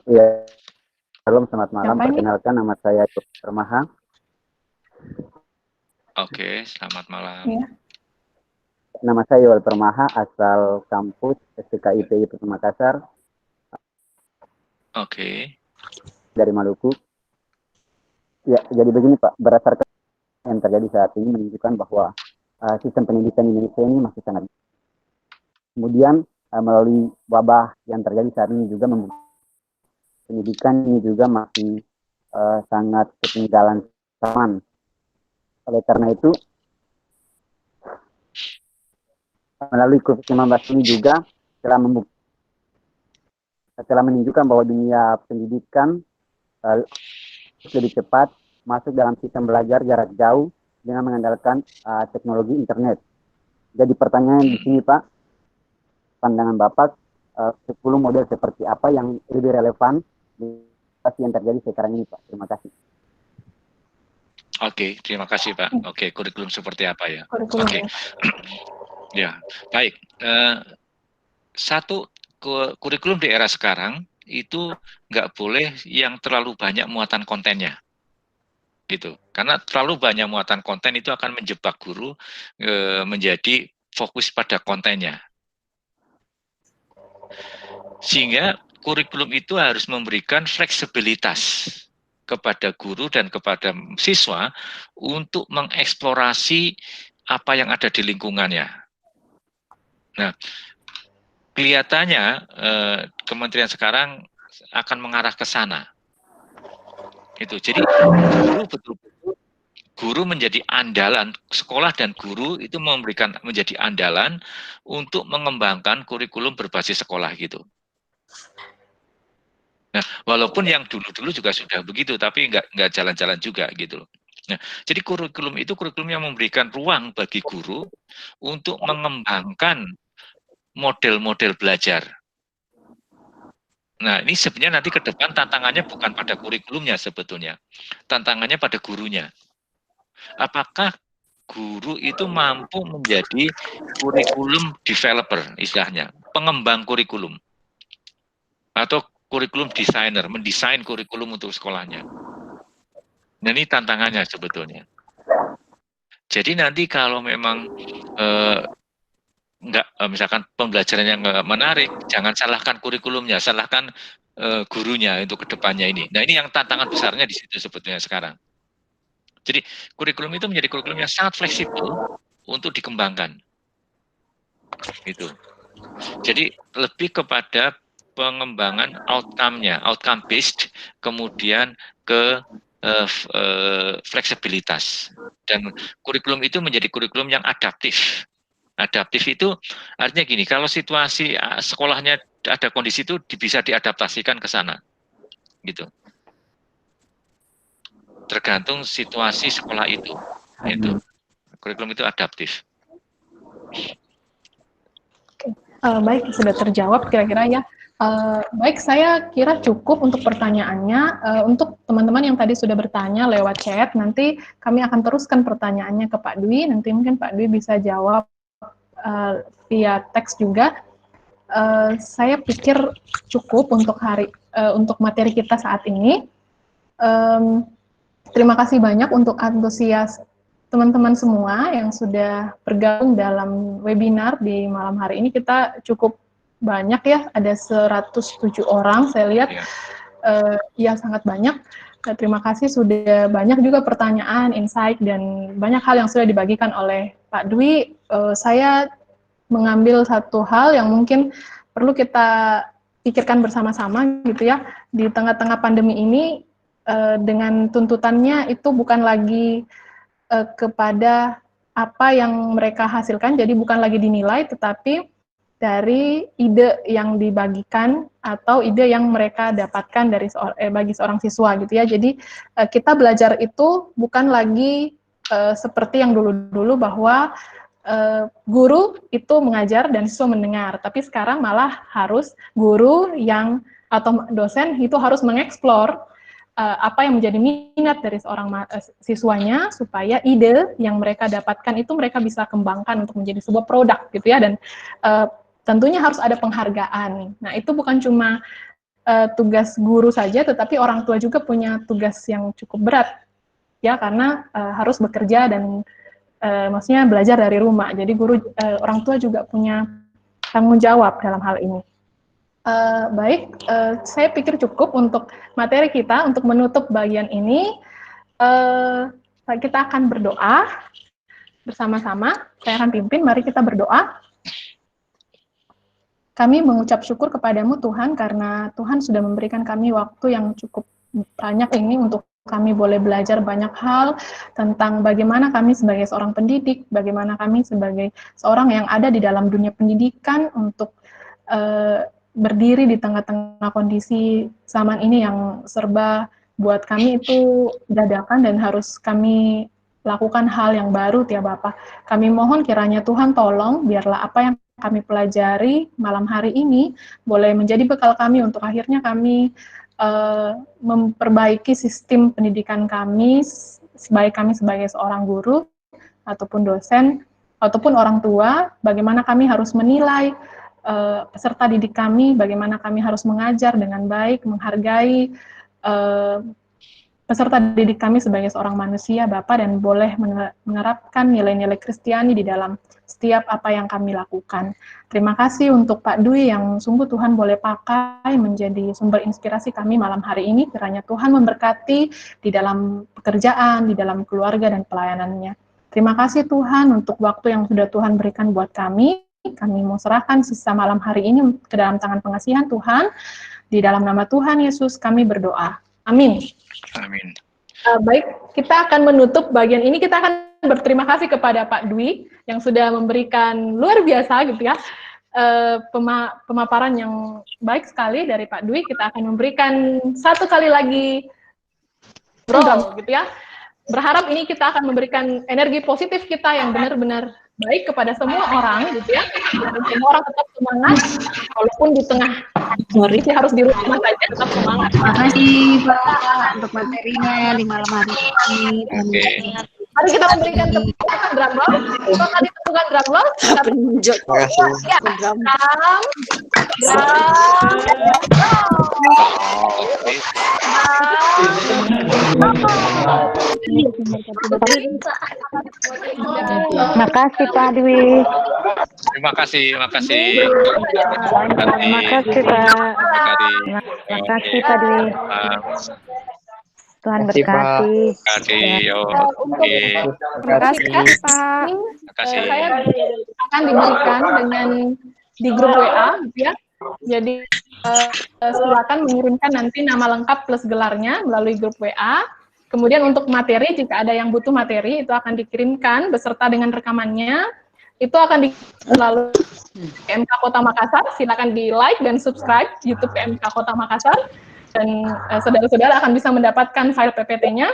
Iya, selamat malam. Siapa ini? Perkenalkan, nama saya Permaha. Oke, selamat malam. Iya. Nama saya Yowal Permaha, asal kampus STKIPI Makassar. Oke. Dari Maluku. Ya, jadi begini Pak, berdasarkan yang terjadi saat ini menunjukkan bahwa sistem pendidikan Indonesia ini masih sangat. Kemudian melalui wabah yang terjadi saat ini juga pendidikan ini juga masih sangat ketinggalan zaman. Oleh karena itu, melalui COVID-19 ini juga telah menunjukkan bahwa dunia pendidikan lebih cepat masuk dalam sistem belajar jarak jauh dengan mengandalkan teknologi internet. Jadi pertanyaan di sini Pak, pandangan Bapak 10 model seperti apa yang lebih relevan di yang terjadi sekarang ini Pak. Terima kasih. Oke, terima kasih Pak. Oke, kurikulum seperti apa ya? Kurikulum. Oke. Ya, baik. Satu, kurikulum di era sekarang itu nggak boleh yang terlalu banyak muatan kontennya, gitu. Karena terlalu banyak muatan konten itu akan menjebak guru menjadi fokus pada kontennya. Sehingga kurikulum itu harus memberikan fleksibilitas kepada guru dan kepada siswa untuk mengeksplorasi apa yang ada di lingkungannya. Nah, kelihatannya kementerian sekarang akan mengarah ke sana. Jadi guru menjadi andalan, sekolah dan guru itu menjadi andalan untuk mengembangkan kurikulum berbasis sekolah gitu. Nah, walaupun yang dulu-dulu juga sudah begitu, tapi nggak jalan-jalan juga gitu. Nah, jadi kurikulum itu kurikulum yang memberikan ruang bagi guru untuk mengembangkan model-model belajar. Nah, ini sebenarnya nanti ke depan tantangannya bukan pada kurikulumnya sebetulnya, tantangannya pada gurunya. Apakah guru itu mampu menjadi kurikulum developer, istilahnya, pengembang kurikulum, atau kurikulum designer, mendesain kurikulum untuk sekolahnya. Nah, ini tantangannya sebetulnya. Jadi nanti kalau memang misalkan pembelajarannya nggak menarik, jangan salahkan kurikulumnya, salahkan gurunya untuk kedepannya ini. Nah, ini yang tantangan besarnya di situ sebetulnya sekarang. Jadi kurikulum itu menjadi kurikulum yang sangat fleksibel untuk dikembangkan. Gitu. Jadi lebih kepada pengembangan outcome-nya, outcome based, kemudian ke fleksibilitas. Dan kurikulum itu menjadi kurikulum yang adaptif. Adaptif itu artinya gini, kalau situasi sekolahnya ada kondisi itu bisa diadaptasikan ke sana, gitu. Tergantung situasi sekolah itu. Kurikulum itu adaptif. Baik, sudah terjawab kira-kira ya. Baik, saya kira cukup untuk pertanyaannya. Untuk teman-teman yang tadi sudah bertanya lewat chat, nanti kami akan teruskan pertanyaannya ke Pak Dwi. Nanti mungkin Pak Dwi bisa jawab via teks juga. Saya pikir cukup untuk untuk materi kita saat ini. Terima kasih banyak untuk antusias teman-teman semua yang sudah bergabung dalam webinar di malam hari ini. Kita cukup banyak ya, ada 107 orang saya lihat. Ya sangat banyak. Terima kasih, sudah banyak juga pertanyaan, insight, dan banyak hal yang sudah dibagikan oleh Pak Dwi. Saya mengambil satu hal yang mungkin perlu kita pikirkan bersama-sama gitu ya, di tengah-tengah pandemi ini, dengan tuntutannya itu bukan lagi kepada apa yang mereka hasilkan, jadi bukan lagi dinilai, tetapi dari ide yang dibagikan atau ide yang mereka dapatkan dari bagi seorang siswa gitu ya. Jadi kita belajar itu bukan lagi seperti yang dulu-dulu bahwa guru itu mengajar dan siswa mendengar, tapi sekarang malah harus guru yang atau dosen itu harus mengeksplor apa yang menjadi minat dari seorang siswanya, supaya ide yang mereka dapatkan itu mereka bisa kembangkan untuk menjadi sebuah produk gitu ya. Dan tentunya harus ada penghargaan. Nah, itu bukan cuma tugas guru saja, tetapi orang tua juga punya tugas yang cukup berat ya, karena harus bekerja dan maksudnya belajar dari rumah. Jadi orang tua juga punya tanggung jawab dalam hal ini. Baik, saya pikir cukup untuk materi kita. Untuk menutup bagian ini, kita akan berdoa bersama-sama. Saya akan pimpin, mari kita berdoa. Kami mengucap syukur kepadamu Tuhan, karena Tuhan sudah memberikan kami waktu yang cukup banyak ini untuk kami boleh belajar banyak hal tentang bagaimana kami sebagai seorang pendidik, bagaimana kami sebagai seorang yang ada di dalam dunia pendidikan untuk berdiri di tengah-tengah kondisi zaman ini yang serba buat kami itu dadakan dan harus kami lakukan hal yang baru tiap Bapa. Kami mohon kiranya Tuhan tolong, biarlah apa yang kami pelajari malam hari ini boleh menjadi bekal kami untuk akhirnya kami memperbaiki sistem pendidikan kami, baik kami sebagai seorang guru ataupun dosen ataupun orang tua, bagaimana kami harus menilai peserta didik kami, bagaimana kami harus mengajar dengan baik, menghargai peserta didik kami sebagai seorang manusia, Bapak, dan boleh menerapkan nilai-nilai Kristiani di dalam setiap apa yang kami lakukan. Terima kasih untuk Pak Dwi yang sungguh Tuhan boleh pakai menjadi sumber inspirasi kami malam hari ini. Kiranya Tuhan memberkati di dalam pekerjaan, di dalam keluarga, dan pelayanannya. Terima kasih Tuhan untuk waktu yang sudah Tuhan berikan buat kami. Kami mau serahkan sisa malam hari ini ke dalam tangan pengasihan Tuhan. Di dalam nama Tuhan Yesus kami berdoa. Amin. Amin. Baik, kita akan menutup bagian ini. Kita akan berterima kasih kepada Pak Dwi yang sudah memberikan luar biasa gitu ya pemaparan yang baik sekali dari Pak Dwi. Kita akan memberikan satu kali lagi roll gitu ya. Berharap ini kita akan memberikan energi positif kita yang benar-benar baik kepada semua orang gitu ya. Dan semua orang tetap semangat walaupun di tengah kondisi harus di rumah saja tetap semangat. Terima kasih Pak untuk materinya di malam hari ini. Oke. Mari kita memberikan tepukan drum roll. Dua kali tepukan drum roll. Penunjuk. Ya, drum. Makasih Pak Dwi. Terima kasih. Terima kasih Pak. Makasih Pak Dwi. Tuhan berkati. Terima kasih. Oke. Terima kasih Pak. Terima kasih. Saya akan diberikan dengan di grup WA gitu ya. Jadi silakan mengirimkan nanti nama lengkap plus gelarnya melalui grup WA. Kemudian untuk materi, jika ada yang butuh materi, itu akan dikirimkan beserta dengan rekamannya. Itu akan lalu PMK Kota Makassar. Silakan di like dan subscribe YouTube PMK Kota Makassar. Dan saudara-saudara akan bisa mendapatkan file PPT-nya.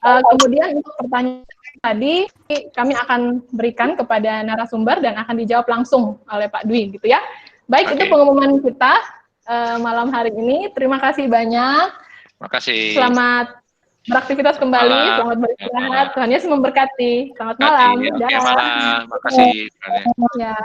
Kemudian untuk pertanyaan tadi, kami akan berikan kepada narasumber dan akan dijawab langsung oleh Pak Dwi, gitu ya. Baik, itu pengumuman kita malam hari ini. Terima kasih banyak. Terima kasih. Selamat beraktivitas kembali, selamat beristirahat. Tuhan Yesus memberkati. Selamat malam. Oke, malam. Terima kasih. Ya.